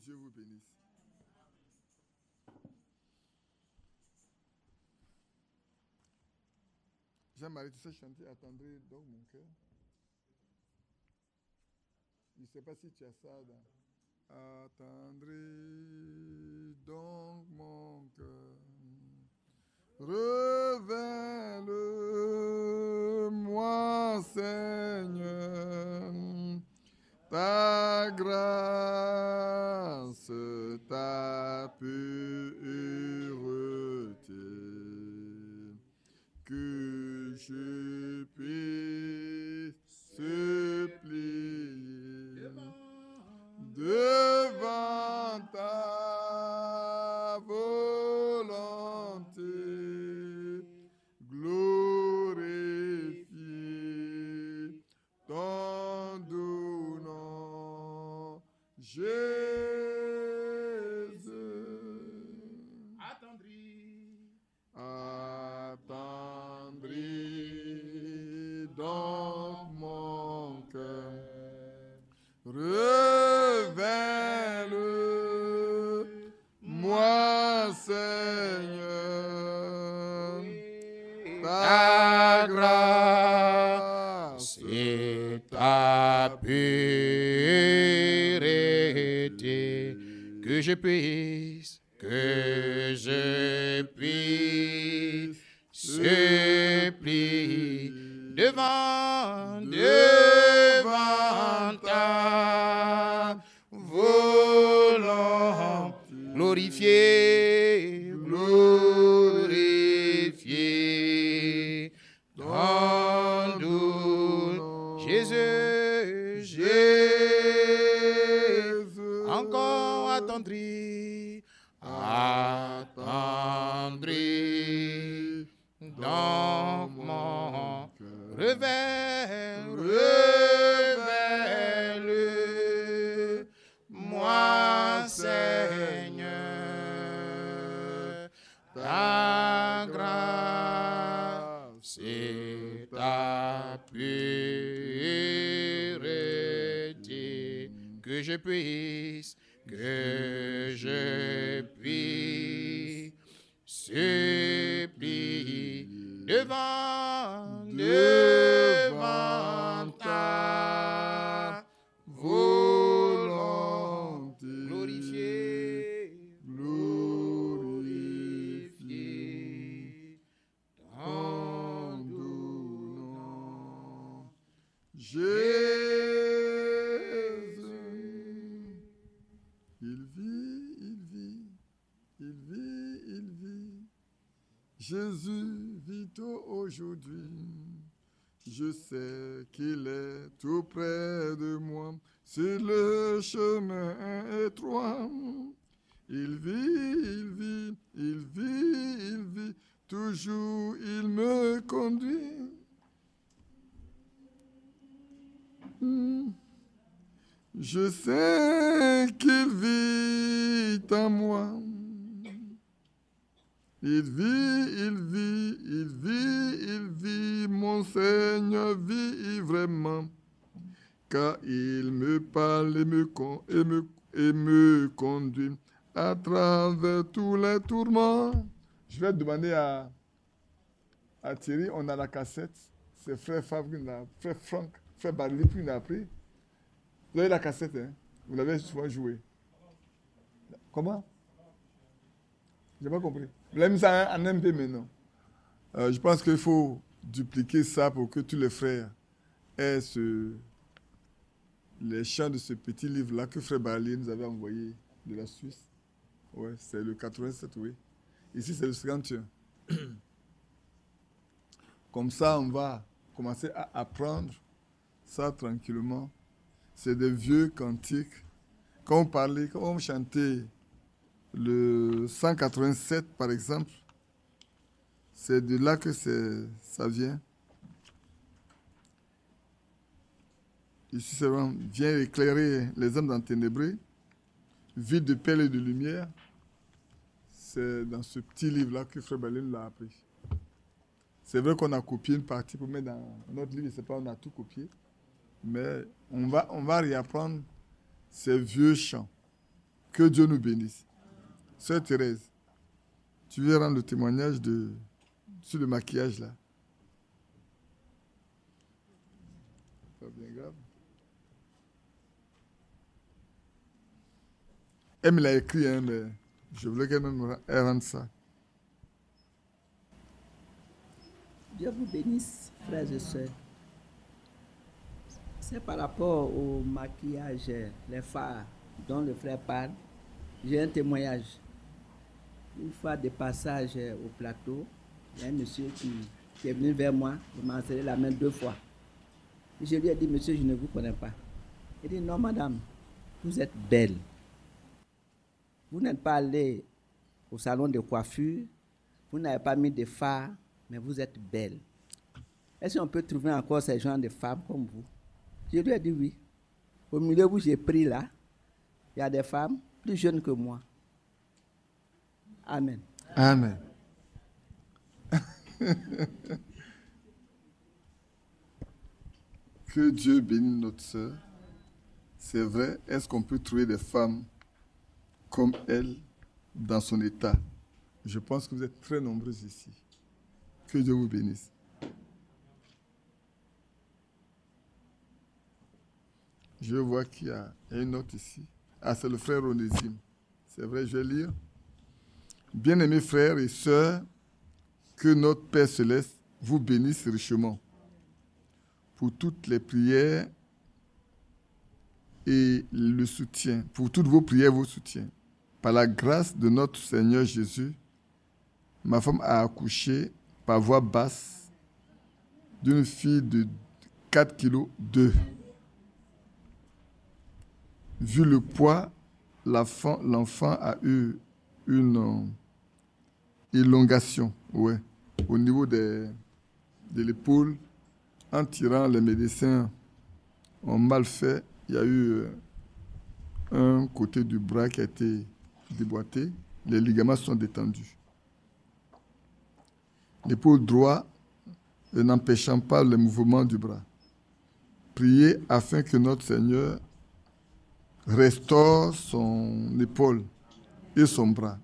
Dieu vous bénisse. Jean-Marie, tu sais chanter Attendrai donc mon cœur. Je ne sais pas si tu as ça dans... Attendrai donc mon cœur. Révèle-moi, Seigneur, ta grâce, ta pureté, que je puisse supplier devant ta volonté, glorifier ton doux nom, Jésus. Attendris donc mon cœur, révèle-moi, Seigneur, ta grâce et ta pureté, que je puisse supplier devant ta volonté, glorifier ton doux Jésus, encore attendri dans mon révèle-moi, Seigneur, ta grâce et ta pureté, que je puisse supplier devant ta volonté, glorifier ton doux nom, Jésus. Il vit. Jésus vit aujourd'hui. Je sais qu'il est tout près de moi, sur le chemin étroit. Il vit, toujours il me conduit. Je sais qu'il vit en moi. Il vit, mon Seigneur vit vraiment, car il me parle et me conduit à travers tous les tourments. Je vais demander à Thierry, on a la cassette, c'est frère Favre, frère Franck, frère Barley, puis il a appris. Vous avez la cassette, hein? Vous l'avez souvent joué. Comment? J'ai pas compris. Vous l'avez mis ça en MP maintenant. Je pense qu'il faut dupliquer ça pour que tous les frères aient les chants de ce petit livre-là que frère Barlier nous avait envoyé de la Suisse. Ouais, c'est le 87, oui. Ici, c'est le 51. Comme ça, on va commencer à apprendre ça tranquillement. C'est des vieux cantiques. Quand on chantait le 187, par exemple, c'est de là que ça vient. Ici, c'est vraiment, viens éclairer les hommes enténébrés, vie de perles et de lumière. C'est dans ce petit livre-là que Frère Balin l'a appris. C'est vrai qu'on a copié une partie pour mettre dans notre livre, je ne sais pas, on a tout copié. Mais on va réapprendre ces vieux chants Que Dieu nous bénisse. Sœur Thérèse, tu veux rendre le témoignage sur le maquillage là? Pas bien grave. Elle me l'a écrit, hein, mais je voulais qu'elle rende ça. Dieu vous bénisse, frères et sœurs. C'est par rapport au maquillage, les fards dont le frère parle. J'ai un témoignage. Une fois de passage au plateau, il y a un monsieur qui est venu vers moi, il m'a serré la main 2 fois. Et je lui ai dit, monsieur, je ne vous connais pas. Il dit, non, madame, vous êtes belle. Vous n'êtes pas allé au salon de coiffure, vous n'avez pas mis de fards, mais vous êtes belle. Est-ce qu'on peut trouver encore ces gens de femmes comme vous? Je lui ai dit oui. Au milieu où j'ai pris là, il y a des femmes plus jeunes que moi. Amen. Amen. Que Dieu bénisse notre sœur. C'est vrai, est-ce qu'on peut trouver des femmes comme elle dans son état? Je pense que vous êtes très nombreuses ici. Que Dieu vous bénisse. Je vois qu'il y a une note ici. Ah, c'est le frère Onésime. C'est vrai, je vais lire. Bien-aimés frères et sœurs, que notre Père Céleste vous bénisse richement pour toutes les prières et le soutien, pour toutes vos prières et vos soutiens. Par la grâce de notre Seigneur Jésus, ma femme a accouché par voie basse d'une fille de 4 kg 2. Vu le poids, l'enfant a eu une élongation, ouais, au niveau de l'épaule. En tirant, les médecins ont mal fait. Il y a eu un côté du bras qui a été déboîté. Les ligaments sont détendus. L'épaule droite n'empêchant pas le mouvement du bras. Priez afin que notre Seigneur restaure son épaule et son bras.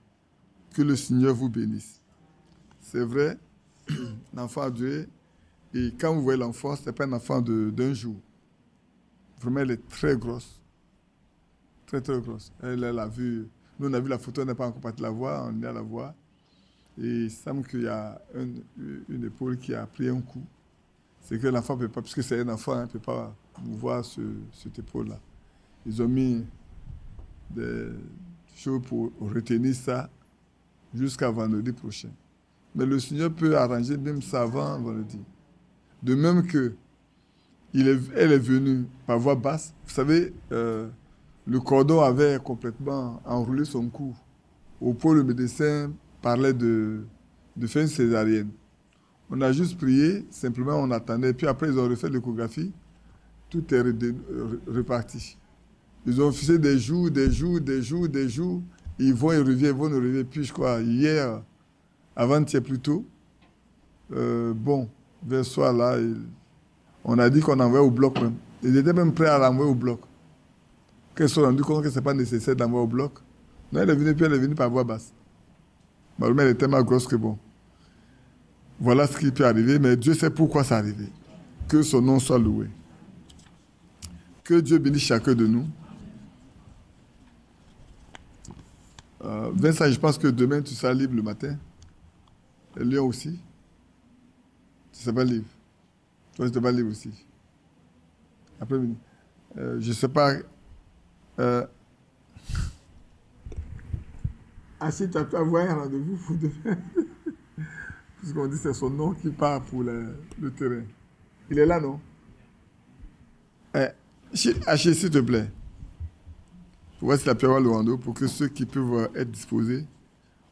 Que le Seigneur vous bénisse. C'est vrai, l'enfant a duré. Et quand vous voyez l'enfant, ce n'est pas un enfant d'un jour. Vraiment, elle est très grosse. Très, très grosse. Elle a vu. Nous, on a vu la photo, on n'a pas encore parti la voir. On est à la voir. Et il semble qu'il y a une épaule qui a pris un coup. C'est que l'enfant ne peut pas, puisque c'est un enfant, il ne peut pas mouvoir cette épaule-là. Ils ont mis des choses pour retenir ça jusqu'à vendredi prochain. Mais le Seigneur peut arranger même ça avant vendredi. De même que elle est venue par voie basse. Vous savez, le cordon avait complètement enroulé son cou. Au point, le médecin parlait de faire une césarienne. On a juste prié, simplement on attendait. Puis après, ils ont refait l'échographie. Tout est reparti. Ils ont fait des jours. Ils vont et reviennent. Puis je crois, hier, avant-hier plutôt, vers ce soir là, on a dit qu'on envoyait au bloc même. Ils étaient même prêts à l'envoyer au bloc. Quand ils se sont rendus compte que ce n'est pas nécessaire d'envoyer au bloc, non, elle est venue par voie basse. Malheureusement, elle est tellement grosse que bon. Voilà ce qui peut arriver, mais Dieu sait pourquoi ça arrivé. Que son nom soit loué. Que Dieu bénisse chacun de nous. Vincent, je pense que demain, tu seras libre le matin. Et Lyon aussi. Tu ne seras pas libre. Toi, tu n'es pas libre aussi. Après-midi. Je ne sais pas. Achille, tu as pu avoir un rendez-vous pour demain. Puisqu'on dit que c'est son nom qui part pour le terrain. Il est là, non? Achille, s'il te plaît. Voici la pierre Luando pour que ceux qui peuvent être disposés,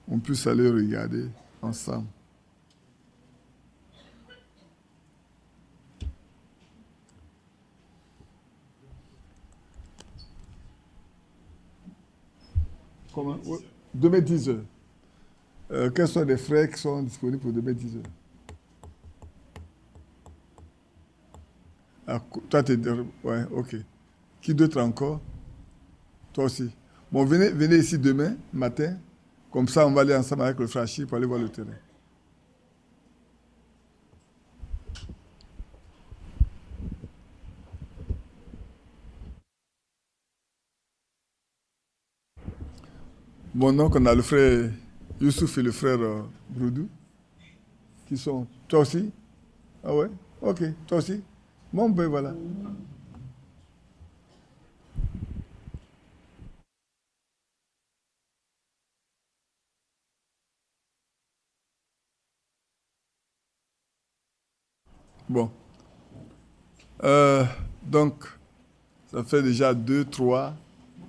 on puisse aller regarder ensemble. Comment? Demain 10h. Quels sont les frères qui sont disponibles pour demain 10h? Ah, toi, tu es... Ouais, ok. Qui d'autre encore? Toi aussi. Bon, venez ici demain matin. Comme ça, on va aller ensemble avec le frère Achille pour aller voir le terrain. Bon, donc on a le frère Youssouf et le frère Broudou qui sont... Toi aussi? Ah ouais? Ok, toi aussi? Bon, ben voilà. Bon. Donc, ça fait déjà 2, 3,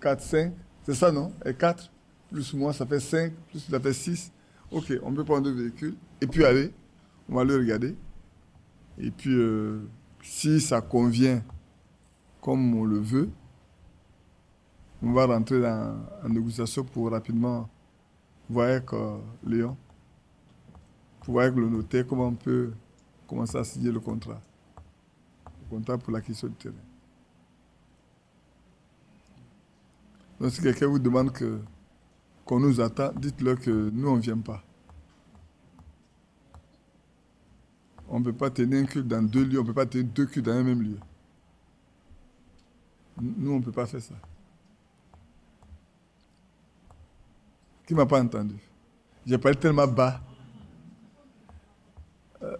4, 5. C'est ça, non? Et 4, plus moi, ça fait 5, plus ça fait 6. Ok, on peut prendre 2 véhicules. Et puis aller, on va le regarder. Et puis, si ça convient comme on le veut, on va rentrer en négociation pour rapidement voir avec Léon, pour voir avec le notaire comment on peut commencer à signer le contrat. Le contrat pour l'acquisition du terrain. Donc si quelqu'un vous demande qu'on nous attend, dites-leur que nous, on ne vient pas. On ne peut pas tenir un culte dans 2 lieux, on ne peut pas tenir 2 cultes dans un même lieu. Nous, on ne peut pas faire ça. Qui ne m'a pas entendu? J'ai parlé tellement bas.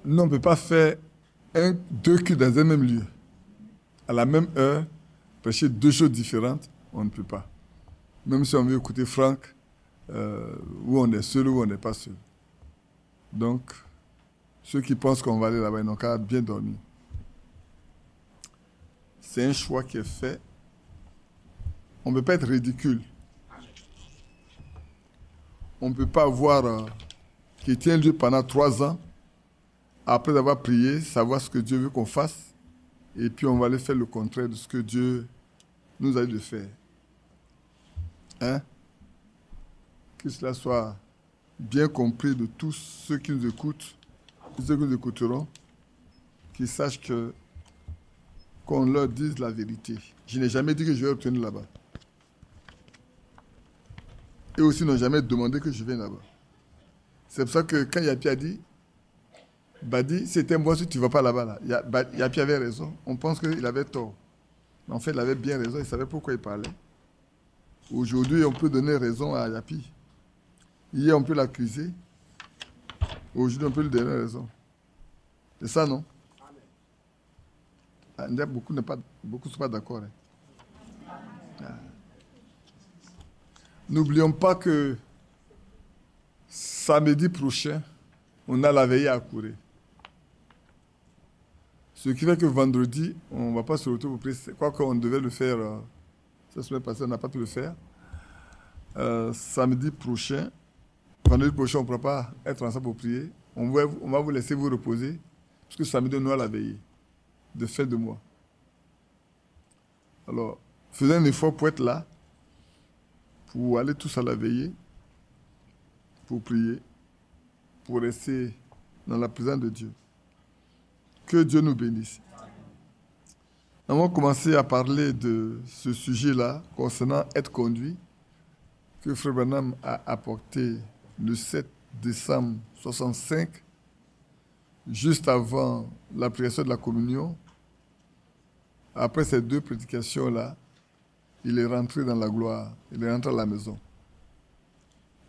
Nous, on ne peut pas faire 2 cultes dans un même lieu. À la même heure, prêcher 2 choses différentes, on ne peut pas. Même si on veut écouter Franck, où on est seul ou on n'est pas seul. Donc, ceux qui pensent qu'on va aller là-bas, ils n'ont qu'à bien dormir. C'est un choix qui est fait. On ne peut pas être ridicule. On ne peut pas avoir qui tient lieu pendant 3 ans, après avoir prié, savoir ce que Dieu veut qu'on fasse, et puis on va aller faire le contraire de ce que Dieu nous a dit de faire. Hein? Que cela soit bien compris de tous ceux qui nous écoutent, ceux qui nous écouteront, qu'ils sachent qu'on leur dise la vérité. Je n'ai jamais dit que je vais retourner là-bas. Et aussi n'ont jamais demandé que je vienne là-bas. C'est pour ça que quand Yapi a dit, Badi, c'était moi si tu ne vas pas là-bas. Là. Yapi avait raison. On pense qu'il avait tort. Mais en fait, il avait bien raison. Il savait pourquoi il parlait. Aujourd'hui, on peut donner raison à Yapi. Hier, on peut l'accuser. Aujourd'hui, on peut lui donner raison. C'est ça, non? Beaucoup ne sont pas d'accord. Hein. N'oublions pas que samedi prochain, on a la veillée à courir. Ce qui fait que vendredi, on ne va pas se retrouver pour prier. Quoi qu'on devait le faire, cette semaine passée, on n'a pas pu le faire. Samedi prochain, vendredi prochain, on ne pourra pas être ensemble pour prier. On va vous laisser vous reposer, parce que samedi, on a la veillée de fin de mois. Alors, faisons un effort pour être là, pour aller tous à la veillée, pour prier, pour rester dans la présence de Dieu. Que Dieu nous bénisse. Nous avons commencé à parler de ce sujet-là concernant être conduit, que Frère Branham a apporté le 7 décembre 65, juste avant la prédication de la communion. Après ces 2 prédications-là, il est rentré dans la gloire, il est rentré à la maison.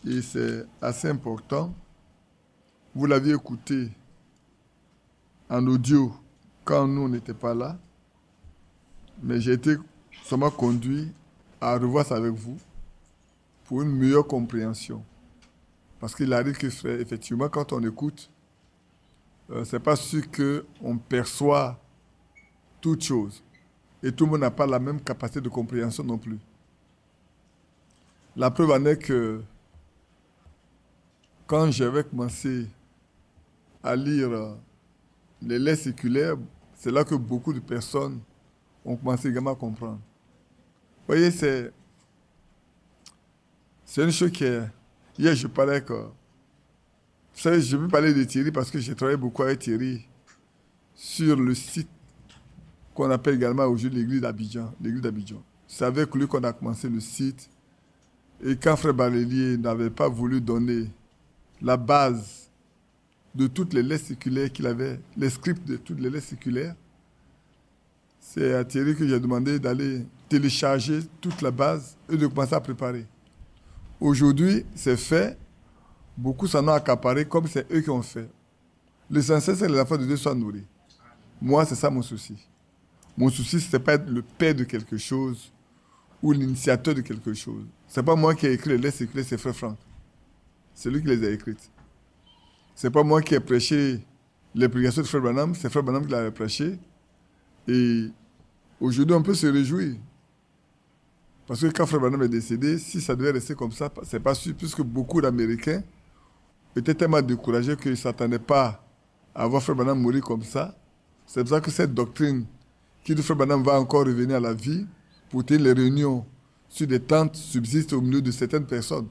Et c'est assez important. Vous l'aviez écouté en audio quand nous n'étions pas là, mais j'ai été seulement conduit à revoir ça avec vous pour une meilleure compréhension. Parce qu'il arrive que, effectivement, quand on écoute, c'est pas sûr qu'on perçoit toute chose. Et tout le monde n'a pas la même capacité de compréhension non plus. La preuve en est que quand j'avais commencé à lire les lettres séculaires, c'est là que beaucoup de personnes ont commencé également à comprendre. Vous voyez, c'est une chose qui est... Hier, je parlais que... Vous savez, je veux parler de Thierry parce que j'ai travaillé beaucoup avec Thierry sur le site qu'on appelle également aujourd'hui l'église d'Abidjan. C'est avec lui qu'on a commencé le site Et quand Frère Balélier n'avait pas voulu donner la base de toutes les lettres circulaires qu'il avait, les scripts de toutes les lettres circulaires, c'est à Thierry que j'ai demandé d'aller télécharger toute la base et de commencer à préparer. Aujourd'hui, c'est fait. Beaucoup s'en ont accaparé comme c'est eux qui ont fait. L'essentiel, c'est que les enfants de Dieu soient nourris. Moi, c'est ça mon souci. Mon souci, ce n'est pas être le père de quelque chose ou l'initiateur de quelque chose. Ce n'est pas moi qui ai écrit les lettres circulaires, c'est Frère Franck. C'est lui qui les a écrites. Ce n'est pas moi qui ai prêché les prédications de Frère Branham, c'est Frère Branham qui l'a prêché. Et aujourd'hui, on peut se réjouir. Parce que quand Frère Branham est décédé, si ça devait rester comme ça, c'est pas sûr, puisque beaucoup d'Américains étaient tellement découragés qu'ils ne s'attendaient pas à voir Frère Branham mourir comme ça. C'est pour ça que cette doctrine qui dit Frère Branham va encore revenir à la vie pour tenir les réunions sur des tentes subsiste au milieu de certaines personnes.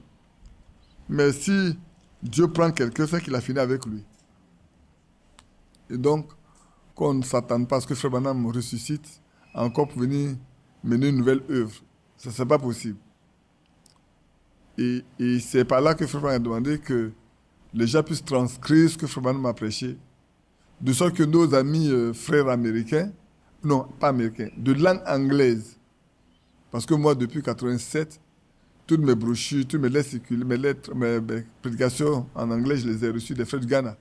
Mais si Dieu prend quelqu'un, c'est qu'il a fini avec lui. Et donc, qu'on ne s'attende pas à ce que Frère Branham ressuscite encore pour venir mener une nouvelle œuvre. Ça, ce n'est pas possible. Et c'est par là que Frère Branham a demandé que les gens puissent transcrire ce que Frère Branham a prêché, de sorte que nos amis frères américains, non, pas américains, de langue anglaise, parce que moi, depuis 1987, toutes mes brochures, toutes mes lettres circulaires, mes prédications en anglais, je les ai reçues des frères du Ghana.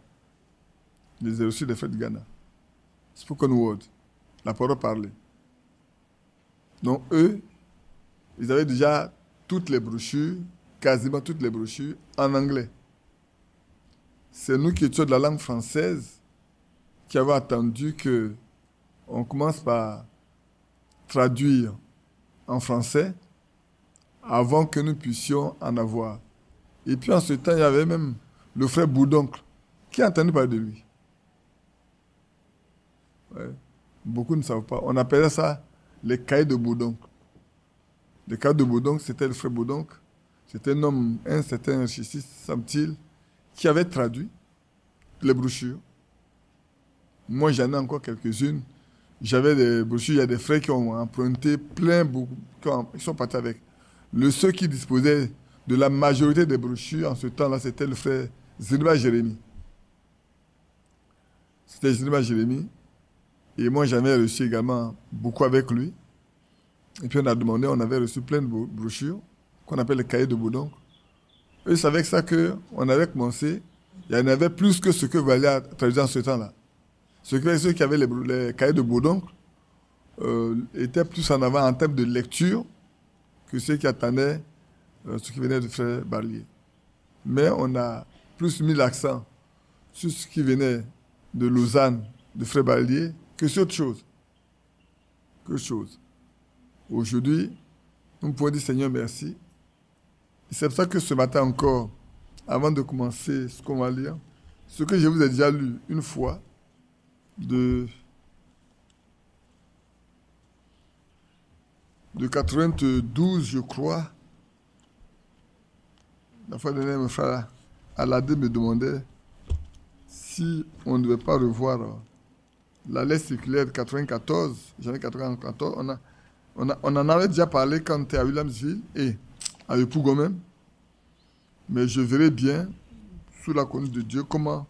Je les ai reçues des frères du Ghana. Spoken word, la parole parlée. Donc eux, ils avaient déjà toutes les brochures, quasiment toutes les brochures, en anglais. C'est nous qui étions de la langue française qui avons attendu qu'on commence par traduire en français avant que nous puissions en avoir. Et puis en ce temps, il y avait même le frère Bourdoncle qui a entendu parler de lui. Ouais. Beaucoup ne savent pas. On appelait ça les cahiers de Bourdoncle. Les cahiers de Bourdoncle, c'était le frère Bourdoncle. C'était un homme, un certain Richistis, semble-t-il, qui avait traduit les brochures. Moi, j'en ai encore quelques-unes. J'avais des brochures, il y a des frères qui ont emprunté plein, beaucoup, qui sont partis avec. Le seul qui disposait de la majorité des brochures en ce temps-là, c'était le frère Zénima Jérémie. C'était Zénima Jérémie. Et moi, j'en ai reçu également beaucoup avec lui. Et puis on a demandé, on avait reçu plein de brochures qu'on appelle les cahiers de Bourdoncle. Eux savaient que ça qu'on avait commencé, il y en avait plus que ce que valait traduire en ce temps-là. Ceux qui avaient les cahiers de Bourdoncle étaient plus en avant en termes de lecture que ceux qui attendaient ce qui venait de Frère Balélier. Mais on a plus mis l'accent sur ce qui venait de Lausanne, de Frère Balélier, que sur autre chose. Que chose. Aujourd'hui, nous pouvons dire Seigneur merci. Et c'est pour ça que ce matin encore, avant de commencer ce qu'on va lire, ce que je vous ai déjà lu une fois, de 92, je crois. La fois dernière, mon frère Aladé me demandait si on ne devait pas revoir la lettre circulaire de 94, janvier 94. On en avait déjà parlé quand on était à Williamsville et à Yopougon même. Mais je verrai bien, sous la conduite de Dieu, comment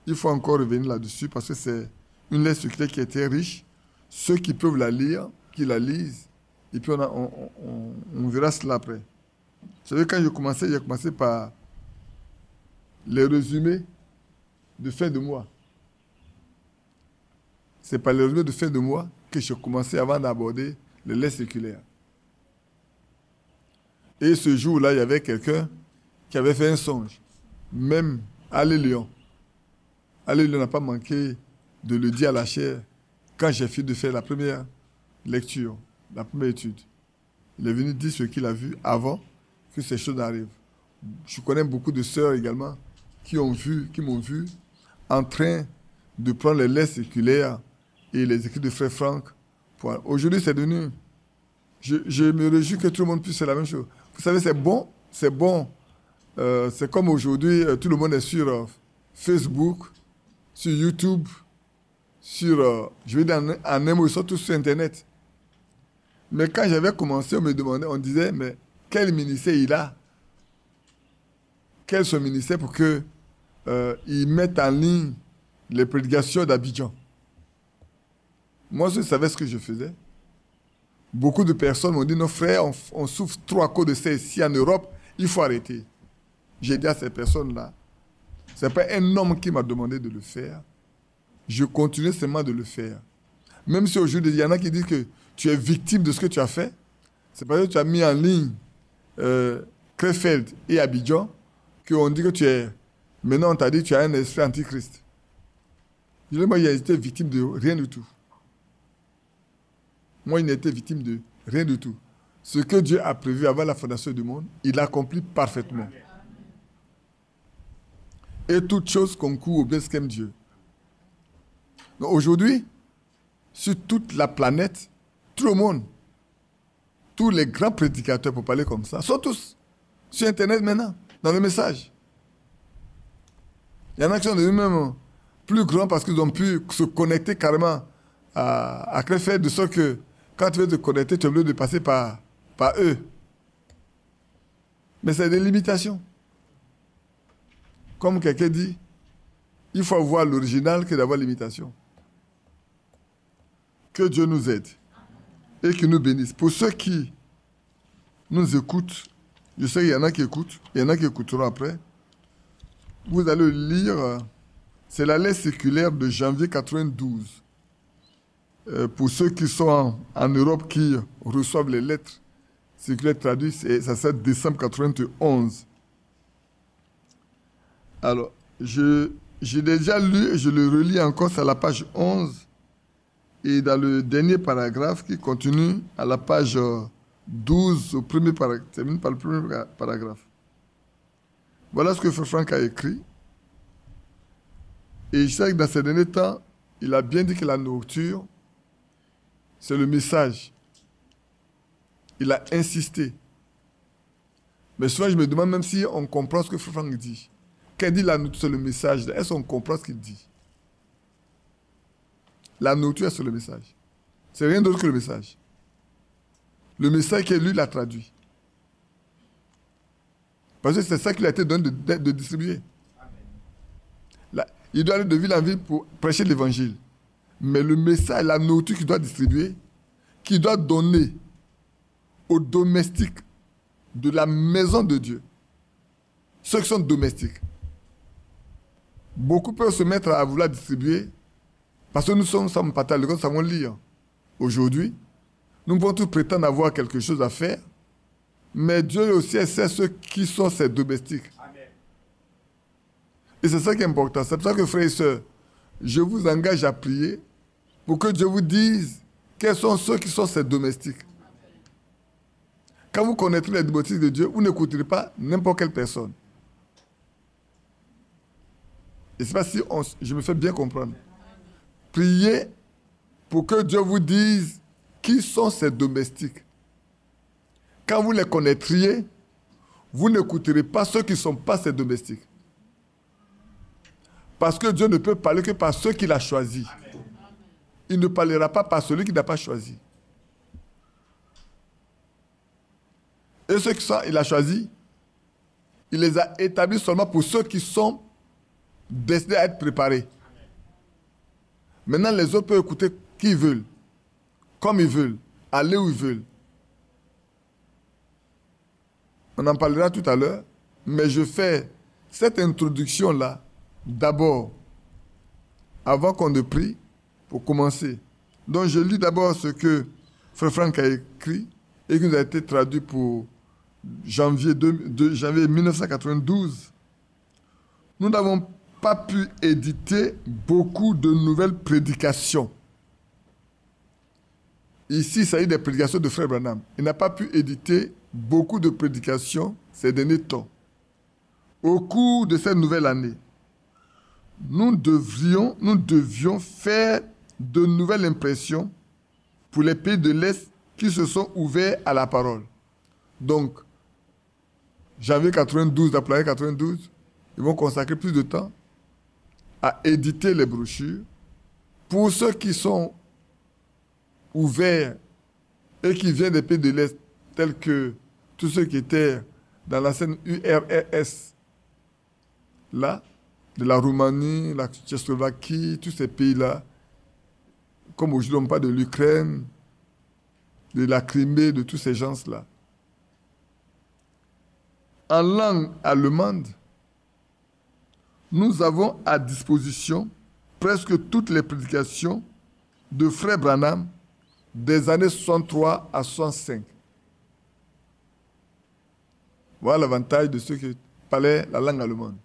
il faut encore revenir là-dessus parce que c'est une lettre circulaire qui était riche. Ceux qui peuvent la lire, qui la lisent, et puis on verra cela après. Vous savez, quand j'ai commencé par les résumés de fin de mois. C'est par les résumés de fin de mois que j'ai commencé avant d'aborder les lettres circulaires. Et ce jour-là, il y avait quelqu'un qui avait fait un songe. Même Allé Léon. Allé Léon n'a pas manqué de le dire à la chaire quand j'ai fini de faire la première lecture, la première étude. Il est venu dire ce qu'il a vu avant que ces choses arrivent. Je connais beaucoup de sœurs également qui m'ont vu en train de prendre les lettres circulaires et les écrits de Frère Franck. Aujourd'hui, c'est devenu... Je me réjouis que tout le monde puisse faire la même chose. Vous savez, c'est bon. C'est comme aujourd'hui, tout le monde est sur Facebook, sur YouTube, sur... je vais dire en un mot, ils sont tous sur Internet. Mais quand j'avais commencé, on me demandait, on disait, mais quel ministère il a? quel est son ministère pour qu'ils mettent en ligne les prédications d'Abidjan. Moi, je savais ce que je faisais. Beaucoup de personnes m'ont dit, nos frères, on souffre trop à cause de ça ici en Europe, il faut arrêter. J'ai dit à ces personnes-là, ce n'est pas un homme qui m'a demandé de le faire. Je continue seulement de le faire. Même si aujourd'hui, il y en a qui disent que tu es victime de ce que tu as fait, c'est parce que tu as mis en ligne Krefeld et Abidjan, qu'on dit que tu es... Maintenant, on t'a dit que tu as un esprit antichrist. Je dis, moi, il a été victime de rien du tout. Moi, il n'a été victime de rien du tout. Ce que Dieu a prévu avant la fondation du monde, il l'accomplit parfaitement. Et toute chose concourt au bien ce qu'aime Dieu. Donc aujourd'hui, sur toute la planète, tout le monde, tous les grands prédicateurs, pour parler comme ça, sont tous sur Internet maintenant, dans le message. Il y en a qui sont devenus même plus grands parce qu'ils ont pu se connecter carrément à Krefeld, de sorte que quand tu veux te connecter, tu es obligé de passer par eux. Mais c'est des limitations. Comme quelqu'un dit, il faut avoir l'original que d'avoir l'imitation. Que Dieu nous aide et qu'il nous bénisse. Pour ceux qui nous écoutent, je sais qu'il y en a qui écoutent, il y en a qui écouteront après. Vous allez lire, c'est la lettre circulaire de janvier 92. Pour ceux qui sont en Europe, qui reçoivent les lettres circulaires traduites, ça c'est décembre 91. Alors, j'ai déjà lu et je le relis encore, c'est à la page 11. Et dans le dernier paragraphe qui continue à la page 12, au premier paragraphe, termine par le premier paragraphe. Voilà ce que Frère Franck a écrit. Et je sais que dans ces derniers temps, il a bien dit que la nourriture, c'est le message. Il a insisté. Mais souvent, je me demande même si on comprend ce que Frère Franck dit. Quand il dit la nourriture, c'est le message, est-ce qu'on comprend ce qu'il dit? La nourriture, c'est le message. C'est rien d'autre que le message. Le message que lui l'a traduit. Parce que c'est ça qu'il a été donné de distribuer. Là, il doit aller de ville en ville pour prêcher l'évangile. Mais le message, la nourriture qu'il doit distribuer, qu'il doit donner aux domestiques de la maison de Dieu, ceux qui sont domestiques. Beaucoup peuvent se mettre à vouloir distribuer parce que nous sommes pas à l'école, nous savons lire. Aujourd'hui, nous pouvons tous prétendre avoir quelque chose à faire, mais Dieu aussi sait ceux qui sont ses domestiques. Amen. Et c'est ça qui est important. C'est pour ça que, frères et sœurs, je vous engage à prier pour que Dieu vous dise quels sont ceux qui sont ses domestiques. Quand vous connaîtrez les domestiques de Dieu, vous n'écouterez pas n'importe quelle personne. Et c'est pas si je me fais bien comprendre. Priez pour que Dieu vous dise qui sont ses domestiques. Quand vous les connaîtriez, vous n'écouterez pas ceux qui ne sont pas ses domestiques. Parce que Dieu ne peut parler que par ceux qu'il a choisis. Il ne parlera pas par celui qu'il n'a pas choisi. Et ceux qu'il a choisis, il les a établis seulement pour ceux qui sont destinés à être préparés. Maintenant, les autres peuvent écouter qui ils veulent, comme ils veulent, aller où ils veulent. On en parlera tout à l'heure, mais je fais cette introduction-là d'abord, avant qu'on ne prie, pour commencer. Donc, je lis d'abord ce que Frère Franck a écrit et qui nous a été traduit pour janvier 1992. Nous n'avons pas pu éditer beaucoup de nouvelles prédications. Ici, il s'agit des prédications de Frère Branham. Il n'a pas pu éditer beaucoup de prédications ces derniers temps. Au cours de cette nouvelle année, nous devions faire de nouvelles impressions pour les pays de l'Est qui se sont ouverts à la parole. Donc, janvier 92, après 92, ils vont consacrer plus de temps à éditer les brochures. Pour ceux qui sont ouverts et qui viennent des pays de l'Est, tels que tous ceux qui étaient dans la scène URSS, là, de la Roumanie, la Tchécoslovaquie, tous ces pays-là, comme aujourd'hui on parle de l'Ukraine, de la Crimée, de tous ces gens-là. En langue allemande, nous avons à disposition presque toutes les prédications de Frère Branham des années 63 à 65. Voilà l'avantage de ceux qui parlaient la langue allemande.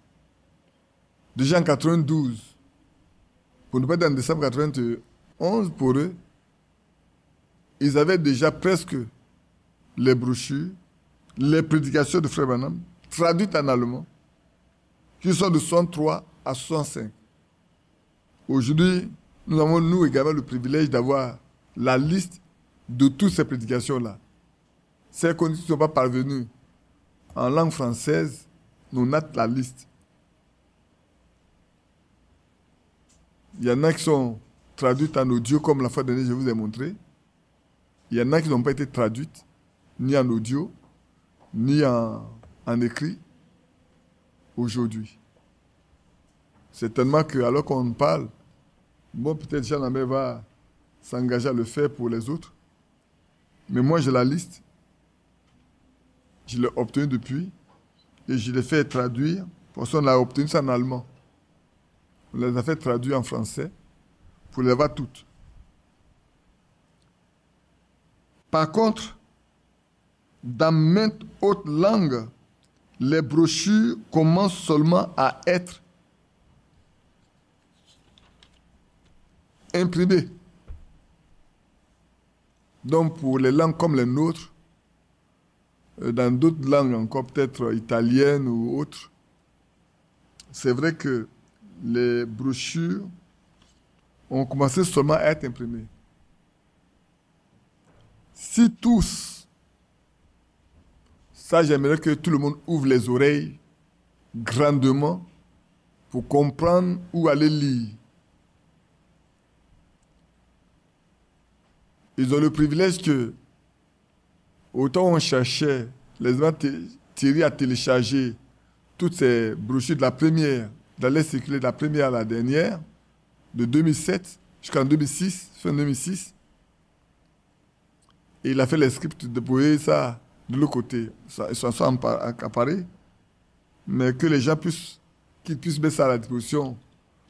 Déjà en 92, pour ne pas dire en décembre 91, pour eux, ils avaient déjà presque les brochures, les prédications de Frère Branham, traduites en allemand, qui sont de 63 à 65. Aujourd'hui, nous avons, nous également, le privilège d'avoir la liste de toutes ces prédications-là. Celles qui ne sont pas parvenues en langue française, nous note la liste. Il y en a qui sont traduites en audio, comme la fois dernière je vous ai montré. Il y en a qui n'ont pas été traduites, ni en audio, ni en écrit, aujourd'hui. C'est tellement que, alors qu'on parle, bon, peut-être Jean Lambert va s'engager à le faire pour les autres. Mais moi, j'ai la liste. Je l'ai obtenue depuis. Et je l'ai fait traduire. Parce qu'on a obtenu ça en allemand. On les a fait traduire en français pour les avoir toutes. Par contre, dans maintes autres langues, les brochures commencent seulement à être imprimées. Donc pour les langues comme les nôtres, dans d'autres langues encore, peut-être italiennes ou autres, c'est vrai que les brochures ont commencé seulement à être imprimées. Si tous, ça j'aimerais que tout le monde ouvre les oreilles grandement pour comprendre où aller lire. Ils ont le privilège que, autant on cherchait, les gens Thierry a téléchargé toutes ces brochures de la première, d'aller circuler de la première à la dernière, de 2007 jusqu'en 2006, fin 2006. Et il a fait les scripts de poser ça de l'autre côté. Ils sont accaparés. Mais que les gens puissent mettre ça à la disposition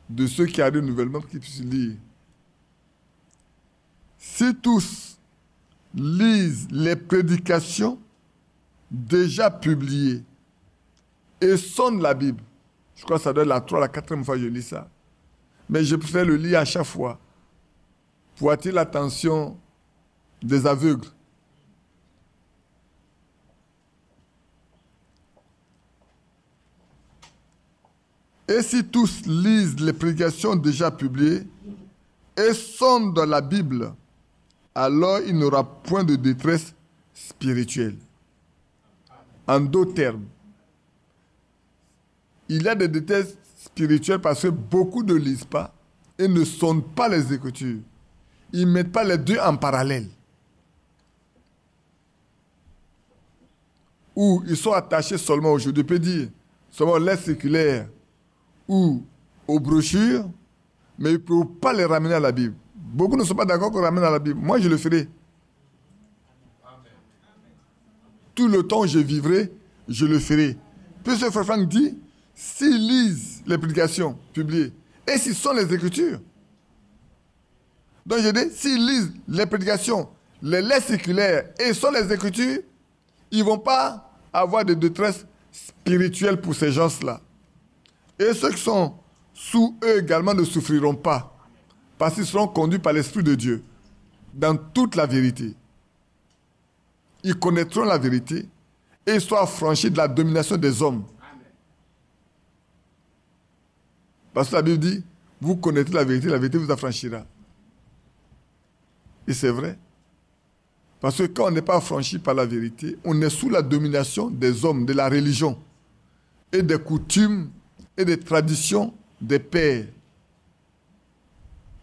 de ceux qui arrivent nouvellement, qu'ils puissent lire. Si tous lisent les prédications déjà publiées et sondent la Bible, je crois que ça doit être la 3e, la 4e fois que je lis ça, mais je préfère le lire à chaque fois pour attirer l'attention des aveugles. Et si tous lisent les prédications déjà publiées et sondent la Bible, alors il n'aura point de détresse spirituelle. En d'autres termes, il y a des détresses spirituelles parce que beaucoup ne lisent pas et ne sondent pas les Écritures. Ils ne mettent pas les deux en parallèle. Ou ils sont attachés seulement aujourd'hui, je peux dire, seulement aux lettres séculaires ou aux brochures, mais ils ne peuvent pas les ramener à la Bible. Beaucoup ne sont pas d'accord qu'on ramène à la Bible. Moi, je le ferai. Tout le temps où je vivrai, je le ferai. Puisque Frère Franck dit, s'ils lisent les prédications publiées, et s'ils sont les Écritures, donc je dis, s'ils lisent les prédications, les lettres séculaires, et sont les Écritures, ils ne vont pas avoir de détresse spirituelle pour ces gens-là. Et ceux qui sont sous eux également ne souffriront pas. Parce qu'ils seront conduits par l'Esprit de Dieu dans toute la vérité. Ils connaîtront la vérité et ils seront affranchis de la domination des hommes. Parce que la Bible dit, vous connaîtrez la vérité vous affranchira. Et c'est vrai. Parce que quand on n'est pas affranchi par la vérité, on est sous la domination des hommes, de la religion, et des coutumes et des traditions des pères.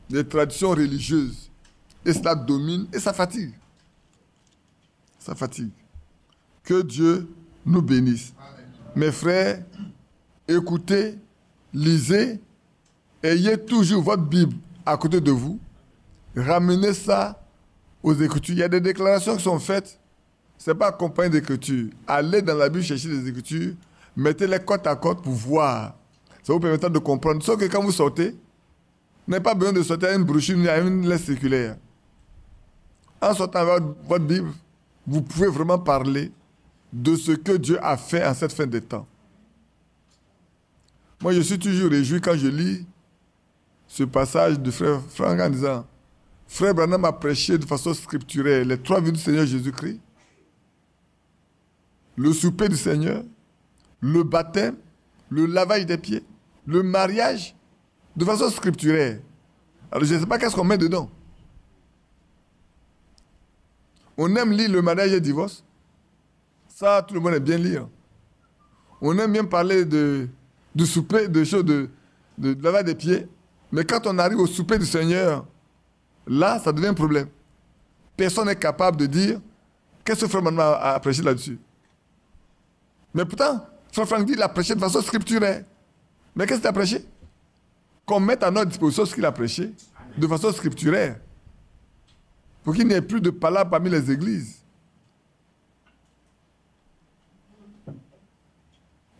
Des traditions religieuses. Et cela domine et ça fatigue. Ça fatigue. Que Dieu nous bénisse. Amen. Mes frères écoutez, lisez, ayez toujours votre Bible à côté de vous, ramenez ça aux Écritures. Il y a des déclarations qui sont faites, ce n'est pas accompagné d'Écritures. Allez dans la Bible chercher des Écritures, mettez-les côte à côte pour voir. Ça vous permettra de comprendre. Sauf que quand vous sortez, vous n'avez pas besoin de sortir à une brochure ni à une lettre circulaire. En sortant avec votre Bible, vous pouvez vraiment parler de ce que Dieu a fait en cette fin des temps. Moi, je suis toujours réjoui quand je lis ce passage de Frère Franck en disant « Frère Branham a prêché de façon scripturelle les 3 venues du Seigneur Jésus-Christ, le souper du Seigneur, le baptême, le lavage des pieds, le mariage, de façon scripturelle. » Alors, je ne sais pas qu'est-ce qu'on met dedans. On aime lire le mariage et le divorce. Ça, tout le monde aime bien lire. On aime bien parler du souper, de choses, de lavage des pieds. Mais quand on arrive au souper du Seigneur, là, ça devient un problème. Personne n'est capable de dire qu'est-ce que Frère Branham a prêché là-dessus. Mais pourtant, Frère Franck dit qu'il a prêché de façon scripturelle. Mais qu'est-ce qu'il a prêché? Qu'on mette à notre disposition ce qu'il a prêché de façon scripturelle. Pour qu'il n'y ait plus de palabres parmi les églises.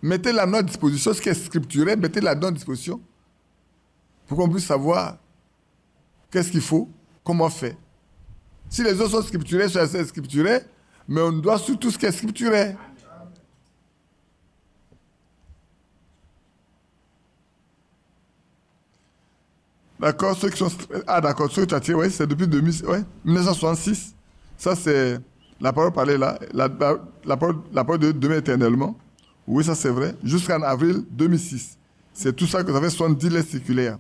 Mettez-la à notre disposition, ce qui est scripturel, mettez-la à notre disposition pour qu'on puisse savoir qu'est-ce qu'il faut, comment faire. Si les autres sont scripturels, c'est assez scripturel, mais on doit surtout ce qui est scripturel. D'accord, ceux qui sont... Ah d'accord, ceux que tu as tiré, oui, c'est depuis 1966. Ça, c'est la parole parlée là, la parole de demain éternellement. Oui, ça c'est vrai. Jusqu'en avril 2006. C'est tout ça que vous avez 70 lettres circulaires.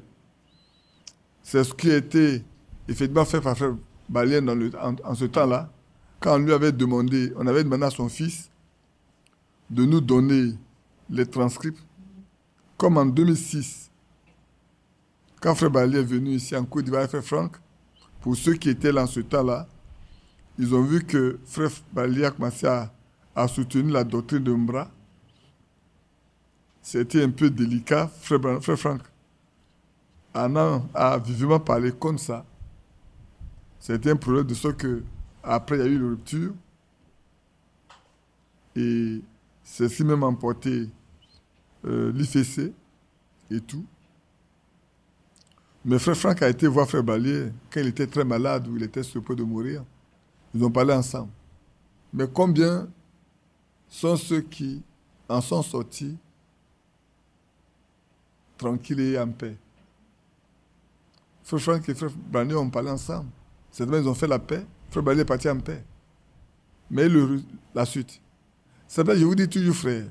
C'est ce qui a été effectivement fait par Frère Balien en ce temps-là. Quand on lui avait demandé, on avait demandé à son fils de nous donner les transcripts. Comme en 2006, quand Frère Balien est venu ici en Côte d'Ivoire, Frère Franck, pour ceux qui étaient là en ce temps-là, ils ont vu que Frère Balien a commencé à soutenir la doctrine de Mbra. C'était un peu délicat. Frère Franck a vivement parlé comme ça. C'était un problème de ce que après il y a eu une rupture. Et ceci même emporté l'IFC et tout. Mais Frère Franck a été voir Frère Ballier quand il était très malade ou il était sur le point de mourir. Ils ont parlé ensemble. Mais combien sont ceux qui en sont sortis tranquilles et en paix? Frère Franck et Frère Ballier ont parlé ensemble. Certainement, ils ont fait la paix. Frère Ballier est parti en paix. Mais la suite. C'est vrai, je vous dis toujours, frère,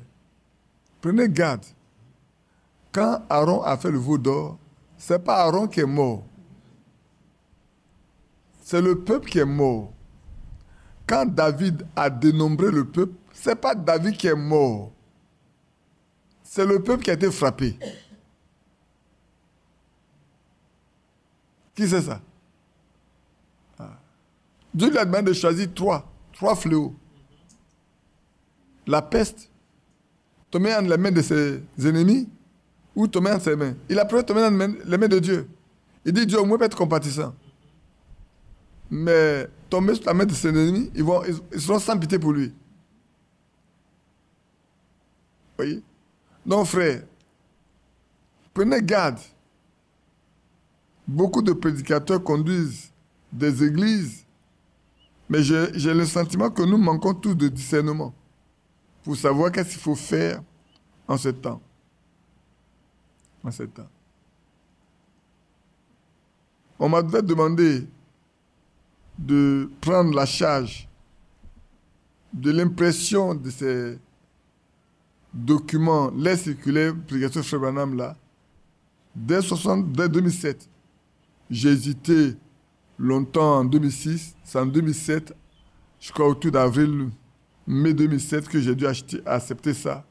prenez garde. Quand Aaron a fait le veau d'or, ce n'est pas Aaron qui est mort. C'est le peuple qui est mort. Quand David a dénombré le peuple, ce n'est pas David qui est mort. C'est le peuple qui a été frappé. Qui c'est ça? Dieu lui a demandé de choisir trois fléaux. La peste, tomber dans les mains de ses ennemis, ou tomber dans ses mains. Il a préféré tomber dans les mains de Dieu. Il dit, Dieu au moins peut être compatissant. Mais tomber sur la main de ses ennemis, ils seront sans pitié pour lui. Vous voyez? Donc, frère, prenez garde. Beaucoup de prédicateurs conduisent des églises, mais j'ai le sentiment que nous manquons tous de discernement pour savoir qu'est-ce qu'il faut faire en ce temps. En ce temps. On m'avait demandé de prendre la charge de l'impression de ces documents, les circulaires, prédication Frère Branham là, dès 2007. J'ai hésité longtemps en 2006, c'est en 2007, je crois autour d'avril, mai 2007, que j'ai dû accepter ça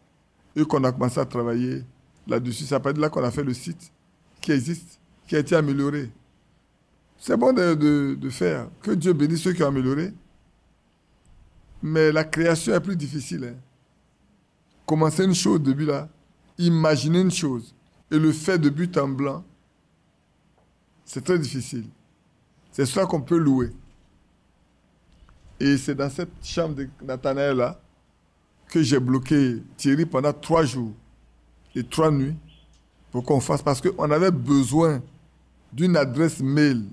et qu'on a commencé à travailler là-dessus. C'est à partir de là qu'on a fait le site qui existe, qui a été amélioré. C'est bon de faire. Que Dieu bénisse ceux qui ont amélioré. Mais la création est plus difficile. Hein. Commencer une chose au début là, imaginer une chose et le faire de but en blanc, c'est très difficile. C'est cela qu'on peut louer. Et c'est dans cette chambre de Nathanaël-là que j'ai bloqué Thierry pendant 3 jours et 3 nuits pour qu'on fasse, parce qu'on avait besoin d'une adresse mail,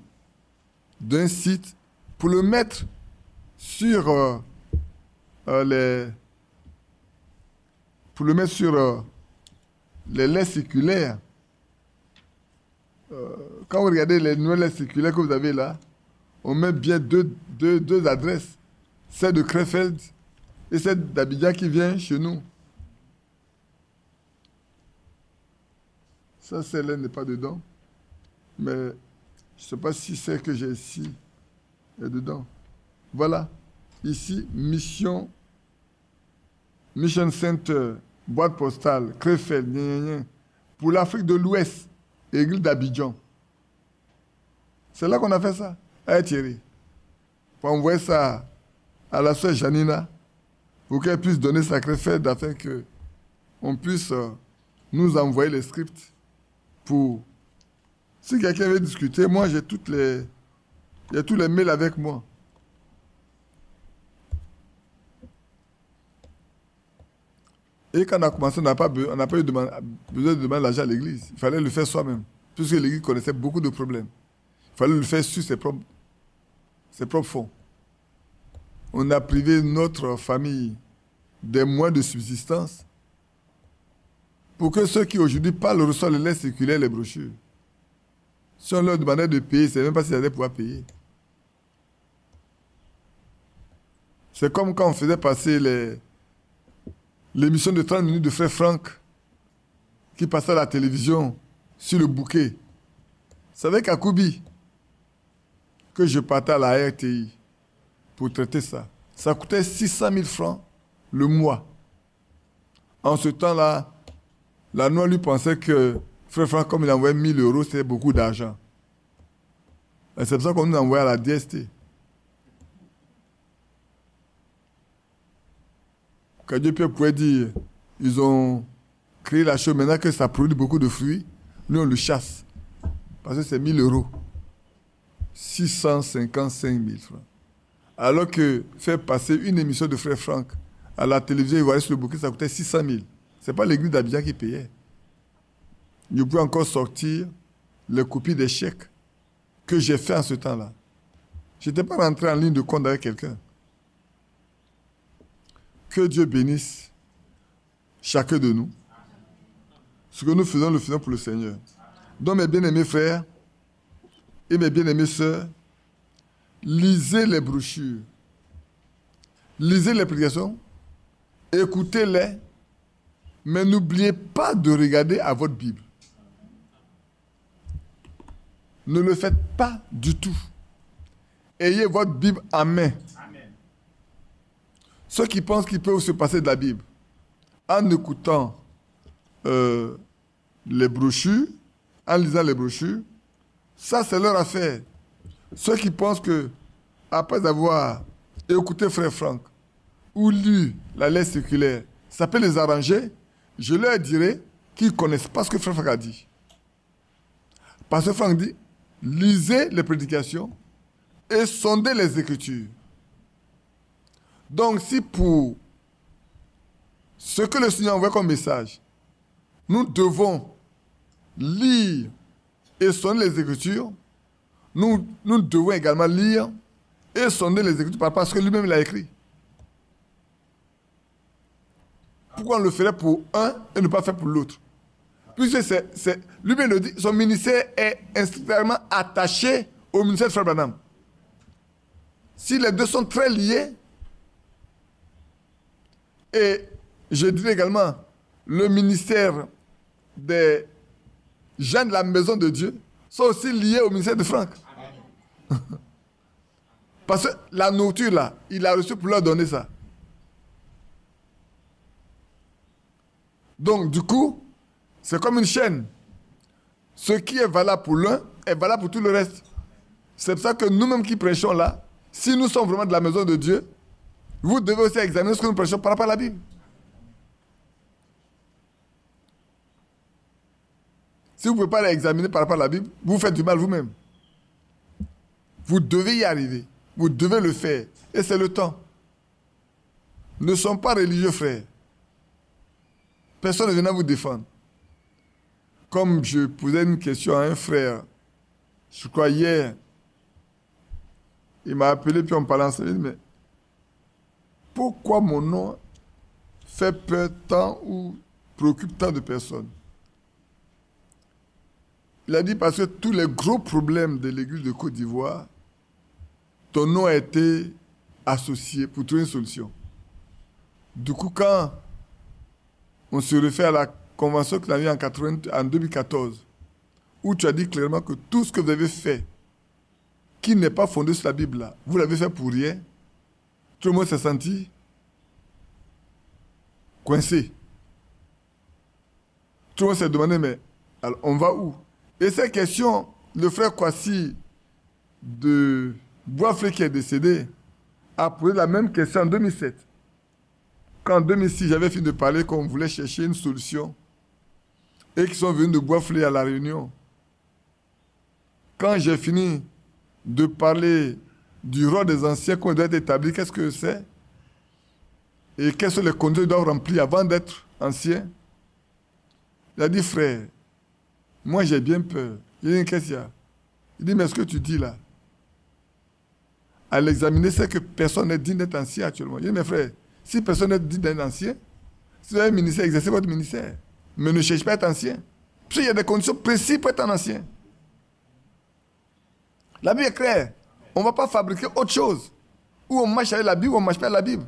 d'un site, pour le mettre sur les lettres circulaires. Quand vous regardez les nouvelles lettres circulaires que vous avez là, on met bien deux adresses. Celle de Krefeld et celle d'Abidjan qui vient chez nous. Ça, celle-là n'est pas dedans. Mais je ne sais pas si celle que j'ai ici est dedans. Voilà. Ici, Mission Center, boîte postale, Krefeld, pour l'Afrique de l'Ouest, église d'Abidjan. C'est là qu'on a fait ça. Hey Thierry, pour envoyer ça à la soeur Janina, pour qu'elle puisse donner sa Krefeld afin qu'on puisse nous envoyer les scripts pour... Si quelqu'un veut discuter, moi j'ai tous les mails avec moi. Et quand on a commencé, on n'a pas eu besoin de demander l'argent à l'église. Il fallait le faire soi-même, puisque l'église connaissait beaucoup de problèmes. Il fallait le faire sur ses propres fonds. On a privé notre famille des moyens de subsistance pour que ceux qui aujourd'hui parlent reçoivent les lettres circulaires, les brochures. Si on leur demandait de payer, c'est même pas s'ils allaient pouvoir payer. C'est comme quand on faisait passer l'émission de 30 minutes de Frère Franck qui passait à la télévision sur le bouquet. C'est avec Akoubi que je partais à la RTI pour traiter ça. Ça coûtait 600 000 francs le mois. En ce temps-là, la noix lui pensait que Frère Franck, comme il envoyait 1 000 euros, c'était beaucoup d'argent. Et c'est pour ça qu'on nous envoyait à la DST. Quand Dieu pouvait dire, ils ont créé la chose, maintenant que ça produit beaucoup de fruits, nous on le chasse. Parce que c'est 1 000 euros. 655 000 francs. Alors que faire passer une émission de Frère Franck à la télévision ivoirienne sur le bouquet, ça coûtait 600 000. Ce n'est pas l'église d'Abidjan qui payait. Je peux encore sortir les copies des chèques que j'ai fait en ce temps-là. Je n'étais pas rentré en ligne de compte avec quelqu'un. Que Dieu bénisse chacun de nous. Ce que nous faisons, le faisons pour le Seigneur. Donc, mes bien-aimés frères et mes bien-aimées sœurs, lisez les brochures, lisez les prédications, écoutez-les, mais n'oubliez pas de regarder à votre Bible. Ne le faites pas du tout. Ayez votre Bible en main. Amen. Ceux qui pensent qu'ils peuvent se passer de la Bible en écoutant les brochures, en lisant les brochures, ça c'est leur affaire. Ceux qui pensent que, après avoir écouté Frère Franck ou lu la lettre circulaire, ça peut les arranger, je leur dirai qu'ils ne connaissent pas ce que Frère Franck a dit. Parce que Franck dit, lisez les prédications et sondez les Écritures. Donc, si pour ce que le Seigneur envoie comme message, nous devons lire et sonder les Écritures, nous devons également lire et sonder les Écritures parce que lui-même l'a écrit. Pourquoi on le ferait pour un et ne pas faire pour l'autre? Puisque lui-même le dit, son ministère est instrictement attaché au ministère de Frère Branham. Si les deux sont très liés, et je dirais également le ministère des gens de la maison de Dieu sont aussi liés au ministère de Franck. Parce que la nourriture là, il a reçu pour leur donner ça. Donc du coup, c'est comme une chaîne. Ce qui est valable pour l'un est valable pour tout le reste. C'est pour ça que nous-mêmes qui prêchons là, si nous sommes vraiment de la maison de Dieu, vous devez aussi examiner ce que nous prêchons par rapport à la Bible. Si vous ne pouvez pas l'examiner par rapport à la Bible, vous faites du mal vous-même. Vous devez y arriver. Vous devez le faire. Et c'est le temps. Ne sont pas religieux, frères. Personne ne viendra vous défendre. Comme je posais une question à un frère, je crois hier, il m'a appelé, puis on parlait ensemble. Il dit, mais pourquoi mon nom fait peur tant ou préoccupe tant de personnes? Il a dit parce que tous les gros problèmes de l'église de Côte d'Ivoire, ton nom a été associé pour trouver une solution. Du coup, quand on se réfère à la convention que tu as eue en 2014, où tu as dit clairement que tout ce que vous avez fait, qui n'est pas fondé sur la Bible, là, vous l'avez fait pour rien, tout le monde s'est senti coincé. Tout le monde s'est demandé, mais alors, on va où? Et cette question, le frère Kwasi de Boisflé qui est décédé a posé la même question en 2007. Quand en 2006, j'avais fini de parler qu'on voulait chercher une solution et qu'ils sont venus de Boisflé à la réunion. Quand j'ai fini de parler du rôle des anciens qu'on doit être établi, qu'est-ce que c'est? Et quelles sont les conditions qu'ils doivent remplir avant d'être anciens? Il a dit, frère, moi j'ai bien peur. Il dit, qu'est-ce qu'il y a? Il dit, mais ce que tu dis là, à l'examiner, c'est que personne n'est digne d'être ancien actuellement. Il dit, mes frères, si personne n'est digne d'être ancien, si vous avez un ministère, exercez votre ministère. Mais ne cherchez pas à être ancien. Parce qu'il y a des conditions précises pour être un ancien. La Bible est claire. On ne va pas fabriquer autre chose. Ou on marche avec la Bible ou on ne marche pas avec la Bible.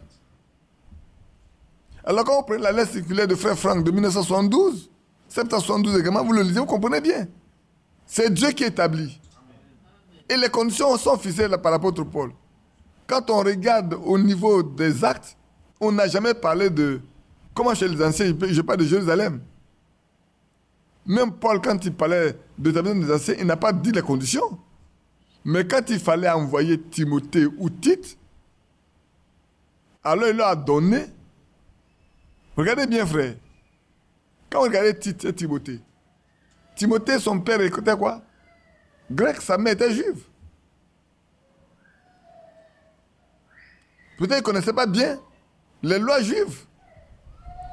Alors quand on prend la lettre circulaire de Frère Franck de 1972, 772 également, vous le lisez, vous comprenez bien. C'est Dieu qui établit. Et les conditions sont fixées par l'apôtre Paul. Quand on regarde au niveau des actes, on n'a jamais parlé de comment chez les anciens, je parle de Jérusalem. Même Paul, quand il parlait de l'établissement des anciens, il n'a pas dit les conditions. Mais quand il fallait envoyer Timothée ou Tite, alors il leur a donné. Regardez bien, frère. Quand on regardait Tite et Timothée, Timothée, son père, écoutait quoi? Grec, sa mère était juive. Peut-être qu'il ne connaissait pas bien les lois juives.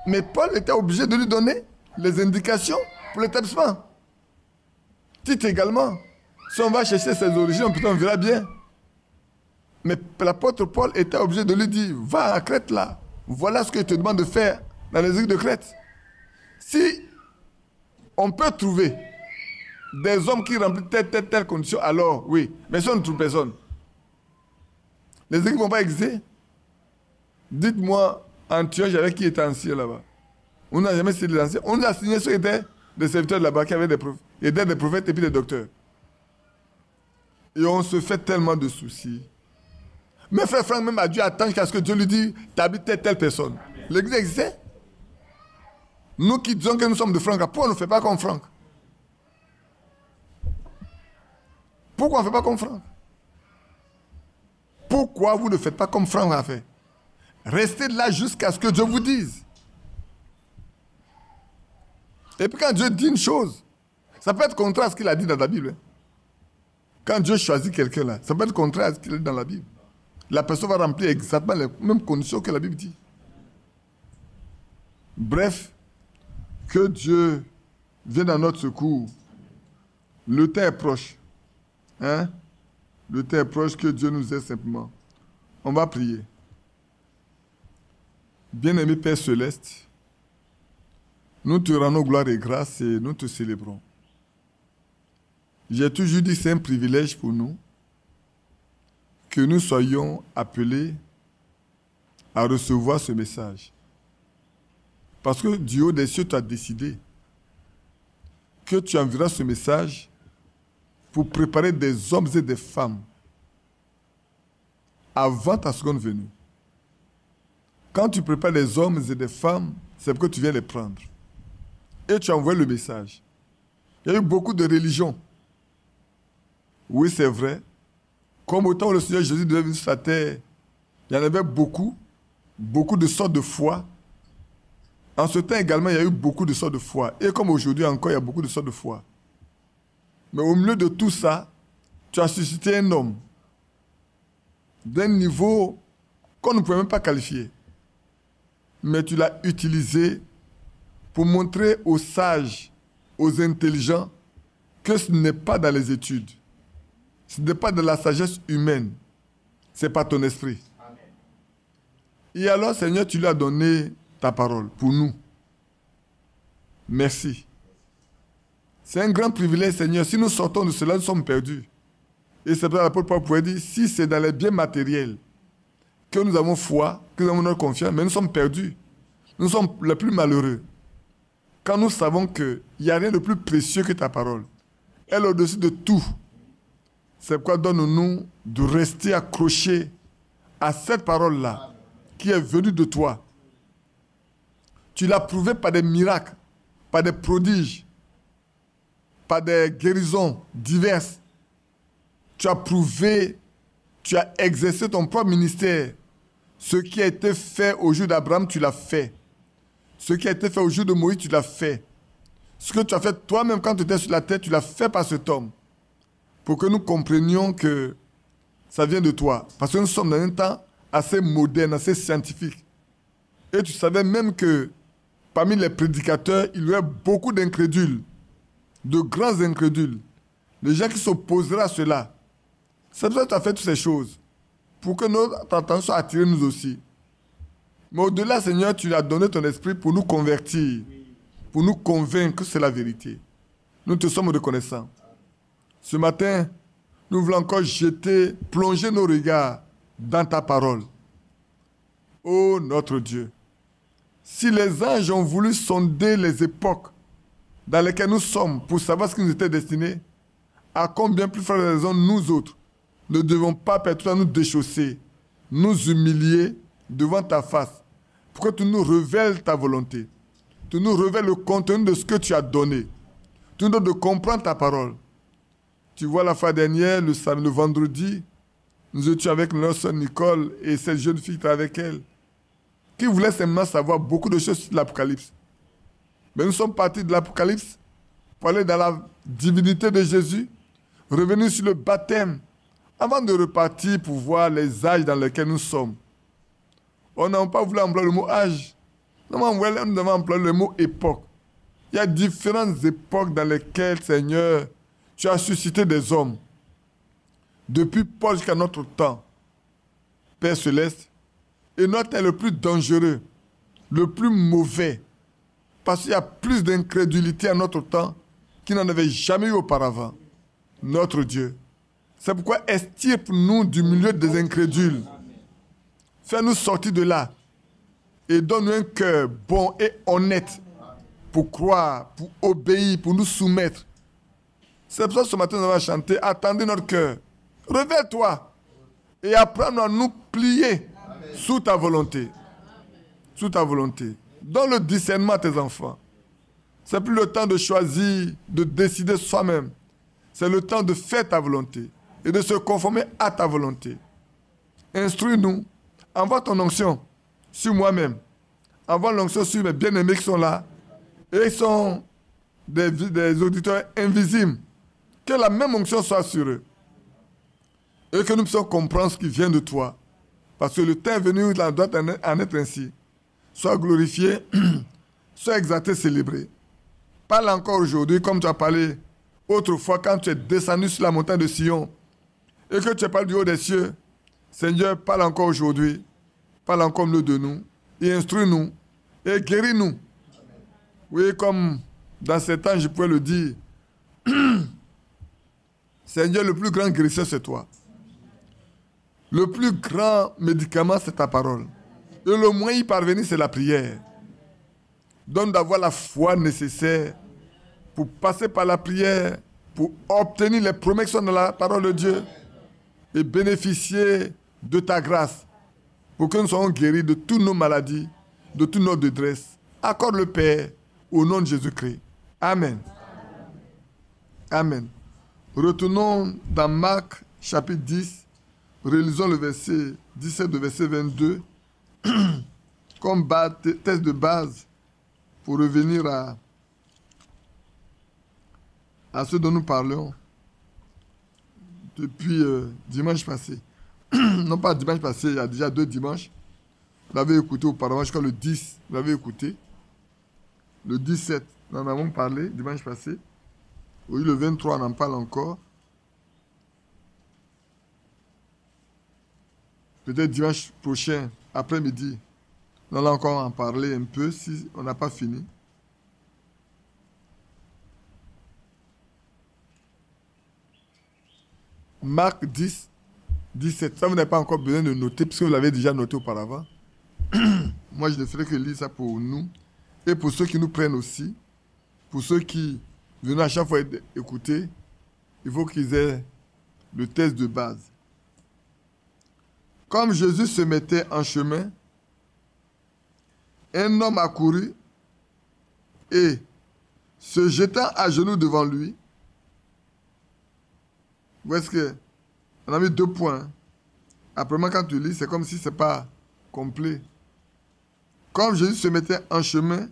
Mais Paul était obligé de lui donner les indications pour l'établissement. Tite également. Si on va chercher ses origines, on verra bien. Mais l'apôtre Paul était obligé de lui dire, va à Crète là. Voilà ce que je te demande de faire dans les îles de Crète. Si on peut trouver des hommes qui remplissent telle condition, alors oui. Mais si on ne trouve personne, les équipes ne vont pas exister. Dites-moi, Antioche, avec qui était ancien là-bas? On n'a jamais signé des anciens. On a signé ceux qui étaient des serviteurs là-bas, qui avaient des prophètes, et des prophètes et puis des docteurs. Et on se fait tellement de soucis. Mais frère Franck même a dû attendre jusqu'à ce que Dieu lui dise, t'habites telle personne. L'église existait. Nous qui disons que nous sommes de Franck, pourquoi on ne fait pas comme Franck? Pourquoi on ne fait pas comme Franck? Pourquoi vous ne faites pas comme Franck a fait? Restez là jusqu'à ce que Dieu vous dise. Et puis quand Dieu dit une chose, ça peut être contraire à ce qu'il a dit dans la Bible. Quand Dieu choisit quelqu'un là, ça peut être contraire à ce qu'il a dit dans la Bible. La personne va remplir exactement les mêmes conditions que la Bible dit. Bref, que Dieu vienne à notre secours. Le temps est proche. Hein? Le temps est proche, que Dieu nous aide simplement. On va prier. Bien-aimé Père Céleste, nous te rendons gloire et grâce et nous te célébrons. J'ai toujours dit que c'est un privilège pour nous que nous soyons appelés à recevoir ce message. Parce que du haut des cieux, tu as décidé que tu enverras ce message pour préparer des hommes et des femmes avant ta seconde venue. Quand tu prépares des hommes et des femmes, c'est parce que tu viens les prendre. Et tu envoies le message. Il y a eu beaucoup de religions. Oui, c'est vrai. Comme au temps où le Seigneur Jésus devait venir sur la terre, il y en avait beaucoup de sortes de foi En ce temps également, il y a eu beaucoup de sortes de foi. Et comme aujourd'hui encore, il y a beaucoup de sortes de foi. Mais au milieu de tout ça, tu as suscité un homme d'un niveau qu'on ne pouvait même pas qualifier. Mais tu l'as utilisé pour montrer aux sages, aux intelligents, que ce n'est pas dans les études. Ce n'est pas dans la sagesse humaine. Ce n'est pas ton esprit. Amen. Et alors, Seigneur, tu lui as donné ta parole pour nous. Merci. C'est un grand privilège, Seigneur. Si nous sortons de cela, nous sommes perdus. Et c'est pour ça que l'apôtre Paul pouvait dire, si c'est dans les biens matériels que nous avons foi, que nous avons notre confiance, mais nous sommes perdus. Nous sommes les plus malheureux. Quand nous savons qu'il n'y a rien de plus précieux que ta parole. Elle est au-dessus de tout. C'est pourquoi donne-nous de rester accrochés à cette parole-là qui est venue de toi. Tu l'as prouvé par des miracles, par des prodiges, par des guérisons diverses. Tu as prouvé, tu as exercé ton propre ministère. Ce qui a été fait au jour d'Abraham, tu l'as fait. Ce qui a été fait au jour de Moïse, tu l'as fait. Ce que tu as fait toi-même quand tu étais sur la terre, tu l'as fait par cet homme. Pour que nous comprenions que ça vient de toi. Parce que nous sommes dans un temps assez moderne, assez scientifique. Et tu savais même que parmi les prédicateurs, il y aurait beaucoup d'incrédules, de grands incrédules. Les gens qui s'opposeraient à cela. C'est pour ça que tu as fait toutes ces choses. Pour que notre attention soit attirée nous aussi. Mais au-delà, Seigneur, tu as donné ton esprit pour nous convertir, pour nous convaincre que c'est la vérité. Nous te sommes reconnaissants. Ce matin, nous voulons encore plonger nos regards dans ta parole. Ô notre Dieu, si les anges ont voulu sonder les époques dans lesquelles nous sommes pour savoir ce qui nous était destiné, à combien plus forte raison nous autres ne devons pas permettre nous déchausser, nous humilier devant ta face, pour que tu nous révèles ta volonté. Tu nous révèles le contenu de ce que tu as donné. Tu nous donnes de comprendre ta parole. Tu vois, la fois dernière, le vendredi, nous étions avec notre soeur Nicole et cette jeune fille qui était avec elle, qui voulait simplement savoir beaucoup de choses sur l'Apocalypse. Mais nous sommes partis de l'Apocalypse pour aller dans la divinité de Jésus, revenir sur le baptême, avant de repartir pour voir les âges dans lesquels nous sommes. On n'a pas voulu employer le mot âge. Nous avons employé le mot époque. Il y a différentes époques dans lesquelles, Seigneur, tu as suscité des hommes. Depuis Paul jusqu'à notre temps, Père Céleste, et notre temps est le plus dangereux, le plus mauvais, parce qu'il y a plus d'incrédulité à notre temps qu'il n'en avait jamais eu auparavant. Notre Dieu. C'est pourquoi extirpe-nous du milieu des incrédules. Fais-nous sortir de là et donne-nous un cœur bon et honnête pour croire, pour obéir, pour nous soumettre. C'est pour ça que ce matin, nous allons chanter. Attendez notre cœur. Réveille-toi et apprends-nous à nous plier sous ta volonté. Sous ta volonté. Donne le discernement à tes enfants. Ce n'est plus le temps de choisir, de décider soi-même. C'est le temps de faire ta volonté et de se conformer à ta volonté. Instruis-nous. Envoie ton onction sur moi-même. Envoie l'onction sur mes bien-aimés qui sont là. Et ils sont des auditeurs invisibles. Que la même onction soit sur eux. Et que nous puissions comprendre ce qui vient de toi. Parce que le temps est venu où il doit en être ainsi. Sois glorifié, sois exalté, célébré. Parle encore aujourd'hui comme tu as parlé autrefois quand tu es descendu sur la montagne de Sion. Et que tu parles du haut des cieux. Seigneur, parle encore aujourd'hui. Parle encore mieux de nous. Et instruis-nous. Et guéris-nous. Oui, comme dans ces temps, je pouvais le dire. Seigneur, le plus grand guérisseur, c'est toi. Le plus grand médicament, c'est ta parole. Et le moyen y parvenir, c'est la prière. Donne d'avoir la foi nécessaire pour passer par la prière, pour obtenir les promesses dans la parole de Dieu et bénéficier de ta grâce pour que nous soyons guéris de toutes nos maladies, de toutes nos détresses. Accorde le Père au nom de Jésus-Christ. Amen. Amen. Retournons dans Marc chapitre 10. Relisons le verset 17, le verset 22. Comme texte de base pour revenir à ce dont nous parlons depuis dimanche passé. Non pas dimanche passé, il y a déjà 2 dimanches. Vous l'avez écouté auparavant, je crois le 10, vous l'avez écouté. Le 17, nous en avons parlé dimanche passé. Oui, le 23, on en parle encore. Peut-être dimanche prochain, après-midi, on allons encore en parler un peu si on n'a pas fini. Marc 10, 17. Ça, vous n'avez pas encore besoin de noter puisque vous l'avez déjà noté auparavant. Moi, je ne ferai que lire ça pour nous et pour ceux qui nous prennent aussi. Pour ceux qui viennent à chaque fois écouter, il faut qu'ils aient le texte de base. Comme Jésus se mettait en chemin, un homme accourut et, se jetant à genoux devant lui, vous voyez ce que on a mis 2 points. Après, quand tu lis, c'est comme si ce n'est pas complet. Comme Jésus se mettait en chemin,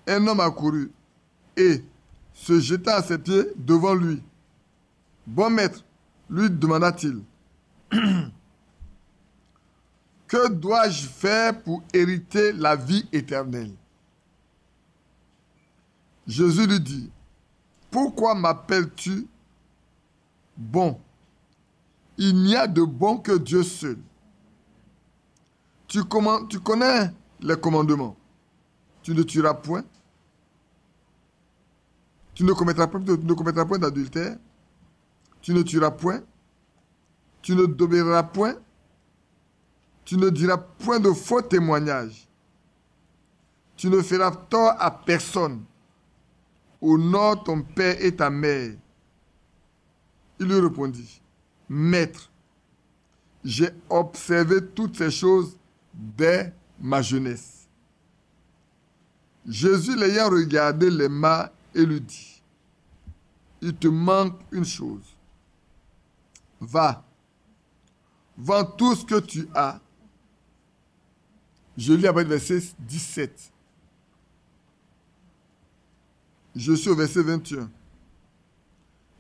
un homme accourut et, se jetant à ses pieds devant lui. Bon maître, lui demanda-t-il, que dois-je faire pour hériter la vie éternelle? Jésus lui dit, pourquoi m'appelles-tu bon? Il n'y a de bon que Dieu seul. Tu connais les commandements. Tu ne tueras point. Tu ne commettras point d'adultère. Tu ne tueras point. Tu ne désobéiras point. Tu ne diras point de faux témoignages. Tu ne feras tort à personne. Honore ton père et ta mère. Il lui répondit, Maître, j'ai observé toutes ces choses dès ma jeunesse. Jésus l'ayant regardé l'aima et lui dit, il te manque une chose. Va, vends tout ce que tu as. Je lis après le verset 17. Je suis au verset 21.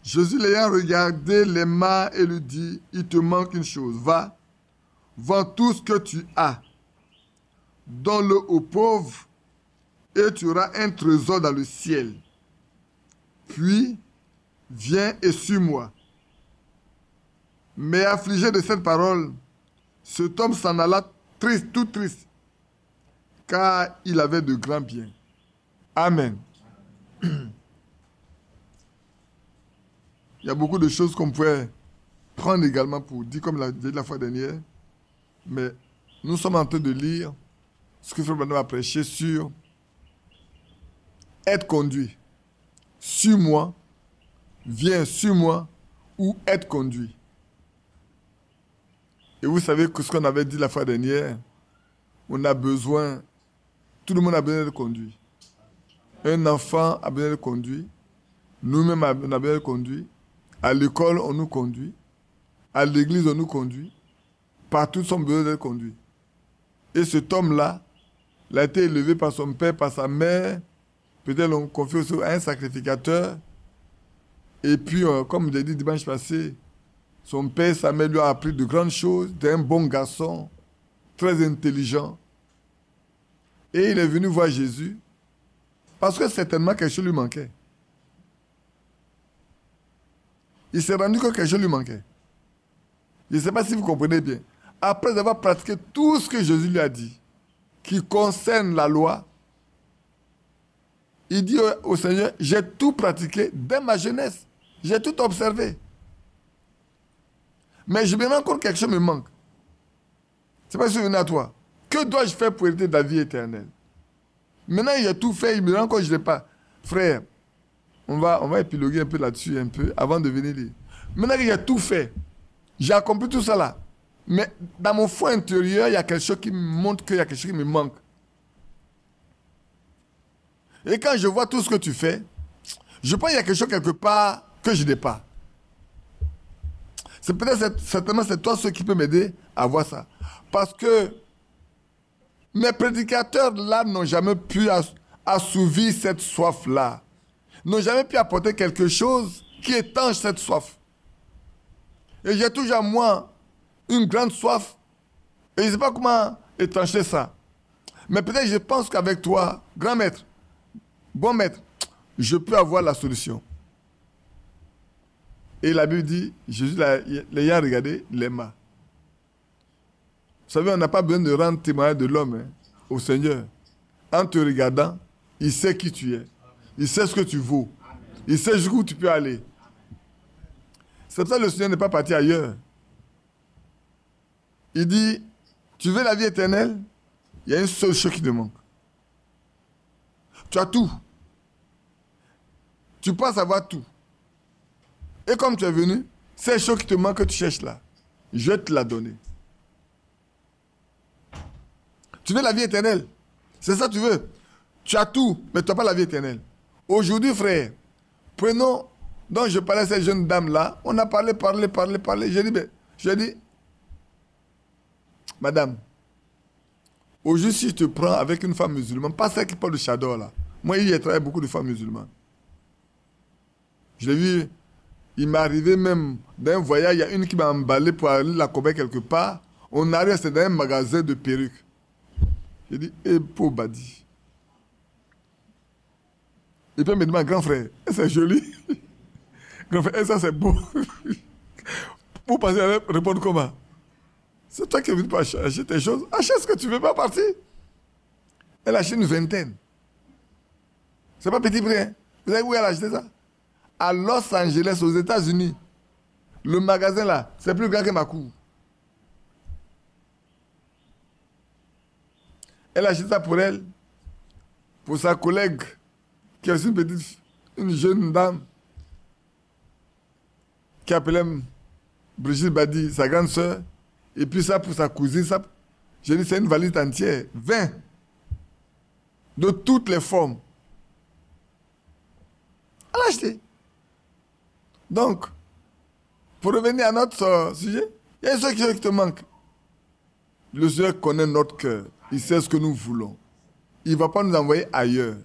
Jésus l'ayant regardé l'aima et lui dit, il te manque une chose. Va, vends tout ce que tu as. Donne-le aux pauvres et tu auras un trésor dans le ciel. Puis, viens et suis-moi. Mais affligé de cette parole, cet homme s'en alla triste, tout triste, car il avait de grands biens. Amen. Il y a beaucoup de choses qu'on pourrait prendre également pour dire, comme l'a dit la fois dernière, mais nous sommes en train de lire ce que Frère Branham a prêché sur être conduit. Suis-moi, viens, suis-moi, ou être conduit. Et vous savez que ce qu'on avait dit la fois dernière, on a besoin, tout le monde a besoin d'être conduit. Un enfant a besoin d'être conduit, nous-mêmes on a besoin d'être conduit, à l'école on nous conduit, à l'église on nous conduit, partout on a besoin d'être conduit. Et cet homme-là, il a été élevé par son père, par sa mère, peut-être on confie aussi à un sacrificateur, et puis comme j'ai dit dimanche passé, son père, sa mère lui a appris de grandes choses, d'un bon garçon, très intelligent. Et il est venu voir Jésus, parce que certainement quelque chose lui manquait. Il s'est rendu compte que quelque chose lui manquait. Je ne sais pas si vous comprenez bien. Après avoir pratiqué tout ce que Jésus lui a dit, qui concerne la loi, il dit au Seigneur, j'ai tout pratiqué dès ma jeunesse. J'ai tout observé. Mais je me rends compte que quelque chose me manque. C'est pas souvenir à toi. Que dois-je faire pour hériter la vie éternelle? Maintenant, il a tout fait, il me rend compte que je ne l'ai pas. Frère, on va épiloguer un peu là-dessus, un peu, avant de venir lire. Maintenant qu'il a tout fait, j'ai accompli tout ça là. Mais dans mon fond intérieur, il y a quelque chose qui me montre qu'il y a quelque chose qui me manque. Et quand je vois tout ce que tu fais, je pense qu'il y a quelque chose quelque part que je n'ai pas. C'est peut-être, certainement, c'est toi ceux qui peut m'aider à voir ça. Parce que mes prédicateurs là n'ont jamais pu assouvir cette soif-là. Ils n'ont jamais pu apporter quelque chose qui étanche cette soif. Et j'ai toujours, moi, une grande soif. Et je ne sais pas comment étancher ça. Mais peut-être je pense qu'avec toi, grand maître, bon maître, je peux avoir la solution. Et la Bible dit, Jésus l'ayant regardé, l'aima. Vous savez, on n'a pas besoin de rendre témoignage de l'homme au Seigneur. En te regardant, il sait qui tu es. Il sait ce que tu vaux. Il sait jusqu'où tu peux aller. C'est pour ça que le Seigneur n'est pas parti ailleurs. Il dit, tu veux la vie éternelle? Il y a une seule chose qui te manque. Tu as tout. Tu penses avoir tout. Et comme tu es venu, c'est chose qui te manque que tu cherches là. Je vais te la donner. Tu veux la vie éternelle? C'est ça que tu veux. Tu as tout, mais tu n'as pas la vie éternelle. Aujourd'hui, frère, prenons... Donc je parlais à cette jeune dame-là. On a parlé. J'ai dit, madame, aujourd'hui, si je te prends avec une femme musulmane, pas celle qui parle de Chador là. Moi, il y a travaillé beaucoup de femmes musulmanes. Je l'ai vu, il m'est arrivé même d'un voyage, il y a une qui m'a emballé pour aller la combattre quelque part. On arrive, c'est dans un magasin de perruques. J'ai dit, pauvre Badi. Et puis il me demande, grand frère, c'est joli. Grand frère, ça c'est beau. Pour passer à répondre comment? C'est toi qui es venu pour acheter tes choses. Achète ce que tu veux, pas partir. Elle a acheté une vingtaine. C'est pas petit prix. Hein? Vous savez où elle a acheté ça? À Los Angeles, aux États-Unis. Le magasin là, c'est plus grand que ma cour. Elle a acheté ça pour elle, pour sa collègue, qui est aussi une jeune dame, qui appelait Brigitte Badi, sa grande soeur, et puis ça pour sa cousine. Ça, j'ai dit, c'est une valise entière, 20, de toutes les formes. Elle a acheté. Donc, pour revenir à notre sujet, il y a une chose qui te manque. Le Seigneur connaît notre cœur. Il sait ce que nous voulons. Il ne va pas nous envoyer ailleurs.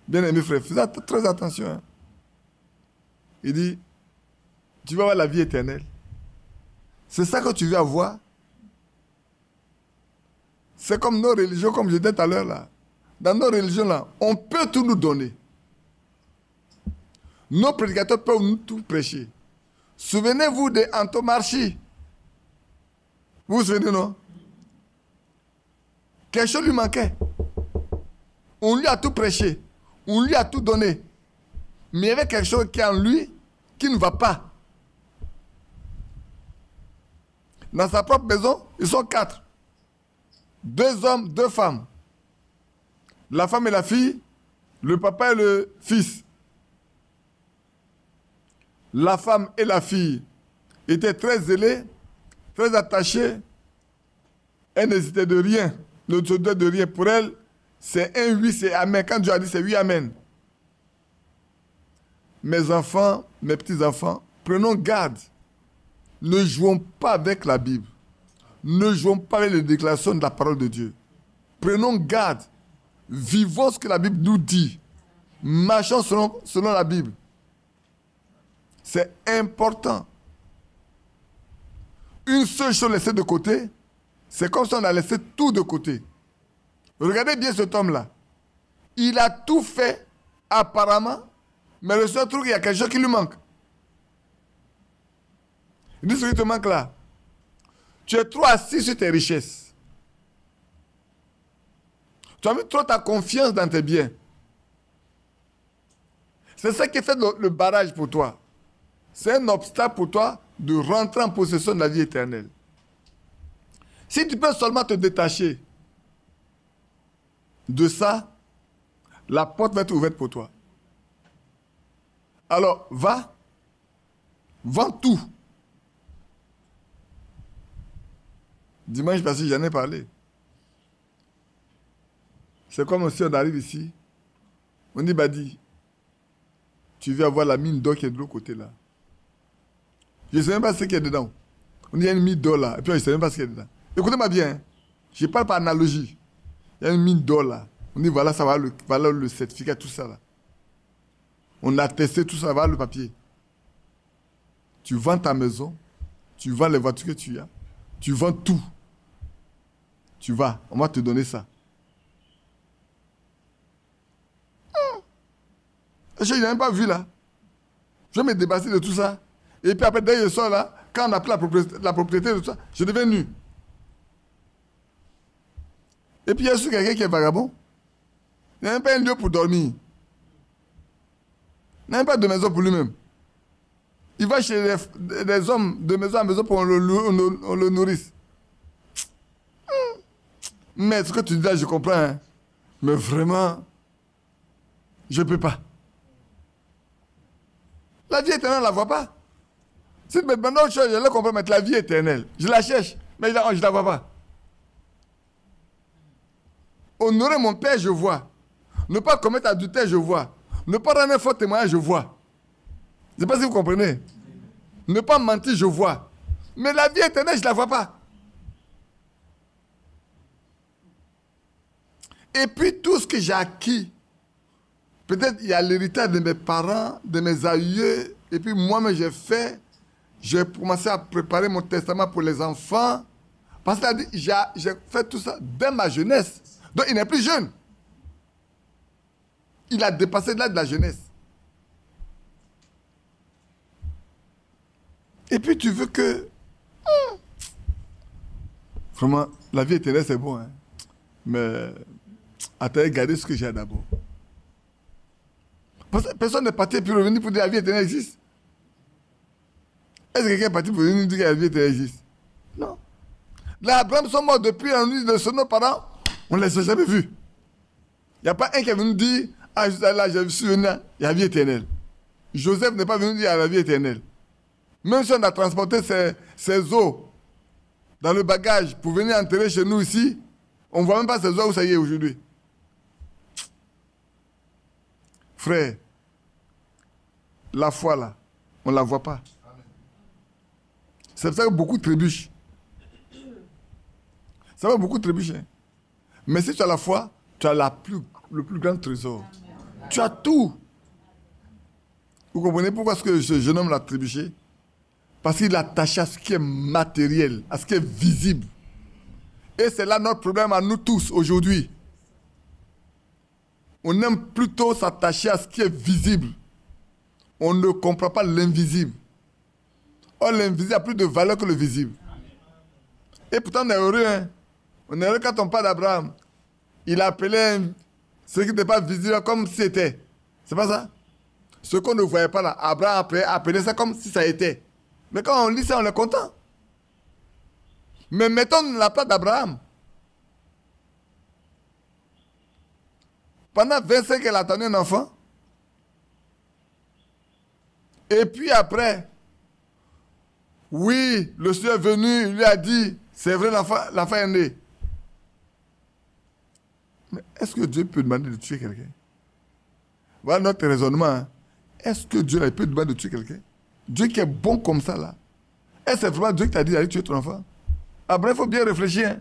Bien-aimés frères, faites très attention. Hein. Il dit, tu vas avoir la vie éternelle. C'est ça que tu veux avoir. C'est comme nos religions, comme je disais tout à l'heure là. Dans nos religions là, on peut tout nous donner. Nos prédicateurs peuvent nous tout prêcher. Souvenez-vous de Antomarchi. Vous vous souvenez, non? Quelque chose lui manquait. On lui a tout prêché. On lui a tout donné. Mais il y avait quelque chose qui est en lui qui ne va pas. Dans sa propre maison, ils sont 4. 2 hommes, 2 femmes. La femme et la fille, le papa et le fils. La femme et la fille étaient très zélées, très attachées. Elle n'hésitait de rien, ne se doutait de rien. Pour elle, c'est un oui, c'est amen. Quand Dieu a dit, c'est oui, amen. Mes enfants, mes petits-enfants, prenons garde. Ne jouons pas avec la Bible. Ne jouons pas avec les déclarations de la parole de Dieu. Prenons garde. Vivons ce que la Bible nous dit. Marchons selon la Bible. C'est important. Une seule chose laissée de côté, c'est comme si on a laissé tout de côté. Regardez bien cet homme-là. Il a tout fait, apparemment, mais le seul truc, il y a quelque chose qui lui manque. Il dit ce qui te manque là. Tu es trop assis sur tes richesses. Tu as mis trop ta confiance dans tes biens. C'est ça qui fait le barrage pour toi. C'est un obstacle pour toi de rentrer en possession de la vie éternelle. Si tu peux seulement te détacher de ça, la porte va être ouverte pour toi. Alors, va, vends tout. Dimanche passé, j'en ai parlé. C'est comme si on arrive ici, on dit, Badi, tu veux avoir la mine d'or qui est de l'autre côté là. Je ne sais même pas ce qu'il y a dedans. On dit, il y a une mine d'or là, et puis je ne sais même pas ce qu'il y a dedans. Écoutez-moi bien, hein. Je parle par analogie. Il y a une mine d'or là. On dit voilà, ça va voilà le certificat, tout ça là. On a testé tout ça, voilà le papier. Tu vends ta maison, tu vends les voitures que tu as, tu vends tout. Tu vas, on va te donner ça. Je n'ai même pas vu là. Je vais me débarrasser de tout ça. Et puis après, dès que je sors là, quand on a pris la propriété de tout ça, je deviens nu. Et puis il y a aussi quelqu'un qui est vagabond. Il n'a même pas un lieu pour dormir. Il n'a même pas de maison pour lui-même. Il va chez les hommes de maison en maison pour qu'on le nourrisse. Mais ce que tu dis là, je comprends. Hein. Mais vraiment, je ne peux pas. La vie éternelle, on ne la voit pas. Si tu me demandes autre chose, je la comprends, mais la vie éternelle, je la cherche, mais je ne la vois pas. Honorer mon père, je vois. Ne pas commettre adultère, je vois. Ne pas rendre un faux témoignage, je vois. Je ne sais pas si vous comprenez. Ne pas mentir, je vois. Mais la vie éternelle, je ne la vois pas. Et puis tout ce que j'ai acquis, peut-être il y a l'héritage de mes parents, de mes aïeux, et puis moi-même j'ai commencé à préparer mon testament pour les enfants, parce que j'ai fait tout ça dès ma jeunesse. Donc il n'est plus jeune. Il a dépassé l'âge de la jeunesse. Et puis tu veux que... Vraiment, la vie éternelle c'est bon, hein. Mais attendez, regardez ce que j'ai d'abord. Parce que personne n'est parti pour revenir pour dire que la vie éternelle existe. Est-ce que quelqu'un est parti pour venir dire que la vie éternelle existe? Non. Les Abraham sont morts depuis la nuit de nos parents, on ne les a jamais vus. Il n'y a pas un qui est venu dire, ah, là, je suis venu, il y a la vie éternelle. Joseph n'est pas venu dire, il y a la vie éternelle. Même si on a transporté ses os dans le bagage pour venir enterrer chez nous ici, on ne voit même pas ses os où ça y est aujourd'hui. Frère, la foi là, on ne la voit pas. C'est pour ça que beaucoup trébuchent. Ça va beaucoup trébucher. Hein. Mais si tu as la foi, tu as le plus grand trésor. Amen. Tu as tout. Vous comprenez pourquoi ce que ce jeune homme l'a trébuché? Parce qu'il est attaché à ce qui est matériel, à ce qui est visible. Et c'est là notre problème à nous tous aujourd'hui. On aime plutôt s'attacher à ce qui est visible. On ne comprend pas l'invisible. Or, l'invisible a plus de valeur que le visible. Et pourtant, on est heureux. Hein? On est heureux quand on parle d'Abraham. Il appelait ce qui n'était pas visible comme si c'était. C'est pas ça? Ce qu'on ne voyait pas là. Abraham appelait ça comme si ça était. Mais quand on lit ça, on est content. Mais mettons la place d'Abraham. Pendant 25 ans, elle a attendu un enfant. Et puis après, oui, le Seigneur est venu, il lui a dit, c'est vrai, l'enfant est né. Mais est-ce que Dieu peut demander de tuer quelqu'un? Voilà notre raisonnement. Hein. Est-ce que Dieu peut demander de tuer quelqu'un? Dieu qui est bon comme ça, là. Est-ce que c'est vraiment Dieu qui t'a dit d'aller tuer ton enfant? Après, il faut bien réfléchir. Hein.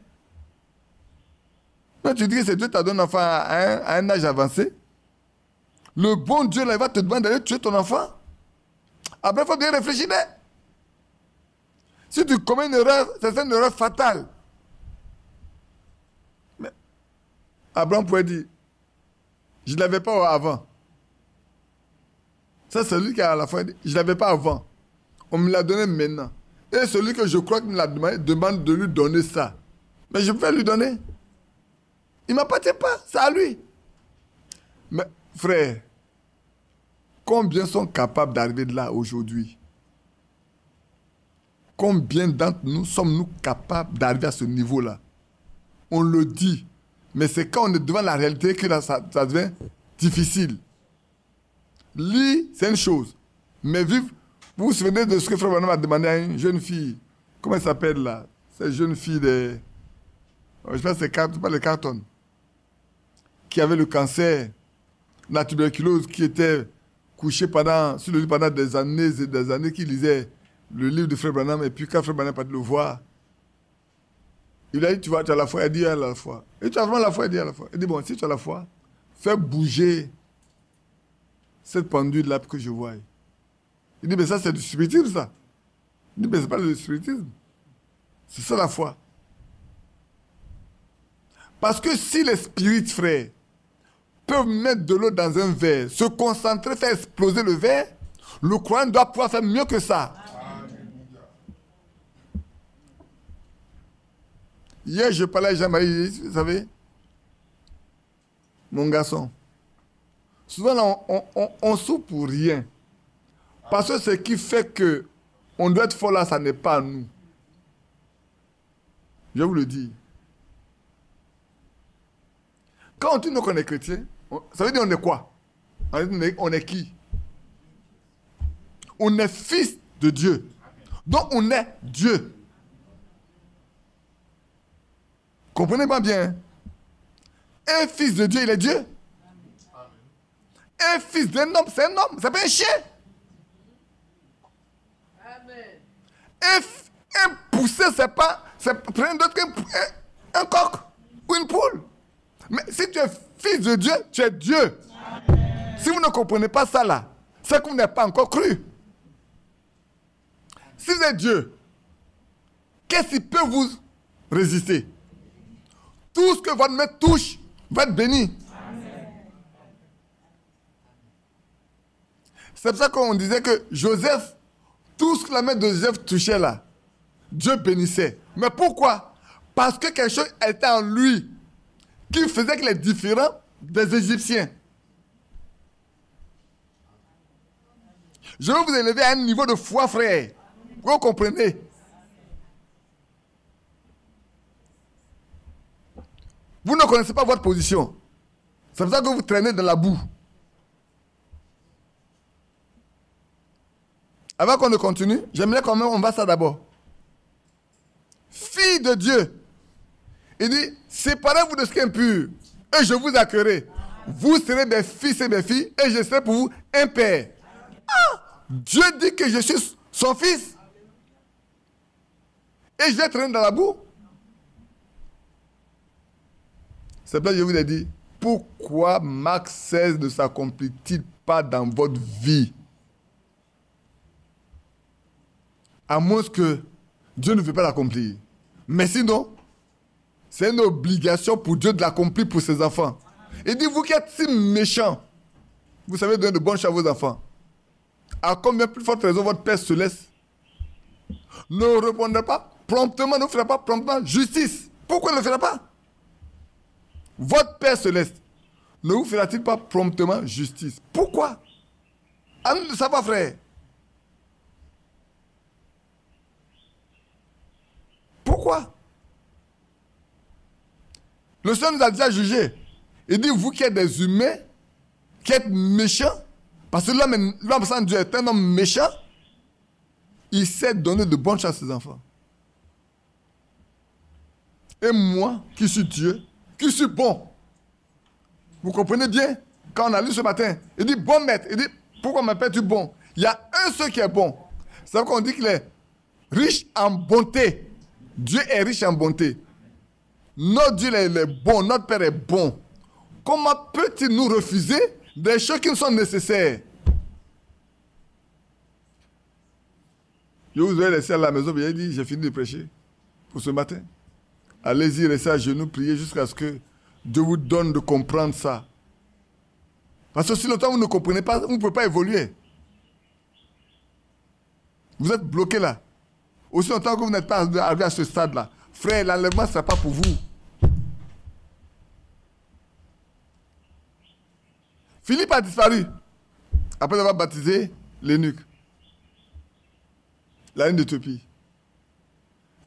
Quand tu dis que c'est Dieu qui t'a donné un enfant à un âge avancé, le bon Dieu, là, il va te demander d'aller tuer ton enfant. Après, il faut bien réfléchir. Hein. Si tu commets une erreur, c'est une erreur fatale. Mais Abraham pouvait dire, je ne l'avais pas avant. Ça, c'est lui qui a à la fin dit, je ne l'avais pas avant. On me l'a donné maintenant. Et celui que je crois qu'il me l'a demandé, demande de lui donner ça. Mais je vais lui donner. Il ne m'appartient pas, c'est à lui. Mais frère, combien sont capables d'arriver de là aujourd'hui? Combien d'entre nous sommes-nous capables d'arriver à ce niveau-là? On le dit, mais c'est quand on est devant la réalité que là, ça devient difficile. Lire, c'est une chose. Mais vivre, vous vous souvenez de ce que Frère Branham a demandé à une jeune fille, comment elle s'appelle là? Cette jeune fille de... Je pense que c'est pas les Carton, qui avait le cancer, la tuberculose, qui était couchée sur le lit pendant des années et des années, qui lisait le livre de Frère Branham, et puis quand Frère Branham est parti le voir, Il a dit, tu vois, tu as la foi. Il dit, à la foi. Et tu as vraiment la foi, il dit, à la foi. Il dit, bon, si tu as la foi, fais bouger cette pendule-là que je vois. Il dit, mais ça, c'est du spiritisme, ça. Il dit, mais c'est pas du spiritisme. C'est ça la foi. Parce que si les spirites, frères, peuvent mettre de l'eau dans un verre, se concentrer, faire exploser le verre, le croyant doit pouvoir faire mieux que ça. Hier, je parlais à Jean-Marie, vous savez, mon garçon, souvent là, on souffre pour rien. Parce que ce qui fait que on doit être fort là, ça n'est pas nous. Je vous le dis. Quand on dit qu'on est chrétien, ça veut dire on est quoi? On est qui? On est fils de Dieu. Donc on est Dieu. Comprenez-moi bien. Un fils de Dieu, il est Dieu. Un fils d'un homme, c'est un homme, c'est pas un chien. Un poussé, c'est pas rien d'autre qu'un coq ou une poule. Mais si tu es fils de Dieu, tu es Dieu. Amen. Si vous ne comprenez pas ça là, c'est que vous n'avez pas encore cru. Si vous êtes Dieu, qu'est-ce qui peut vous résister? Tout ce que votre main touche va être béni. Amen. C'est pour ça qu'on disait que Joseph, tout ce que la main de Joseph touchait là, Dieu bénissait. Mais pourquoi? Parce que quelque chose était en lui qui faisait qu'il est différent des Égyptiens. Je veux vous élever à un niveau de foi, frère. Vous comprenez? Vous ne connaissez pas votre position. C'est pour ça que vous traînez dans la boue. Avant qu'on ne continue, j'aimerais quand même on va ça d'abord. Fille de Dieu. Il dit, séparez-vous de ce qui est impur, et je vous accueillerai. Vous serez mes fils et mes filles, et je serai pour vous un père. Ah, Dieu dit que je suis son fils. Et je vais traîner dans la boue. C'est pour ça que je vous ai dit, pourquoi Marc 16 ne s'accomplit-il pas dans votre vie? À moins que Dieu ne veut pas l'accomplir. Mais sinon, c'est une obligation pour Dieu de l'accomplir pour ses enfants. Il dit, vous qui êtes si méchants, vous savez donner de bonnes choses à vos enfants. À combien plus forte raison votre Père Céleste ne répondra pas promptement, ne fera pas promptement justice? Pourquoi il ne le fera pas? Votre Père Céleste ne vous fera-t-il pas promptement justice? Pourquoi? À nous de savoir, frère. Pourquoi? Le Seigneur nous a déjà jugés. Il dit, vous qui êtes des humains, qui êtes méchants, parce que l'homme sans Dieu est un homme méchant, il sait donner de bonnes choses à ses enfants. Et moi, qui suis Dieu, qui suis bon. Vous comprenez bien? Quand on a lu ce matin, il dit, bon maître, il dit, pourquoi m'appelles-tu bon? Il y a un seul qui est bon. C'est vrai qu'on dit qu'il est riche en bonté. Dieu est riche en bonté. Notre Dieu est bon, notre Père est bon. Comment peut-il nous refuser des choses qui nous sont nécessaires? Je vous ai laissé à la maison, j'ai dit, j'ai fini de prêcher pour ce matin. Allez-y, restez à genoux, priez jusqu'à ce que Dieu vous donne de comprendre ça. Parce que si longtemps vous ne comprenez pas, vous ne pouvez pas évoluer. Vous êtes bloqué là. Aussi longtemps que vous n'êtes pas arrivé à ce stade-là, frère, l'enlèvement ne sera pas pour vous. Philippe a disparu après avoir baptisé l'eunuque, la reine d'Éthiopie.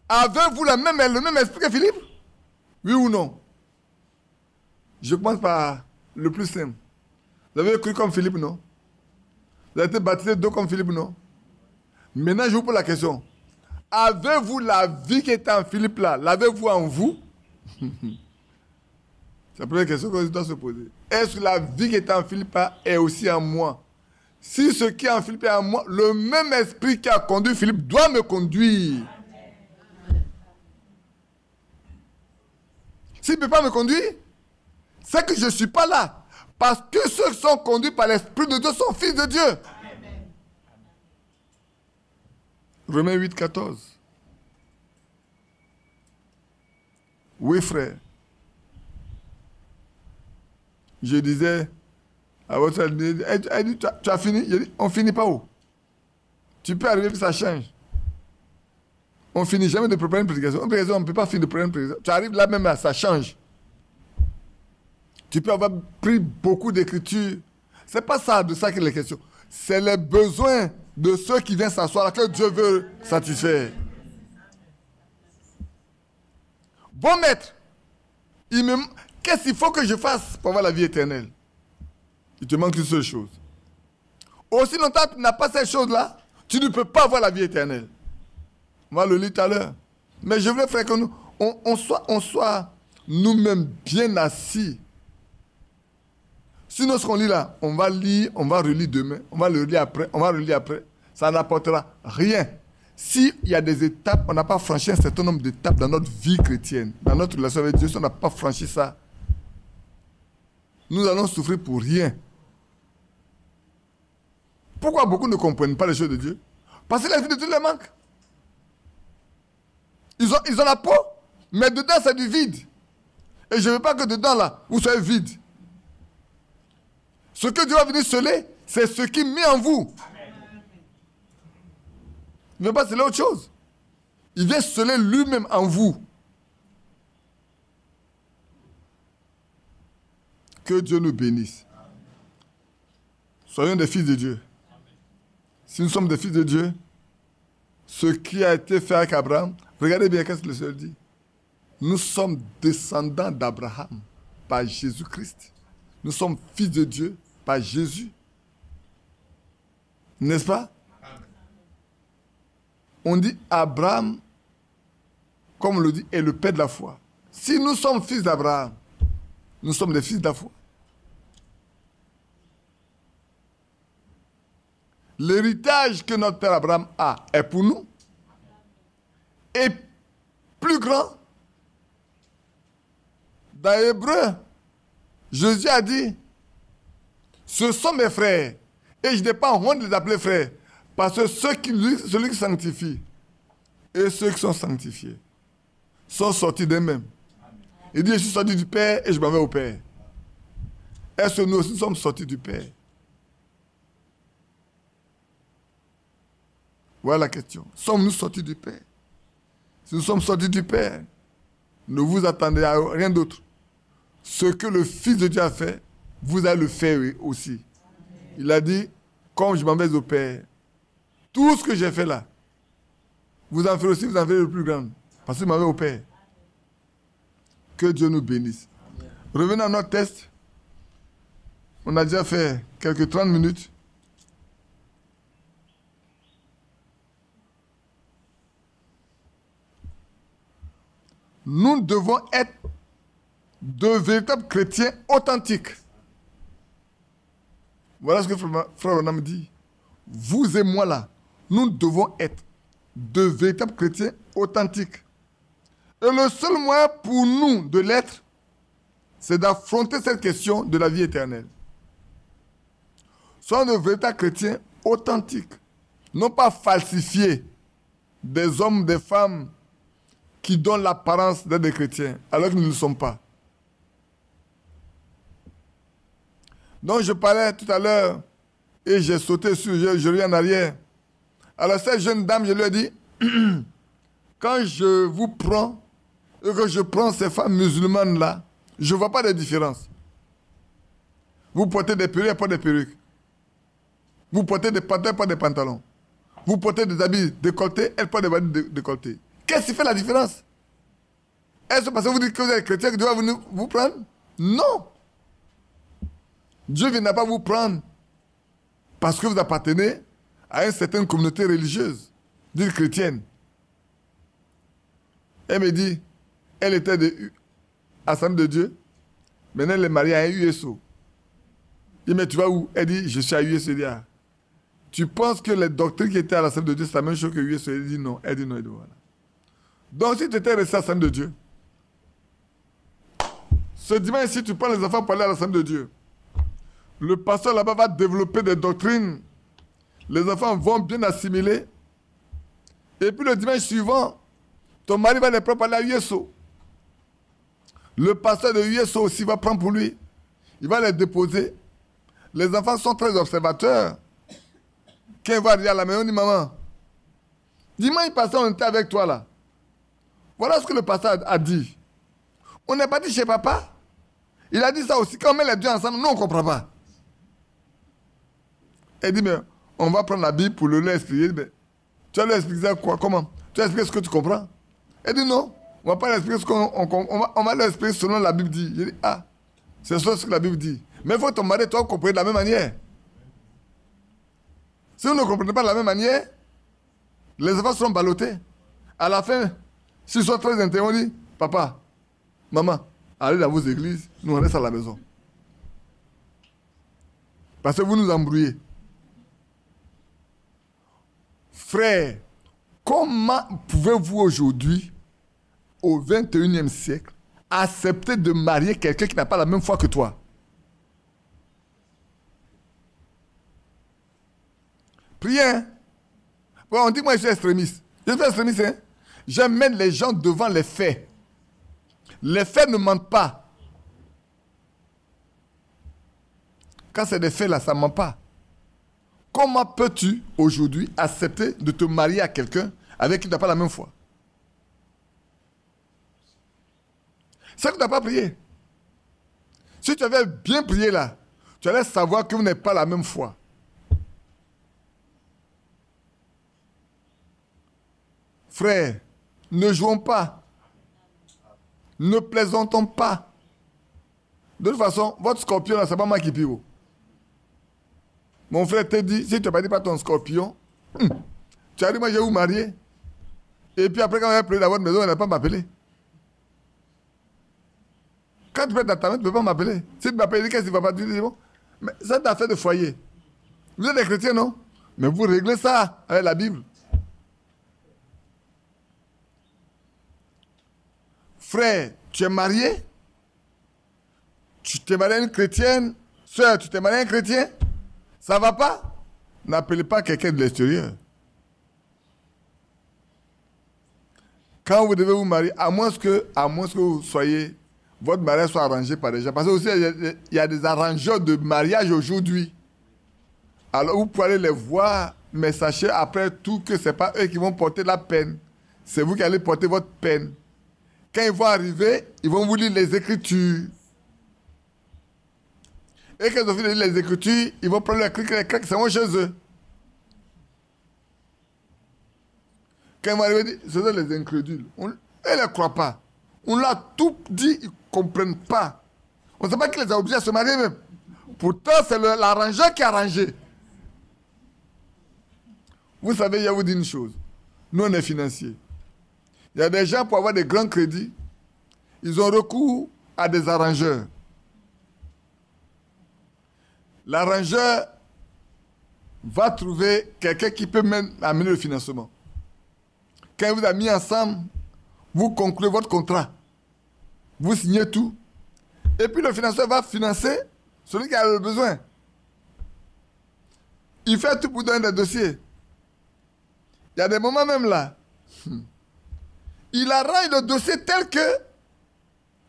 Avez-vous le même esprit que Philippe? Oui ou non? Je commence par le plus simple. Vous avez cru comme Philippe, non? Vous avez été baptisé d'eau comme Philippe, non? Maintenant, je vous pose la question. Avez-vous la vie qui était en Philippe là? L'avez-vous en vous? C'est la première question qu'on doit se poser. Est-ce que la vie qui était en Philippe là est aussi en moi? Si ce qui est en Philippe est en moi, le même esprit qui a conduit Philippe doit me conduire. S'il ne peut pas me conduire, c'est que je ne suis pas là. Parce que ceux qui sont conduits par l'Esprit de Dieu sont fils de Dieu. Romains 8, 14. Oui, frère. Je disais à votre elle dit, tu as fini? Je dis, on finit pas où? Tu peux arriver que ça change. On finit jamais de préparer une prédication. On ne peut pas finir de préparer une prédication. Tu arrives là même, là, ça change. Tu peux avoir pris beaucoup d'écritures. Ce n'est pas ça, de ça qu'il est question. C'est les besoins de ceux qui viennent s'asseoir là que Dieu veut satisfaire. Bon maître, qu'est-ce qu'il faut que je fasse pour avoir la vie éternelle? Il te manque une seule chose. Aussi longtemps que tu n'as pas cette chose-là, tu ne peux pas avoir la vie éternelle. On va le lire tout à l'heure. Mais je voulais, frère, que nous, on soit nous-mêmes bien assis. Sinon, ce qu'on lit là, on va lire, on va relire demain, on va le relire après, on va relire après. Ça n'apportera rien. S'il y a des étapes, on n'a pas franchi un certain nombre d'étapes dans notre vie chrétienne, dans notre relation avec Dieu, si on n'a pas franchi ça, nous allons souffrir pour rien. Pourquoi beaucoup ne comprennent pas les choses de Dieu? Parce que la vie de Dieu leur manque. Ils ont la peau, mais dedans c'est du vide. Et je ne veux pas que dedans là, vous soyez vide. Ce que Dieu va venir sceller, c'est ce qui met en vous. Il ne vient pas sceller autre chose. Il vient sceller lui-même en vous. Que Dieu nous bénisse. Soyons des fils de Dieu. Si nous sommes des fils de Dieu, ce qui a été fait avec Abraham, regardez bien qu'est-ce que le Seigneur dit. Nous sommes descendants d'Abraham par Jésus-Christ. Nous sommes fils de Dieu par Jésus. N'est-ce pas? On dit Abraham, comme on le dit, est le père de la foi. Si nous sommes fils d'Abraham, nous sommes des fils de la foi. L'héritage que notre père Abraham a est pour nous. Et plus grand. Dans Hébreu, Jésus a dit, ce sont mes frères. Et je n'ai pas honte de les appeler frères. Parce que celui qui sanctifie et ceux qui sont sanctifiés sont sortis d'eux-mêmes. Il dit, je suis sorti du Père et je m'en vais au Père. Est-ce que nous aussi sommes sortis du Père? Voilà la question. Sommes-nous sortis du Père? Si nous sommes sortis du Père, ne vous attendez à rien d'autre. Ce que le Fils de Dieu a fait, vous allez le faire aussi. Il a dit, comme je m'en vais au Père, tout ce que j'ai fait là, vous en ferez aussi, vous en ferez le plus grand. Parce que je m'en vais au Père. Que Dieu nous bénisse. Revenons à notre test. On a déjà fait quelques 30 minutes. Nous devons être de véritables chrétiens authentiques. Voilà ce que Frère Branham dit. Vous et moi là, nous devons être de véritables chrétiens authentiques. Et le seul moyen pour nous de l'être, c'est d'affronter cette question de la vie éternelle. Soyons de véritables chrétiens authentiques. Non pas falsifiés. Des hommes, des femmes qui donnent l'apparence d'être des chrétiens, alors que nous ne le sommes pas. Donc je parlais tout à l'heure, et j'ai sauté sur, je reviens en arrière. Alors cette jeune dame, je lui ai dit, quand je vous prends, et que je prends ces femmes musulmanes-là, je ne vois pas de différence. Vous portez des perruques, elles portent des perruques. Vous portez des pantalons, elles portent des pantalons. Vous portez des habits décolletés, elles portent des habits décolletés. Qu'est-ce qui fait la différence? Est-ce parce que vous dites que vous êtes chrétien que Dieu va venir vous prendre? Non. Dieu ne viendra pas vous prendre parce que vous appartenez à une certaine communauté religieuse, dite chrétienne. Elle me dit, elle était de Assemblée de Dieu, maintenant elle est mariée à un USO. Je dis, mais tu vas où? Elle dit, je suis à USO. Elle dit, ah, tu penses que les doctrines qui étaient à l'Assemblée de Dieu, c'est la même chose que USO? Elle dit non. Elle dit non. Elle dit voilà. Donc si tu étais resté à l'Assemblée de Dieu, Ce dimanche, si tu prends les enfants pour aller à l'Assemblée de Dieu, le pasteur là-bas va développer des doctrines. Les enfants vont bien assimiler. Et puis le dimanche suivant, ton mari va les prendre pour aller à USO. Le pasteur de USO aussi va prendre pour lui. Il va les déposer. Les enfants sont très observateurs. Quand il va arriver à la maison, il dit maman, dimanche passé, on était avec toi là. Voilà ce que le pasteur a dit. On n'est pas dit chez papa. Il a dit ça aussi. Quand on met les deux ensemble, nous on ne comprend pas. Il dit, mais on va prendre la Bible pour le leur expliquer. Mais, tu vas leur expliquer quoi? Comment? Tu vas expliquer ce que tu comprends? Il dit non, on ne va pas leur expliquer ce on va leur expliquer selon la Bible dit. Il dit, ah, c'est ce que la Bible dit. Mais il faut que ton mari et toi compreniez de la même manière. Si vous ne comprenez pas de la même manière, les enfants seront ballottés. À la fin, s'ils sont très intelligents, on dit, papa, maman, allez dans vos églises, nous on reste à la maison. Parce que vous nous embrouillez. Frère, comment pouvez-vous aujourd'hui, au 21e siècle, accepter de marier quelqu'un qui n'a pas la même foi que toi? Priez. Hein? Bon, on dit que moi je suis extrémiste. Je suis extrémiste, hein? J'aime mettre les gens devant les faits. Les faits ne mentent pas. Quand c'est des faits là, ça ne ment pas. Comment peux-tu aujourd'hui accepter de te marier à quelqu'un avec qui tu n'as pas la même foi? C'est que tu n'as pas prié. Si tu avais bien prié là, tu allais savoir que vous n'avez pas la même foi. Frère, ne jouons pas. Ne plaisantons pas. De toute façon, votre scorpion là, c'est pas moi qui pire. Mon frère te dit, si tu n'as pas dit pas ton scorpion, tu as dit, moi je vais vous marier. Et puis après, quand on va prier dans votre maison, elle n'a pas m'appeler. Quand tu peux dans ta main, tu ne peux pas m'appeler. Si tu m'appelles, qu'est-ce qu'il va pas dire? Bon, mais c'est une affaire de foyer. Vous êtes des chrétiens, non? Mais vous réglez ça avec la Bible. Frère, tu es marié? Tu t'es marié à une chrétienne? Sœur, tu t'es marié à un chrétien? Ça va pas? N'appelez pas quelqu'un de l'extérieur. Quand vous devez vous marier, à moins que vous soyez, votre mariage soit arrangé par des gens. Parce que aussi, il y a des arrangeurs de mariage aujourd'hui. Alors vous pouvez aller les voir, mais sachez après tout que ce n'est pas eux qui vont porter la peine. C'est vous qui allez porter votre peine. Quand ils vont arriver, ils vont vous lire les Écritures. Et quand ils ont fini de lire les Écritures, ils vont prendre les craques, c'est moi chez eux. Quand ils vont arriver, ce sont les incrédules. Ils ne croient pas. On l'a tout dit, ils ne comprennent pas. On ne sait pas qui les a obligés à se marier même. Pourtant, c'est l'arrangeur qui a arrangé. Vous savez, je vais vous dire une chose. Nous, on est financiers. Il y a des gens, pour avoir des grands crédits, ils ont recours à des arrangeurs. L'arrangeur va trouver quelqu'un qui peut même amener le financement. Quand il vous a mis ensemble, vous concluez votre contrat. Vous signez tout. Et puis le financeur va financer celui qui a le besoin. Il fait tout pour donner des dossiers. Il y a des moments même là. Il arrange le dossier tel que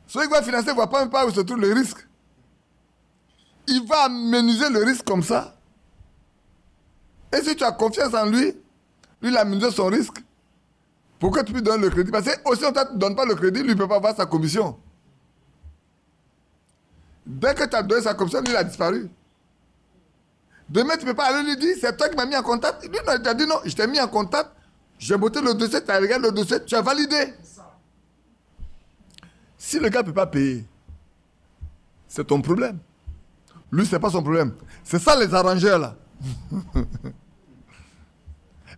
celui qui va financer ne voit pas même pas où se trouve le risque. Il va aménuiser le risque comme ça. Et si tu as confiance en lui, lui il a aménugé son risque. Pourquoi tu lui donnes le crédit? Parce que aussi on ne te donne pas le crédit, lui ne peut pas avoir sa commission. Dès que tu as donné sa commission, lui il a disparu. Demain tu ne peux pas aller lui dire, c'est toi qui m'as mis en contact. Lui il t'a dit non, je t'ai mis en contact. J'ai monté le dossier, tu as regardé le dossier, tu as validé. Si le gars ne peut pas payer, c'est ton problème. Lui, ce n'est pas son problème. C'est ça les arrangeurs là.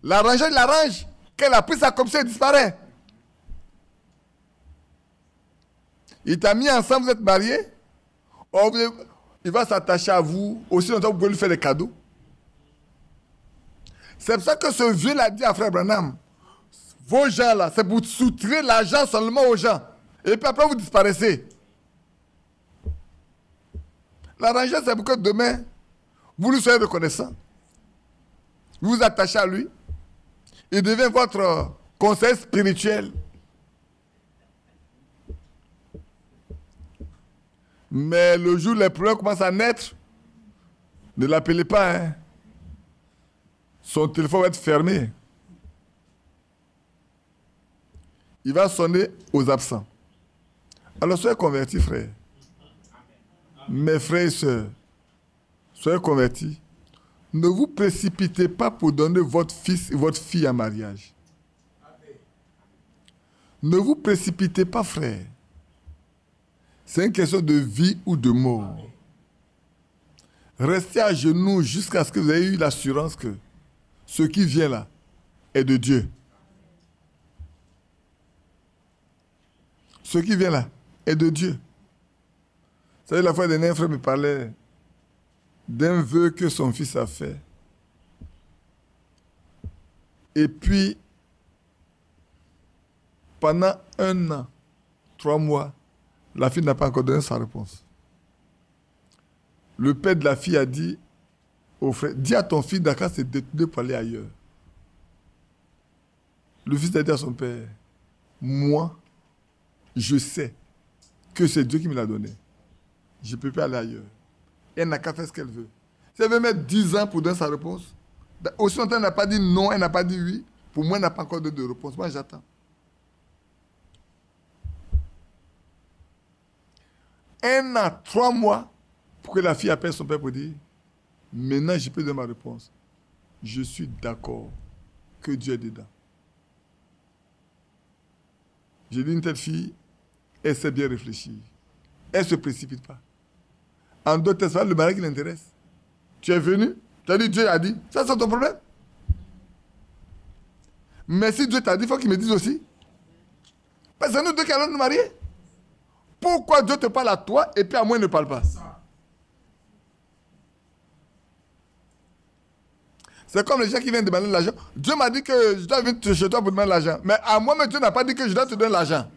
L'arrangeur, il arrange. Quand il a pris sa commission, il disparaît. Il t'a mis ensemble, vous êtes mariés. Il va s'attacher à vous. Aussi longtemps, vous pouvez lui faire des cadeaux. C'est pour ça que ce vieux l'a dit à Frère Branham. Vos gens là, c'est pour soutirer l'argent seulement aux gens. Et puis après, vous disparaissez. L'arranger, c'est pour que demain, vous lui soyez reconnaissant. Vous vous attachez à lui. Il devient votre conseil spirituel. Mais le jour où les problèmes commencent à naître, ne l'appelez pas. Hein. Son téléphone va être fermé. Il va sonner aux absents. Alors soyez convertis, frères. Mes frères et sœurs, soyez convertis. Ne vous précipitez pas pour donner votre fils et votre fille en mariage. Ne vous précipitez pas, frère. C'est une question de vie ou de mort. Restez à genoux jusqu'à ce que vous ayez eu l'assurance que ce qui vient là est de Dieu. Ce qui vient là est de Dieu. Vous savez, la fois dernière, un frère me parlait d'un vœu que son fils a fait. Et puis, pendant 1 an, 3 mois, la fille n'a pas encore donné sa réponse. Le père de la fille a dit au frère, dis à ton fils d'accord, c'est détourné pour aller ailleurs. Le fils a dit à son père, moi, je sais que c'est Dieu qui me l'a donné. Je ne peux pas aller ailleurs. Et elle n'a qu'à faire ce qu'elle veut. Si elle veut mettre 10 ans pour donner sa réponse, aussi longtemps elle n'a pas dit non, elle n'a pas dit oui, pour moi, elle n'a pas encore donné de réponse. Moi, j'attends. 1 an, 3 mois, pour que la fille appelle son père pour dire, maintenant, je peux donner ma réponse. Je suis d'accord que Dieu est dedans. J'ai dit une telle fille, elle sait bien réfléchir. Elle ne se précipite pas. En d'autres termes, c'est le mari qui l'intéresse. Tu es venu, tu as dit Dieu a dit, ça c'est ton problème. Mais si Dieu t'a dit, il faut qu'il me dise aussi. Parce que c'est nous deux qui allons nous marier. Pourquoi Dieu te parle à toi et puis à moi il ne parle pas? C'est comme les gens qui viennent demander l'argent. Dieu m'a dit que je dois venir chez toi pour demander l'argent. Mais à moi, Dieu n'a pas dit que je dois te donner l'argent.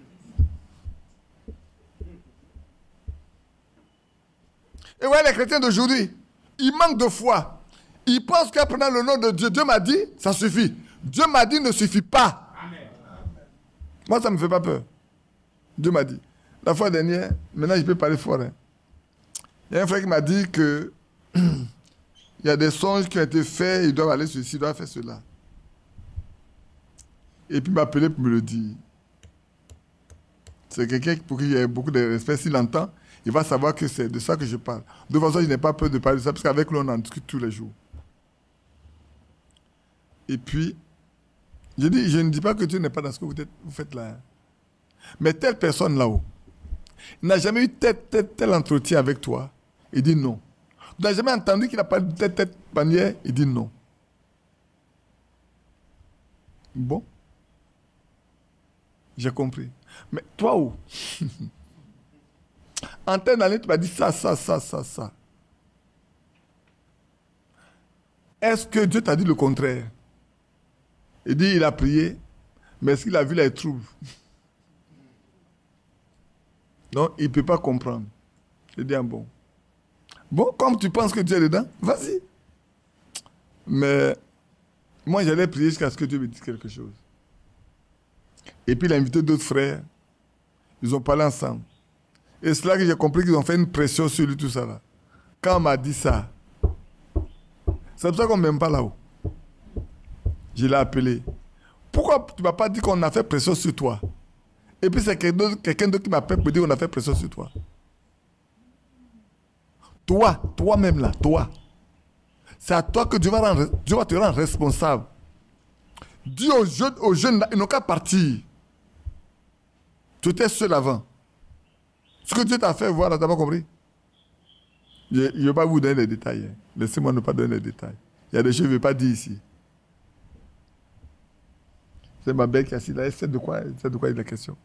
Et ouais, les chrétiens d'aujourd'hui, ils manquent de foi. Ils pensent qu'en prenant le nom de Dieu, Dieu m'a dit, ça suffit. Dieu m'a dit, ne suffit pas. Amen. Moi, ça ne me fait pas peur. Dieu m'a dit. La fois dernière, maintenant je peux parler fort. Hein. Il y a un frère qui m'a dit que il y a des songes qui ont été faits, ils doivent aller ceci, ils doivent faire cela. Et puis il m'a appelé pour me le dire. C'est quelqu'un pour qui il y a beaucoup de respect. S'il entend, il va savoir que c'est de ça que je parle. De toute façon, je n'ai pas peur de parler de ça, parce qu'avec lui, on en discute tous les jours. Et puis, je ne dis pas que Dieu n'est pas dans ce que vous faites là. Hein. Mais telle personne là-haut, il n'a jamais eu tel entretien avec toi. Il dit non. Tu n'as jamais entendu qu'il n'a pas de telle manière. Il dit non. Bon. J'ai compris. Mais toi où? En telle année, tu m'as dit ça. Est-ce que Dieu t'a dit le contraire? Il dit, il a prié, mais est-ce qu'il a vu les troubles? Donc, il ne peut pas comprendre. Il dit, bon. Bon, comme tu penses que Dieu est dedans, vas-y. Mais moi, j'allais prier jusqu'à ce que Dieu me dise quelque chose. Et puis, il a invité d'autres frères. Ils ont parlé ensemble. Et c'est là que j'ai compris qu'ils ont fait une pression sur lui, tout ça là. Quand on m'a dit ça, c'est pour ça qu'on ne m'aime pas là-haut. Je l'ai appelé. Pourquoi tu ne m'as pas dit qu'on a fait pression sur toi? Et puis c'est quelqu'un d'autre qui m'appelle pour dire qu'on a fait pression sur toi. Toi-même là, toi. C'est à toi que Dieu va te rendre responsable. Dis aux jeunes là, ils n'ont qu'à partir. Tu étais seul avant. Ce que Dieu t'a fait voir, là, tu n'as pas compris? Je ne vais pas vous donner les détails. Hein. Laissez-moi ne pas donner les détails. Il y a des choses que je ne vais pas dire ici. C'est ma belle qui est assise là. Elle sait de quoi il est la question.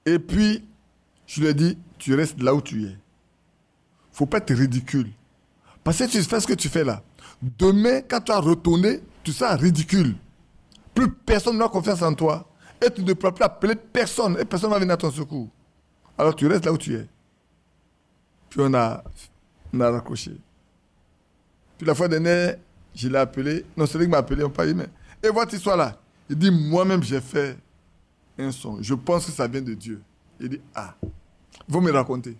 Et puis, je lui ai dit, tu restes là où tu es. Il ne faut pas être ridicule. Parce que tu fais ce que tu fais là. Demain, quand tu vas retourner, tu seras ridicule. Plus personne n'aura confiance en toi. Et tu ne pourras plus appeler personne. Et personne ne va venir à ton secours. Alors tu restes là où tu es. Puis on a raccroché. Puis la fois dernière, je l'ai appelé. Non, c'est lui qui m'a appelé. On parlait, mais... Et votre histoire-là. Il dit, moi-même, j'ai fait un son. Je pense que ça vient de Dieu. Il dit, ah, vous me racontez.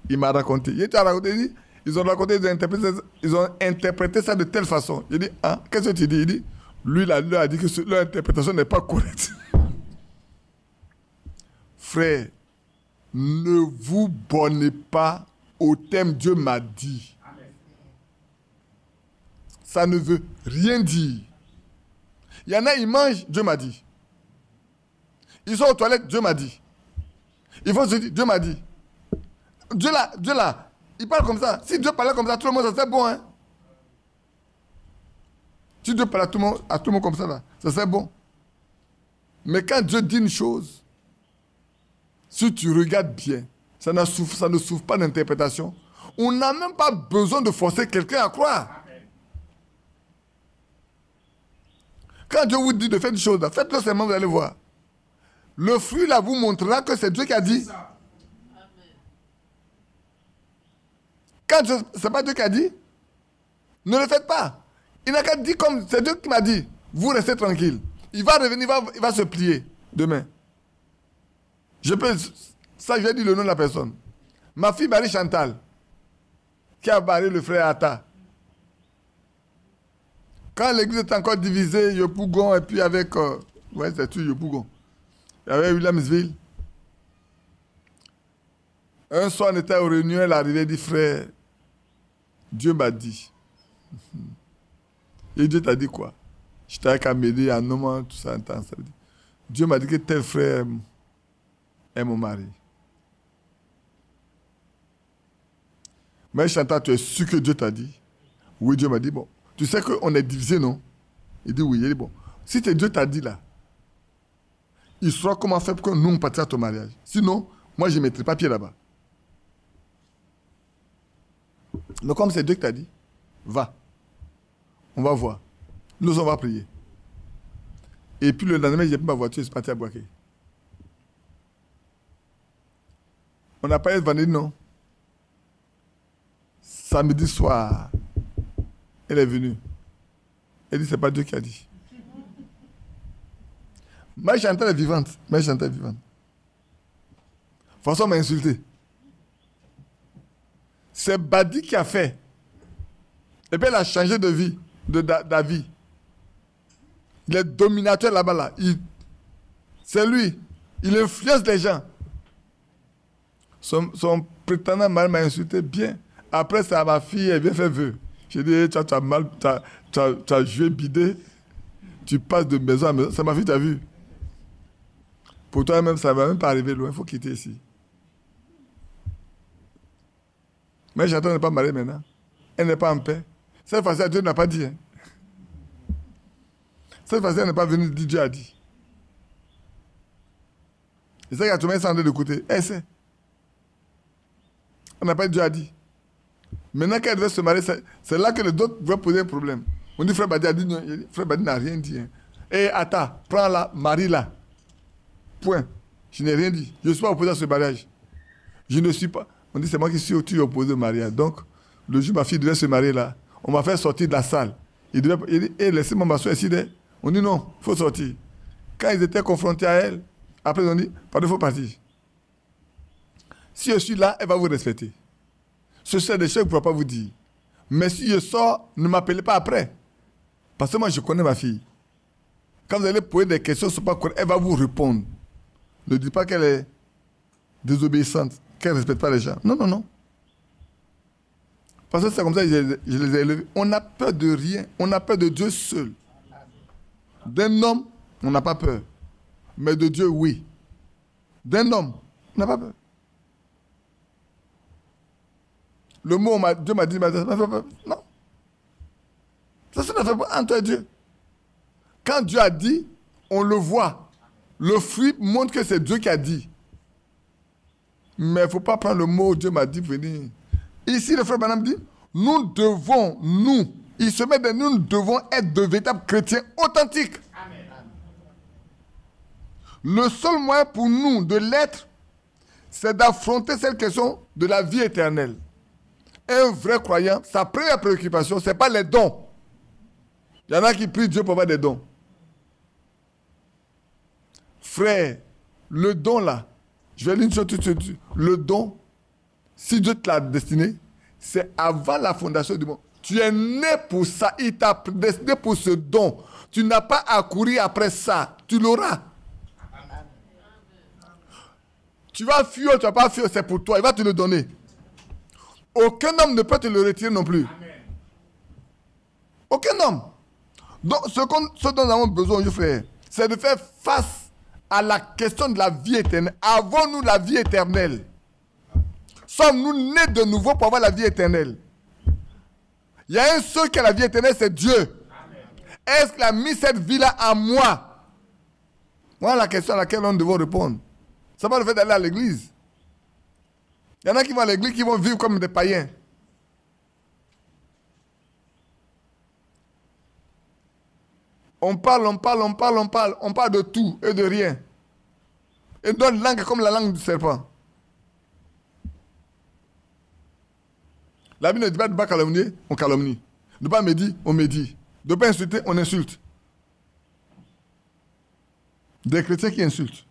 Il m'a raconté. Il t'a raconté, il dit, ils ont raconté, ils ont interprété ça de telle façon. Il dit, ah, qu'est-ce que tu dis? Il dit, lui, là, lui a dit que leur interprétation n'est pas correcte. Frère, ne vous bornez pas au thème Dieu m'a dit. Ça ne veut rien dire. Il y en a, ils mangent, Dieu m'a dit. Ils sont aux toilettes, Dieu m'a dit. Ils vont se dire, Dieu m'a dit. Dieu là, il parle comme ça. Si Dieu parlait comme ça, tout le monde, ça serait bon. Hein? Si Dieu parle à tout le monde comme ça, là, ça serait bon. Mais quand Dieu dit une chose, si tu regardes bien, ça ne souffre pas d'interprétation. On n'a même pas besoin de forcer quelqu'un à croire. Quand Dieu vous dit de faire une chose, faites-le seulement, vous allez voir. Le fruit là vous montrera que c'est Dieu qui a dit. Quand ce n'est pas Dieu qui a dit, ne le faites pas. Il n'a qu'à dire comme c'est Dieu qui m'a dit. Vous restez tranquille. Il va revenir, il va se plier demain. Ça, je vais dire le nom de la personne. Ma fille Marie Chantal, qui a barré le frère Atta. Quand l'église était encore divisée, Yopougon, et puis avec... c'est tout Yopougon. Il y avait Williamsville. Un soir, on était aux réunions, elle arrivait et dit, frère, Dieu m'a dit. Et Dieu t'a dit quoi? J'étais avec Amélie, à Noman, tout ça, ça dit. Dieu m'a dit que tel frère est mon mari. Mais Chantal, tu es sûr que Dieu t'a dit? Oui, Dieu m'a dit, bon. Tu sais qu'on est divisé, non? Il dit oui. Il dit bon. Si Dieu t'a dit là, il saura comment faire pour que nous, on partisse à ton mariage. Sinon, moi, je ne mettrai pas pied là-bas. Mais comme c'est Dieu qui t'a dit, va. On va voir. Nous, on va prier. Et puis le lendemain, j'ai pris ma voiture et je suis parti à Boaké. On n'a pas eu de vendredi, non? Samedi soir, elle est venue. Elle dit, c'est pas Dieu qui a dit. Ma Chantal est vivante. Ma Chantal est vivante. François m'a insulté. C'est Badi qui a fait. Et puis elle a changé de vie, d'avis. Il est dominateur là-bas. Là. C'est lui. Il influence les gens. Son prétendant m'a insulté bien. Après, c'est à ma fille, elle vient faire vœu. J'ai dit, tu as joué bidé. Tu passes de maison à maison. C'est ma fille, tu as vu. Pour toi-même, ça ne va même pas arriver loin. Il faut quitter ici. Mais Chantal n'est pas mariée maintenant. Elle n'est pas en paix. Cette fois-ci, Dieu n'a pas dit. Hein. Cette fois-ci, elle n'est pas venue dire Dieu a dit. Et ça, il y a tout le monde sans d'écouter. Elle sait. On n'a pas dit Dieu a dit. Maintenant qu'elle devait se marier, c'est là que les autres vont poser un problème. On dit Frère Badi a dit non. Frère Badi n'a rien dit. Hein. Et attends, prends-la, marie-la. Point. Je n'ai rien dit. Je ne suis pas opposé à ce mariage. Je ne suis pas. On dit c'est moi qui suis opposé au mariage. Donc, le jour où ma fille devait se marier là, on m'a fait sortir de la salle. Il dit, laissez-moi m'asseoir ici. On dit non, il faut sortir. Quand ils étaient confrontés à elle, après ils ont dit, pardon, il faut partir. Si je suis là, elle va vous respecter. Ce sont des choses que je ne pourrai pas vous dire. Mais si je sors, ne m'appelez pas après. Parce que moi, je connais ma fille. Quand vous allez poser des questions, elle va vous répondre. Ne dites pas qu'elle est désobéissante, qu'elle ne respecte pas les gens. Non, non, non. Parce que c'est comme ça que je les ai élevés. On a peur de rien. On a peur de Dieu seul. D'un homme, on n'a pas peur. Mais de Dieu, oui. D'un homme, on n'a pas peur. Le mot, Dieu m'a dit, non. Ça ne fait pas entre Dieu. Quand Dieu a dit, on le voit. Le fruit montre que c'est Dieu qui a dit. Mais il ne faut pas prendre le mot Dieu m'a dit venir. Ici, le frère Branham dit, nous, il se met de nous devons être de véritables chrétiens authentiques. Amen. Le seul moyen pour nous de l'être, c'est d'affronter cette question de la vie éternelle, un vrai croyant, sa première préoccupation, ce n'est pas les dons. Il y en a qui prient Dieu pour avoir des dons. Frère, le don là, je vais dire une chose tout de suite. Le don, si Dieu te l'a destiné, c'est avant la fondation du monde. Tu es né pour ça. Il t'a destiné pour ce don. Tu n'as pas à courir après ça. Tu l'auras. Tu vas fuir, tu vas pas fuir, c'est pour toi. Il va te le donner. Aucun homme ne peut te le retirer non plus. Aucun homme. Donc, ce dont nous avons besoin, frère, c'est de faire face à la question de la vie éternelle. Avons-nous la vie éternelle? Sommes-nous nés de nouveau pour avoir la vie éternelle? Il y a un seul qui a la vie éternelle, c'est Dieu. Est-ce qu'il a mis cette vie-là en moi? Voilà la question à laquelle nous devons répondre. Ça va le fait d'aller à l'église. Il y en a qui vont à l'église, qui vont vivre comme des païens. On parle de tout et de rien. Et notre langue est comme la langue du serpent. La Bible ne dit pas de ne pas calomnier, on calomnie. De ne pas médire, on médit. De ne pas insulter, on insulte. Des chrétiens qui insultent.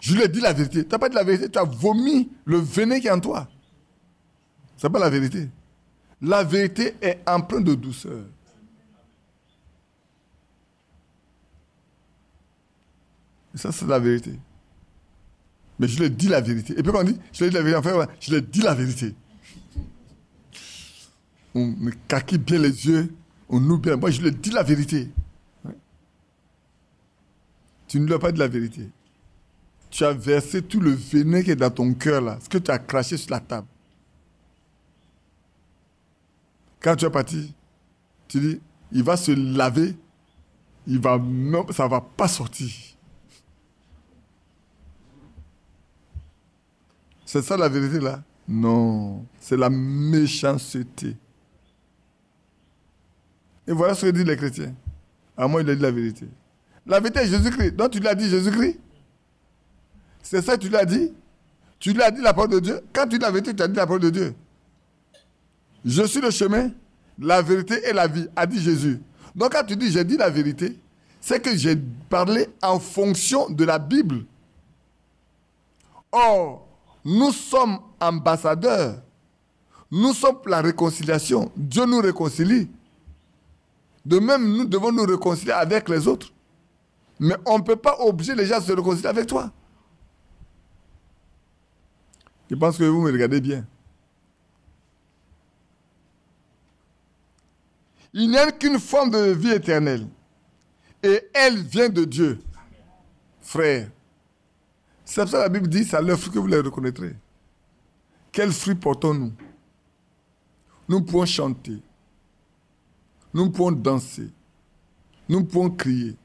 Je lui ai dit la vérité. Tu n'as pas dit la vérité, tu as vomi le venin qui est en toi. Ce n'est pas la vérité. La vérité est empreinte de douceur. Et ça, c'est la vérité. Mais je lui ai dit la vérité. Et puis quand on dit, je lui ai dit la vérité, enfin, je lui ai dit la vérité. On me caquille bien les yeux, on nous bien. Moi, je lui ai dit la vérité. Ouais. Tu ne lui as pas dit la vérité. Tu as versé tout le venin qui est dans ton cœur, là, ce que tu as craché sur la table. Quand tu es parti, tu dis, il va se laver, ça ne va pas sortir. C'est ça la vérité là? Non, c'est la méchanceté. Et voilà ce que disent les chrétiens. À moi, il a dit la vérité. La vérité est Jésus-Christ. Donc tu lui as dit Jésus-Christ? C'est ça que tu lui as dit? Tu lui as dit la parole de Dieu? Quand tu dis la vérité, tu as dit la parole de Dieu. Je suis le chemin, la vérité et la vie, a dit Jésus. Donc quand tu dis j'ai dit la vérité, c'est que j'ai parlé en fonction de la Bible. Or, nous sommes ambassadeurs. Nous sommes pour la réconciliation. Dieu nous réconcilie. De même, nous devons nous réconcilier avec les autres. Mais on ne peut pas obliger les gens à se réconcilier avec toi. Je pense que vous me regardez bien. Il n'y a qu'une forme de vie éternelle. Et elle vient de Dieu. Frère. C'est pour ça que la Bible dit, c'est à leur fruit que vous les reconnaîtrez. Quel fruit portons-nous? Nous pouvons chanter. Nous pouvons danser. Nous pouvons crier.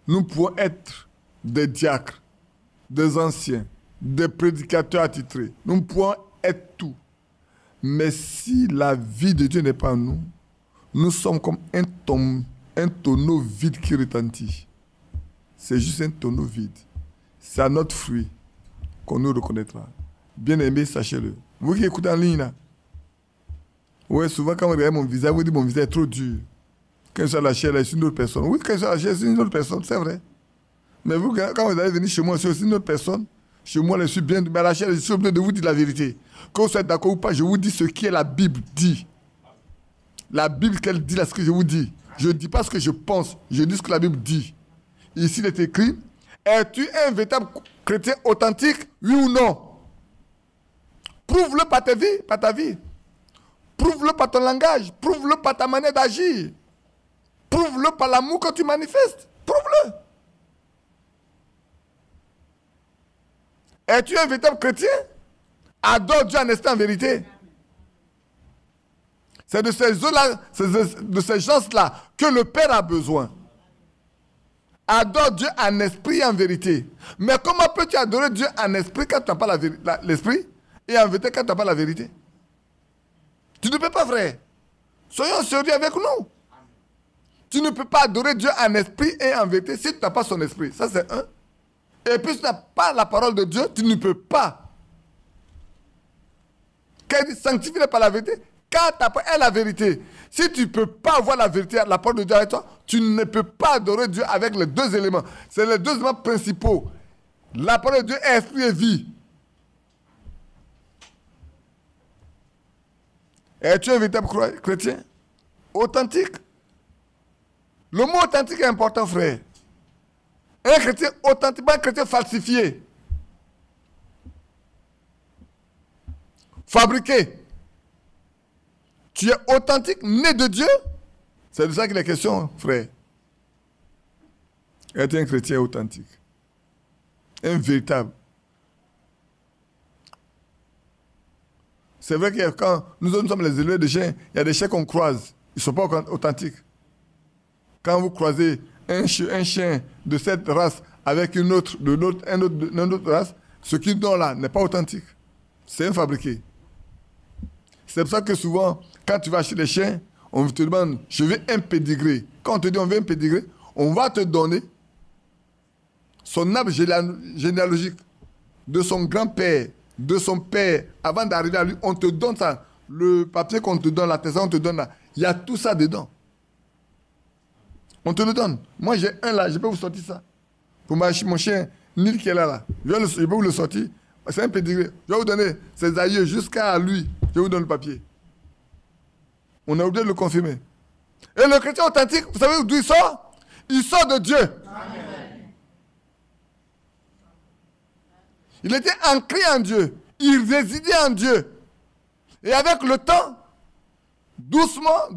Nous pouvons être des diacres, des anciens, des prédicateurs attitrés. Nous pouvons être tout. Mais si la vie de Dieu n'est pas en nous, nous sommes comme un tonneau vide qui retentit. C'est juste un tonneau vide. C'est à notre fruit qu'on nous reconnaîtra. Bien-aimés, sachez-le. Vous qui écoutez en ligne, là, ouais, souvent quand vous regardez mon visage, vous dites mon visage est trop dur. Quand je suis à la chair, là, je suis une autre personne. Oui, quand je suis à la chair, je suis une autre personne, c'est vrai. Mais vous, quand vous allez venir chez moi, je suis aussi une autre personne. Chez moi, je suis bien, mais à la chair, je suis obligé de vous dire la vérité. Que vous soyez d'accord ou pas, je vous dis ce qui est la Bible dit. La Bible, qu'elle dit là, ce que je vous dis. Je ne dis pas ce que je pense, je dis ce que la Bible dit. Ici, il est écrit, es-tu un véritable chrétien authentique, oui ou non? Prouve-le par ta vie. Prouve-le par ton langage. Prouve-le par ta manière d'agir. Prouve-le par l'amour que tu manifestes. Prouve-le. Es-tu un véritable chrétien? Adore Dieu en esprit en vérité. C'est de ces gens-là que le Père a besoin. Adore Dieu en esprit et en vérité. Mais comment peux-tu adorer Dieu en esprit quand tu n'as pas l'esprit et en vérité quand tu n'as pas la vérité? Tu ne peux pas, frère. Soyons sérieux avec nous. Tu ne peux pas adorer Dieu en esprit et en vérité si tu n'as pas son esprit. Ça, c'est un. Et puis, si tu n'as pas la parole de Dieu, tu ne peux pas Quand il dit sanctifie-les par la vérité, car ta parole est la vérité. Si tu ne peux pas voir la vérité, la parole de Dieu avec toi, tu ne peux pas adorer Dieu avec les deux éléments. C'est les deux éléments principaux. La parole de Dieu est esprit et vie. Es-tu un véritable chrétien? Authentique. Le mot authentique est important, frère. Un chrétien authentique, pas un chrétien falsifié. Fabriqué. Tu es authentique, né de Dieu. C'est de ça qu'il est question, frère. Être un chrétien authentique. Un véritable. C'est vrai que quand nous sommes les éleveurs de chiens, il y a des chiens qu'on croise. Ils ne sont pas authentiques. Quand vous croisez un chien de cette race avec une autre race, ce qui donne là n'est pas authentique. C'est un fabriqué. C'est pour ça que souvent, quand tu vas chez les chiens, on te demande, je veux un pédigré. Quand on te dit, on veut un pédigré, on va te donner son arbre généalogique de son grand-père, de son père. Avant d'arriver à lui, on te donne ça. Le papier qu'on te donne, la thèse, on te donne là. Il y a tout ça dedans. On te le donne. Moi, j'ai un là, je peux vous sortir ça. Pour mon chien, Nil qui est là. Je peux vous le sortir. C'est un pédigré. Je vais vous donner ses aïeux jusqu'à lui. Je vous donne le papier. On a oublié de le confirmer. Et le chrétien authentique, vous savez d'où il sort? Il sort de Dieu. Amen. Il était ancré en Dieu. Il résidait en Dieu. Et avec le temps, doucement,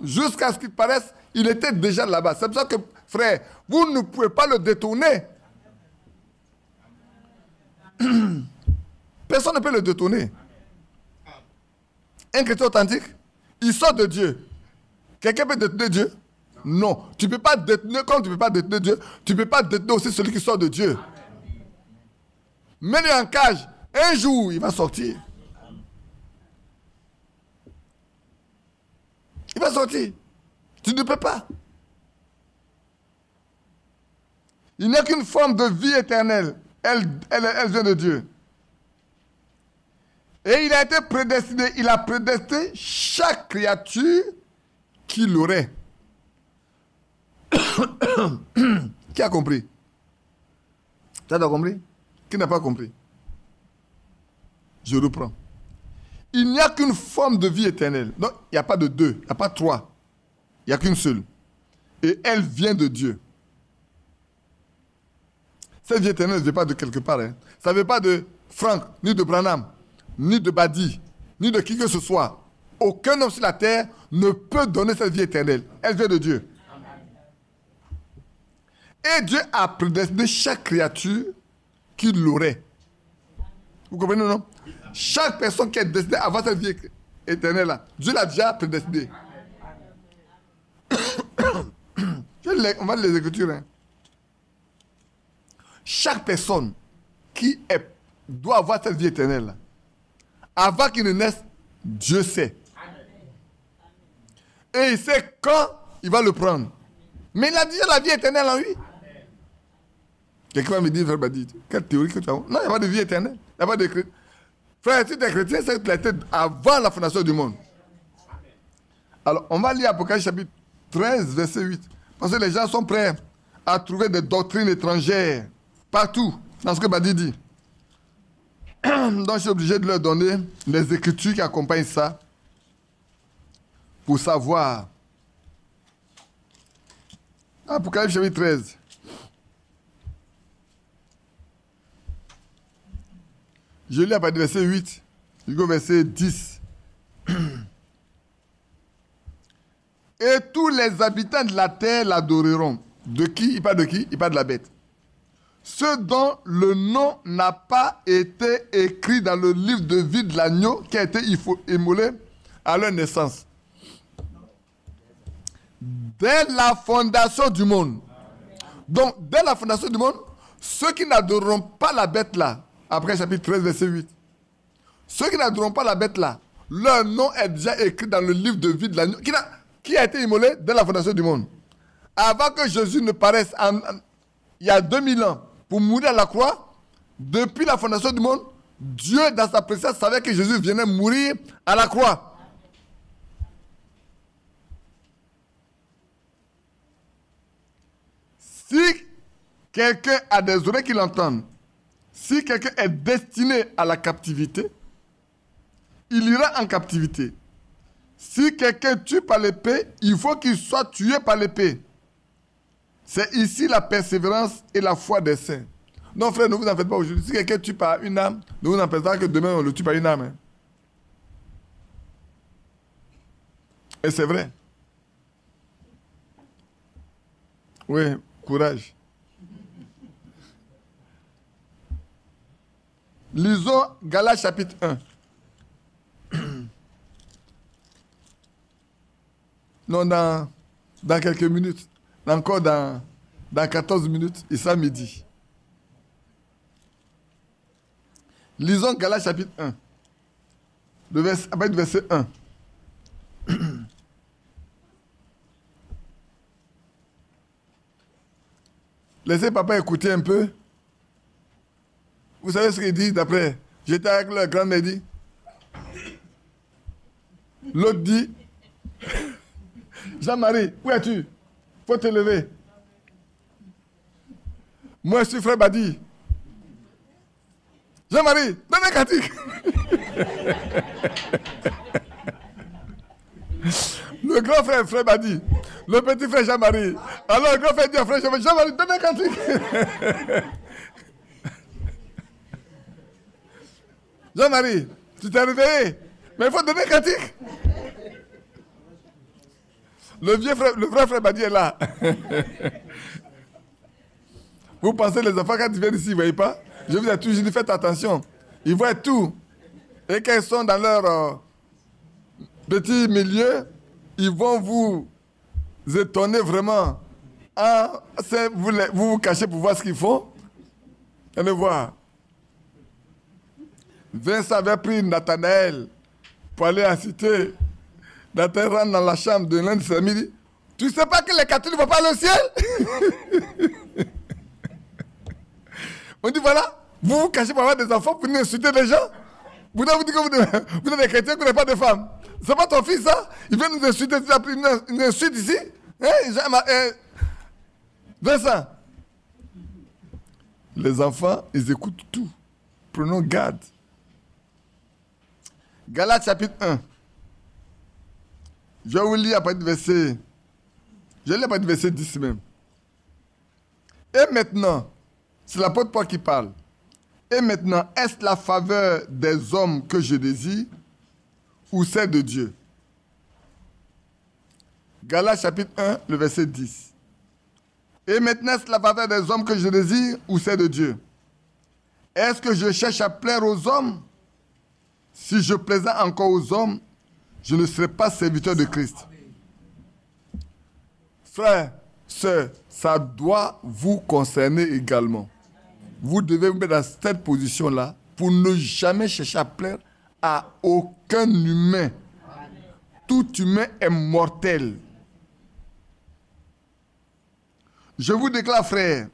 jusqu'à ce qu'il paraisse, il était déjà là-bas. C'est pour ça que, frère, vous ne pouvez pas le détourner. Personne ne peut le détourner. Un chrétien authentique, il sort de Dieu. Quelqu'un peut détourner Dieu? Non. Tu ne peux pas détourner, comme tu ne peux pas détourner Dieu, tu ne peux pas détourner aussi celui qui sort de Dieu. Mets-le en cage. Un jour, il va sortir. Il va sortir. Tu ne peux pas. Il n'y a qu'une forme de vie éternelle. Elle vient de Dieu. Et il a été prédestiné. Il a prédestiné chaque créature qui l'aurait. Qui a compris? Tu as compris? Qui n'a pas compris? Je reprends. Il n'y a qu'une forme de vie éternelle. Donc, il n'y a pas de deux, il n'y a pas trois. Il n'y a qu'une seule. Et elle vient de Dieu. Cette vie éternelle ne vient pas de quelque part. Hein. Ça ne vient pas de Franck, ni de Branham, ni de Badi, ni de qui que ce soit. Aucun homme sur la terre ne peut donner cette vie éternelle. Elle vient de Dieu. Et Dieu a prédestiné chaque créature qui l'aurait. Vous comprenez, non? Chaque personne qui est destinée à avoir cette vie éternelle-là, Dieu l'a déjà prédestinée. On va les Écritures. Hein. Chaque personne qui doit avoir cette vie éternelle-là, avant qu'il ne naisse, Dieu sait. Et il sait quand il va le prendre. Mais il a déjà la vie éternelle en lui. Quelqu'un va me dire, frère Badi, quelle théorie que tu as? Non, il n'y a pas de vie éternelle. Il n'y a pas de chrétien. Frère, si tu es chrétien, c'est que tu étais avant la fondation du monde. Alors, on va lire Apocalypse chapitre 13, verset 8. Parce que les gens sont prêts à trouver des doctrines étrangères partout dans ce que Badi dit. Donc, je suis obligé de leur donner les écritures qui accompagnent ça pour savoir. Apocalypse chapitre 13. Je lis à partir du verset 8 jusqu'au verset 10. Et tous les habitants de la terre l'adoreront. De qui? Il parle de qui? Il parle de la bête. Ceux dont le nom n'a pas été écrit dans le livre de vie de l'agneau qui a été immolé à leur naissance. Dès la fondation du monde. Donc, dès la fondation du monde, ceux qui n'adoreront pas la bête là, après chapitre 13, verset 8, ceux qui n'adoreront pas la bête là, leur nom est déjà écrit dans le livre de vie de l'agneau qui a été immolé dès la fondation du monde. Avant que Jésus ne paraisse il y a 2000 ans pour mourir à la croix, depuis la fondation du monde, Dieu, dans sa présence, savait que Jésus venait mourir à la croix. Si quelqu'un a des oreilles qui l'entendent, si quelqu'un est destiné à la captivité, il ira en captivité. Si quelqu'un tue par l'épée, il faut qu'il soit tué par l'épée. C'est ici la persévérance et la foi des saints. Non, frère, ne vous en faites pas aujourd'hui. Si quelqu'un tue par une âme, ne vous en faites pas que demain on le tue par une âme. Hein. Et c'est vrai. Oui, courage. Lisons Galates chapitre 1. Non, dans quelques minutes. Encore dans 14 minutes, il sera midi. Lisons Galates chapitre 1. À partir du verset 1. Laissez papa écouter un peu. Vous savez ce qu'il dit d'après? J'étais avec le grand-mère dit. L'autre dit, Jean-Marie, où es-tu? Faut te lever. Moi, je suis frère Badi. Jean-Marie, donne un cantique. Le grand frère Badi. Le petit frère Jean-Marie. Alors le grand frère dit à frère Jean-Marie, donne un cantique. Jean-Marie, tu t'es réveillé, mais il faut donner un cantique. Le vrai frère Badi est là. Vous pensez les enfants quand ils viennent ici, ils ne voient pas? Je vous ai toujours dit, faites attention. Ils voient tout. Et quand ils sont dans leur petit milieu, ils vont vous étonner vraiment. Ah, vous vous cachez pour voir ce qu'ils font. Allez voir. Vincent avait pris Nathanaël pour aller à cité. Nathanaël rentre dans la chambre de l'un de ses amis. Tu ne sais pas que les catholiques ne vont pas aller au ciel? On dit voilà, vous vous cachez pour avoir des enfants, pour venir insulter les gens. Vous dites que vous êtes des chrétiens, que vous n'avez pas de femmes. C'est pas ton fils, ça? Il vient nous insulter, tu as pris une insulte ici? Vincent. Les enfants, ils écoutent tout. Prenons garde. Galates chapitre 1. Je vais vous lire à partir du verset. Je lis à partir du verset 10 même. Et maintenant, c'est l'apôtre Paul qui parle. Et maintenant, est-ce la faveur des hommes que je désire ou celle de Dieu? Galates chapitre 1, le verset 10. Et maintenant, est-ce la faveur des hommes que je désire ou celle de Dieu? Est-ce que je cherche à plaire aux hommes? Si je plaisais encore aux hommes, je ne serais pas serviteur de Christ. Frères, sœurs, ça doit vous concerner également. Vous devez vous mettre dans cette position-là pour ne jamais chercher à plaire à aucun humain. Tout humain est mortel. Je vous déclare, frères,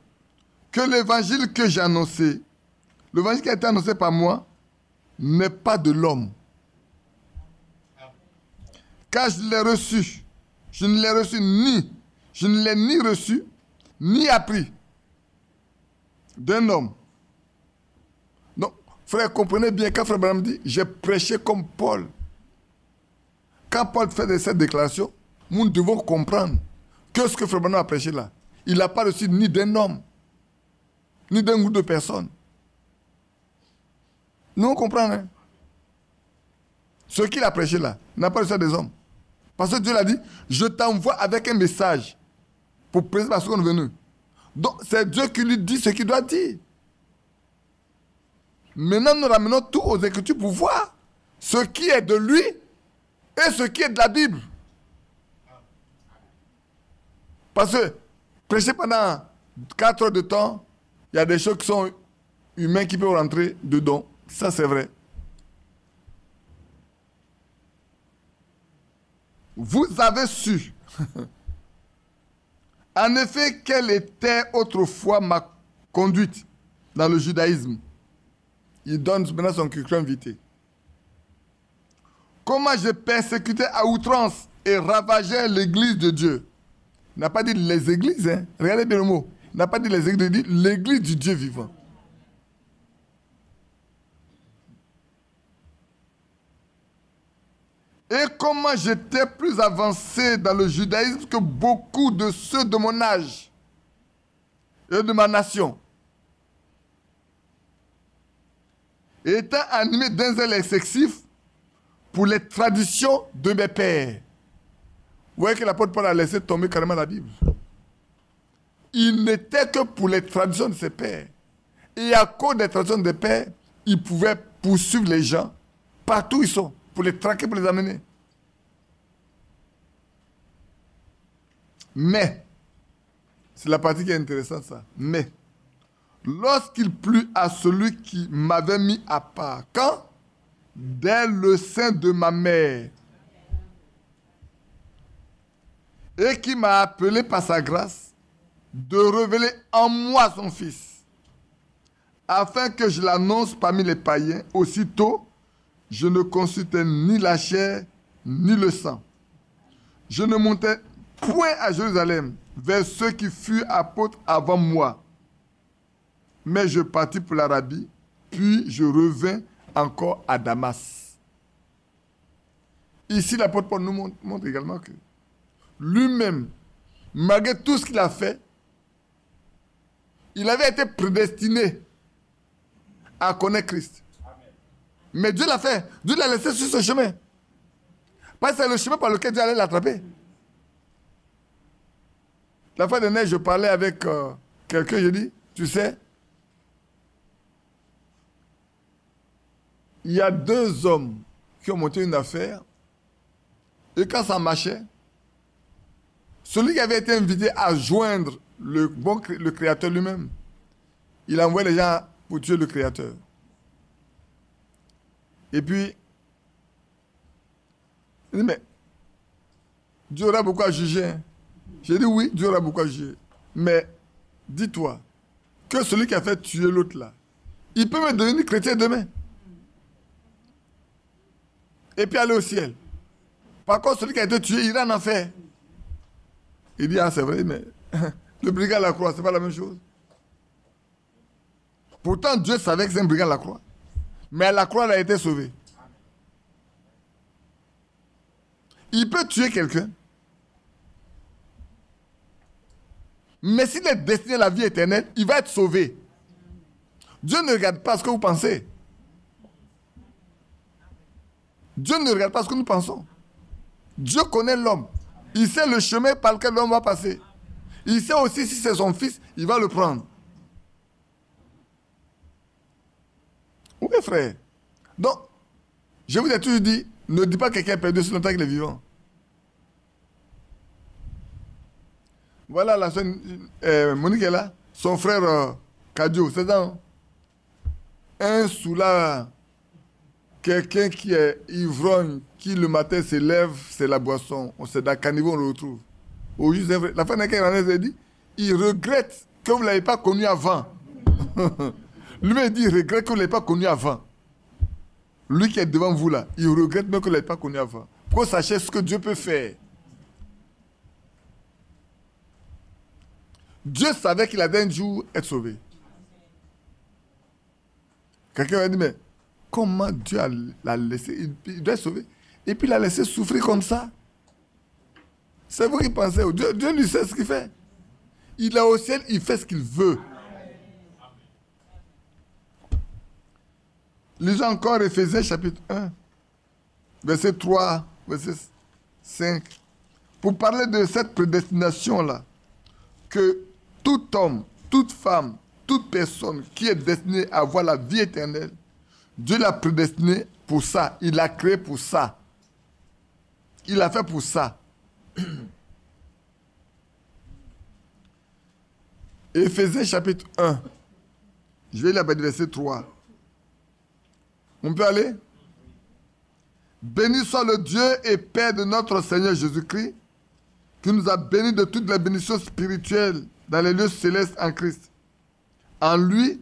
que l'évangile que j'ai annoncé, l'évangile qui a été annoncé par moi, n'est pas de l'homme. Car je l'ai reçu. Je ne l'ai reçu je ne l'ai ni reçu, ni appris d'un homme. Donc, frère, comprenez bien, quand frère Branham dit, j'ai prêché comme Paul. Quand Paul fait cette déclaration, nous devons comprendre que ce que frère Branham a prêché là, il n'a pas reçu ni d'un homme, ni d'un groupe de personnes. Nous comprenons. Hein? Ce qu'il a prêché là, n'a pas reçu des hommes. Parce que Dieu l'a dit, je t'envoie avec un message pour prêcher à ceux qui sont venus. Donc c'est Dieu qui lui dit ce qu'il doit dire. Maintenant, nous ramenons tout aux Écritures pour voir ce qui est de lui et ce qui est de la Bible. Parce que prêcher pendant 4 heures de temps, il y a des choses qui sont humaines qui peuvent rentrer dedans. Ça, c'est vrai. Vous avez su, en effet, quelle était autrefois ma conduite dans le judaïsme. Il donne maintenant son curriculum vitae. Comment j'ai persécuté à outrance et ravagé l'église de Dieu. Il n'a pas dit les églises, hein. Regardez bien le mot. Il n'a pas dit les églises, il dit l'église du Dieu vivant. Et comment j'étais plus avancé dans le judaïsme que beaucoup de ceux de mon âge et de ma nation. Étant animé d'un zèle excessif pour les traditions de mes pères. Vous voyez que l'apôtre Paul a laissé tomber carrément la Bible. Il n'était que pour les traditions de ses pères. Et à cause des traditions des pères, il pouvait poursuivre les gens partout où ils sont, pour les traquer, pour les amener. Mais, c'est la partie qui est intéressante ça, mais, lorsqu'il plut à celui qui m'avait mis à part, quand? Dès le sein de ma mère, et qui m'a appelé par sa grâce, de révéler en moi son Fils, afin que je l'annonce parmi les païens. Aussitôt, je ne consultais ni la chair, ni le sang. Je ne montais point à Jérusalem vers ceux qui furent apôtres avant moi. Mais je partis pour l'Arabie, puis je revins encore à Damas. Ici, l'apôtre Paul nous montre également que lui-même, malgré tout ce qu'il a fait, il avait été prédestiné à connaître Christ. Mais Dieu l'a fait. Dieu l'a laissé sur ce chemin. Parce que c'est le chemin par lequel Dieu allait l'attraper. La fois dernière, je parlais avec quelqu'un, je dis, tu sais, il y a 2 hommes qui ont monté une affaire, et quand ça marchait, celui qui avait été invité à joindre le Créateur lui-même, il a envoyé les gens pour tuer le Créateur. Et puis, il dit, mais Dieu aura beaucoup à juger. J'ai dit oui, Dieu aura beaucoup à juger. Mais dis-toi que celui qui a fait tuer l'autre là, il peut me devenir chrétien demain. Et puis aller au ciel. Par contre, celui qui a été tué, il ira en enfer. Il dit, ah c'est vrai, mais le brigand à la croix, c'est pas la même chose. Pourtant, Dieu savait que c'est un brigand à la croix. Mais à la croix, il a été sauvé. Il peut tuer quelqu'un. Mais s'il est destiné à la vie éternelle, il va être sauvé. Dieu ne regarde pas ce que vous pensez. Dieu ne regarde pas ce que nous pensons. Dieu connaît l'homme. Il sait le chemin par lequel l'homme va passer. Il sait aussi si c'est son fils, il va le prendre. Oui, frère. Donc, je vous ai toujours dit, ne dis pas que quelqu'un est perdu si longtemps qu'il est vivant. Voilà, la soeur Monique est là. Son frère Kadio, c'est ça. Un soulard, quelqu'un qui est ivrogne, qui le matin se lève, c'est la boisson. C'est dans Caniveau, on le retrouve. Au juste, la fin d'un a dit, il regrette que vous ne l'avez pas connu avant. Lui-même dit, il regrette que vous ne l'avez pas connu avant. Lui qui est devant vous là, il regrette même que vous ne l'avez pas connu avant. Pour que vous sachiez ce que Dieu peut faire. Dieu savait qu'il allait un jour être sauvé. Quelqu'un va dire, mais comment Dieu l'a laissé, il doit être sauvé. Et puis il l'a laissé souffrir comme ça. C'est vous qui pensez, Dieu lui sait ce qu'il fait. Il est au ciel, il fait ce qu'il veut. Lisons encore Éphésiens chapitre 1, verset 3, verset 5. Pour parler de cette prédestination-là, que tout homme, toute femme, toute personne qui est destinée à avoir la vie éternelle, Dieu l'a prédestiné pour ça. Il l'a créé pour ça. Il l'a fait pour ça. Éphésiens chapitre 1. Je vais lire le verset 3. On peut aller? Béni soit le Dieu et Père de notre Seigneur Jésus-Christ, qui nous a bénis de toutes les bénédictions spirituelles dans les lieux célestes en Christ. En lui,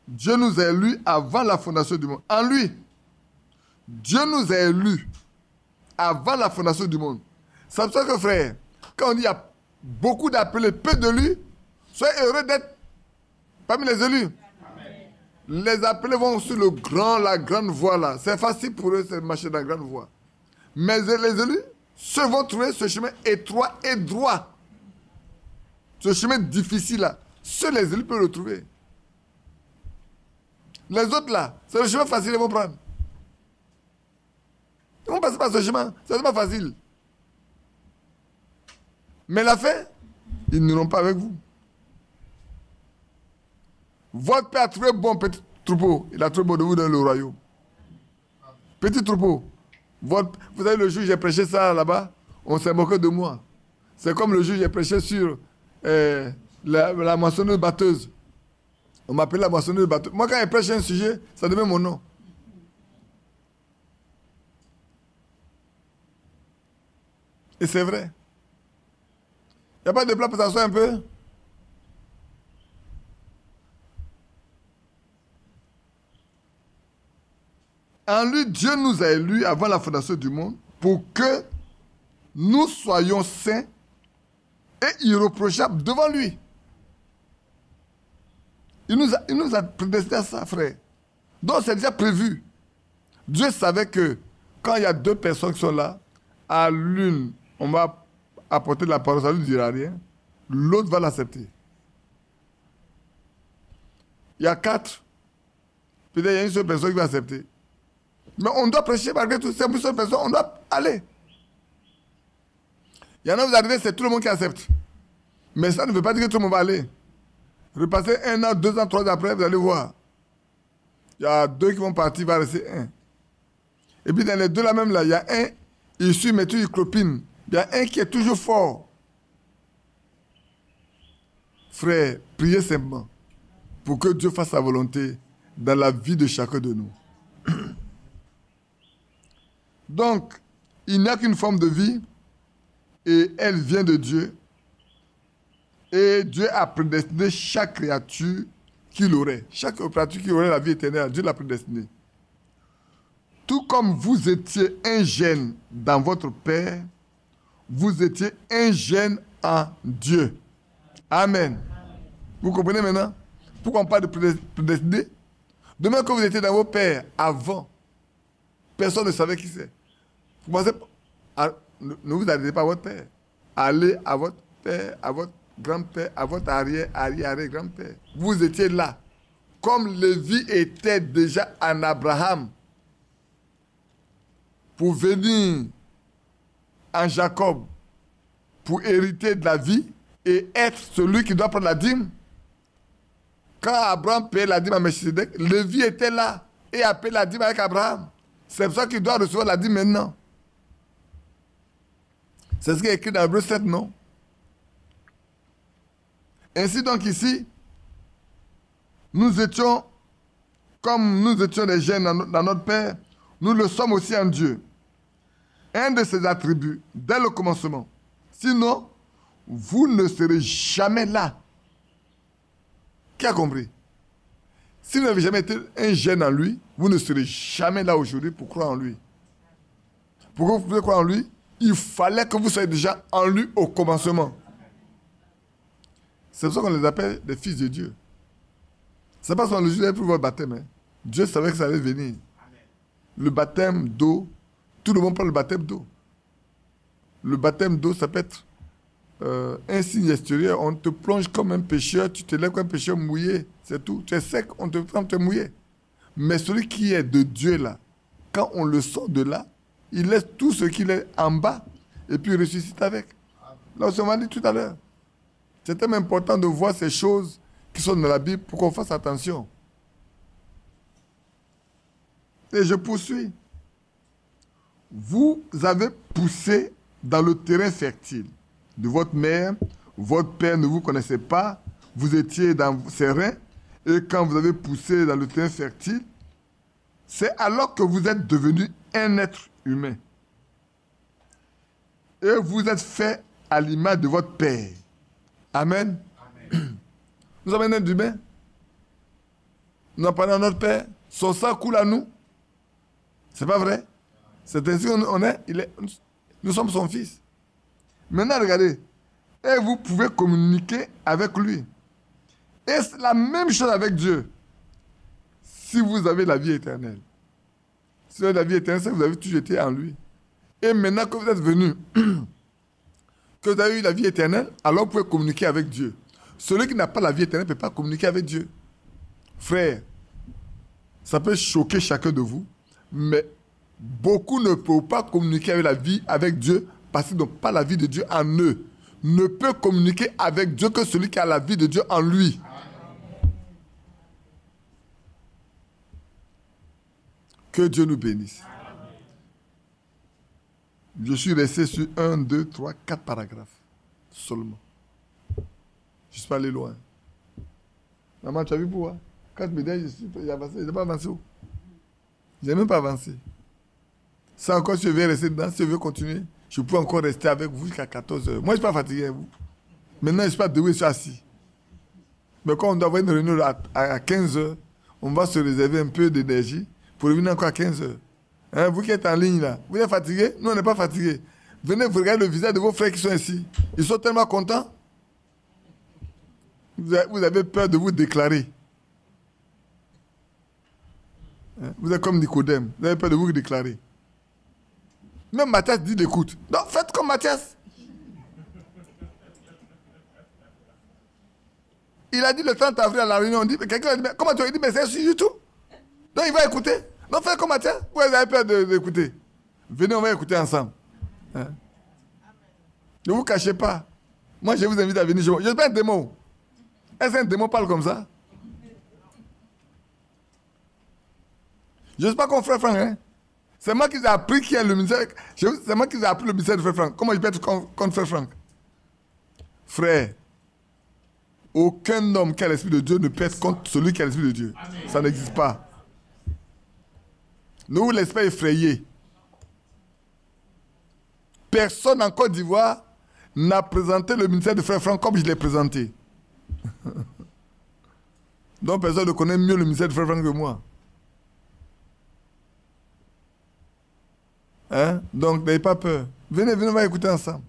Dieu nous a élus avant la fondation du monde. En lui, Dieu nous a élus avant la fondation du monde. C'est pour ça que, frère, quand on dit qu'il y a beaucoup d'appelés, peu d'élus, soyez heureux d'être parmi les élus. Amen. Les appelés vont sur la grande voie là. C'est facile pour eux de marcher dans la grande voie. Mais les élus, ceux vont trouver ce chemin étroit et droit. Ce chemin difficile là. Seuls les élus peuvent le trouver. Les autres là, c'est le chemin facile qu'ils vont prendre. Ils vont passer par ce chemin. C'est pas facile. Mais la fin, ils n'iront pas avec vous. Votre père a trouvé bon petit troupeau. Il a trouvé bon de vous dans le royaume. Petit troupeau. Vous savez, le jour où j'ai prêché ça là-bas, on s'est moqué de moi. C'est comme le jour où j'ai prêché sur la moissonneuse batteuse. On m'appelait la moissonneuse batteuse. Moi, quand je prêche un sujet, ça devient mon nom. Et c'est vrai. Il n'y a pas de place pour s'asseoir un peu? En lui, Dieu nous a élus avant la fondation du monde pour que nous soyons saints et irréprochables devant lui. Il nous a prédestinés à ça, frère. Donc, c'est déjà prévu. Dieu savait que quand il y a deux personnes qui sont là, à l'une, on va apporter la parole, ça ne lui dira rien. L'autre va l'accepter. Il y a 4. Peut-être qu'il y a une seule personne qui va accepter. Mais on doit prêcher malgré tout. C'est une seule personne, on doit aller. Il y en a, vous arrivez, c'est tout le monde qui accepte. Mais ça ne veut pas dire que tout le monde va aller. Repassez 1 an, 2 ans, 3 ans après, vous allez voir. Il y a 2 qui vont partir, il va rester 1. Et puis dans les 2 là même, là, il y a un, il suit, mais tout, il clopine. Il y a un qui est toujours fort. Frère, priez simplement pour que Dieu fasse sa volonté dans la vie de chacun de nous. Donc, il n'y a qu'une forme de vie et elle vient de Dieu. Et Dieu a prédestiné chaque créature qu'il aurait. Chaque créature qui aurait la vie éternelle, Dieu l'a prédestiné. Tout comme vous étiez un gène dans votre Père, vous étiez un gène en Dieu. Amen. Vous comprenez maintenant? Pourquoi on parle de prédestiné? De même que vous étiez dans vos pères avant, personne ne savait qui c'est. Vous pensez, ne vous arrêtez pas à votre père. Allez à votre père, à votre grand-père, à votre arrière-grand-père. Vous étiez là. Comme Lévi était déjà en Abraham pour venir en Jacob pour hériter de la vie et être celui qui doit prendre la dîme. Quand Abraham payait la dîme à Melchisedec, Lévi était là et a payé la dîme avec Abraham. C'est pour ça qu'il doit recevoir la dîme maintenant. C'est ce qui est écrit dans Hébreux 7, non? Ainsi donc ici, nous étions, comme nous étions des gènes dans notre Père, nous le sommes aussi en Dieu. Un de ses attributs, dès le commencement. Sinon, vous ne serez jamais là. Qui a compris? Si vous n'avez jamais été un gène en lui, vous ne serez jamais là aujourd'hui pour croire en lui. Pour que vous puissiez croire en lui, il fallait que vous soyez déjà en lui au commencement. C'est pour ça qu'on les appelle des fils de Dieu. C'est pas seulement le jour pour votre baptême. Hein. Dieu savait que ça allait venir. Le baptême d'eau, tout le monde prend le baptême d'eau. Le baptême d'eau, ça peut être un signe extérieur. On te plonge comme un pécheur, tu te lèves comme un pécheur mouillé, c'est tout. Tu es sec, on te prend, tu es mouillé. Mais celui qui est de Dieu là, quand on le sort de là, il laisse tout ce qu'il est en bas et puis il ressuscite avec. Là, on m'a dit tout à l'heure. C'est tellement important de voir ces choses qui sont dans la Bible pour qu'on fasse attention. Et je poursuis. Vous avez poussé dans le terrain fertile de votre mère. Votre père ne vous connaissait pas. Vous étiez dans ses reins. Et quand vous avez poussé dans le terrain fertile, c'est alors que vous êtes devenu un être humain. Et vous êtes fait à l'image de votre Père. Amen. Amen. Nous sommes un être humain. Nous avons parlé à notre Père. Son sang coule à nous. C'est pas vrai? C'est ainsi qu'on est, nous sommes son fils. Maintenant, regardez. Et vous pouvez communiquer avec lui. Et c'est la même chose avec Dieu. Si vous avez la vie éternelle. Si vous avez la vie éternelle, c'est que vous avez toujours été en lui. Et maintenant que vous êtes venu, que vous avez eu la vie éternelle, alors vous pouvez communiquer avec Dieu. Celui qui n'a pas la vie éternelle ne peut pas communiquer avec Dieu. Frère, ça peut choquer chacun de vous, mais beaucoup ne peuvent pas communiquer avec la vie, avec Dieu, parce qu'ils n'ont pas la vie de Dieu en eux. Ne peut communiquer avec Dieu que celui qui a la vie de Dieu en lui. Que Dieu nous bénisse. Je suis resté sur 1, 2, 3, 4 paragraphes seulement. Je ne suis pas allé loin. Maman, tu as vu pourquoi? Quand tu me dis, je n'ai pas avancé où? Je n'ai même pas avancé. Ça encore, si je veux rester dedans, si je veux continuer, je peux encore rester avec vous jusqu'à 14 heures. Moi, je ne suis pas fatigué, vous. Maintenant, je ne suis pas debout, je suis assis. Mais quand on doit avoir une réunion à 15 heures, on va se réserver un peu d'énergie pour revenir encore à 15 heures. Hein, vous qui êtes en ligne là, vous êtes fatigué? Nous, on n'est pas fatigué. Venez vous regarder le visage de vos frères qui sont ici. Ils sont tellement contents. Vous avez peur de vous déclarer. Hein, vous êtes comme Nicodème. Vous avez peur de vous déclarer. Même Mathias dit d'écoute. Donc faites comme Mathias. Il a dit le 30 avril à la réunion, on dit, quelqu'un a dit, mais comment tu as dit, mais c'est sur YouTube. Donc il va écouter. Donc faites comme Mathias. Vous avez peur d'écouter. Venez, on va écouter ensemble. Hein? Ne vous cachez pas. Moi, je vous invite à venir. Je ne suis pas un démon. Est-ce qu'un démon parle comme ça? Je ne sais pas qu'on frère Franck. Hein? C'est moi qui ai appris qui est le ministère. C'est moi qui ai appris le ministère de frère Franck. Comment je peux être contre frère Franck? Frère, aucun homme qui a l'esprit de Dieu ne peut être contre celui qui a l'esprit de Dieu. Amen. Ça n'existe pas. Nous, l'esprit effrayé. Personne en Côte d'Ivoire n'a présenté le ministère de frère Franck comme je l'ai présenté. Donc personne ne connaît mieux le ministère de frère Franck que moi. Hein? Donc n'ayez pas peur. Venez, on va écouter ensemble.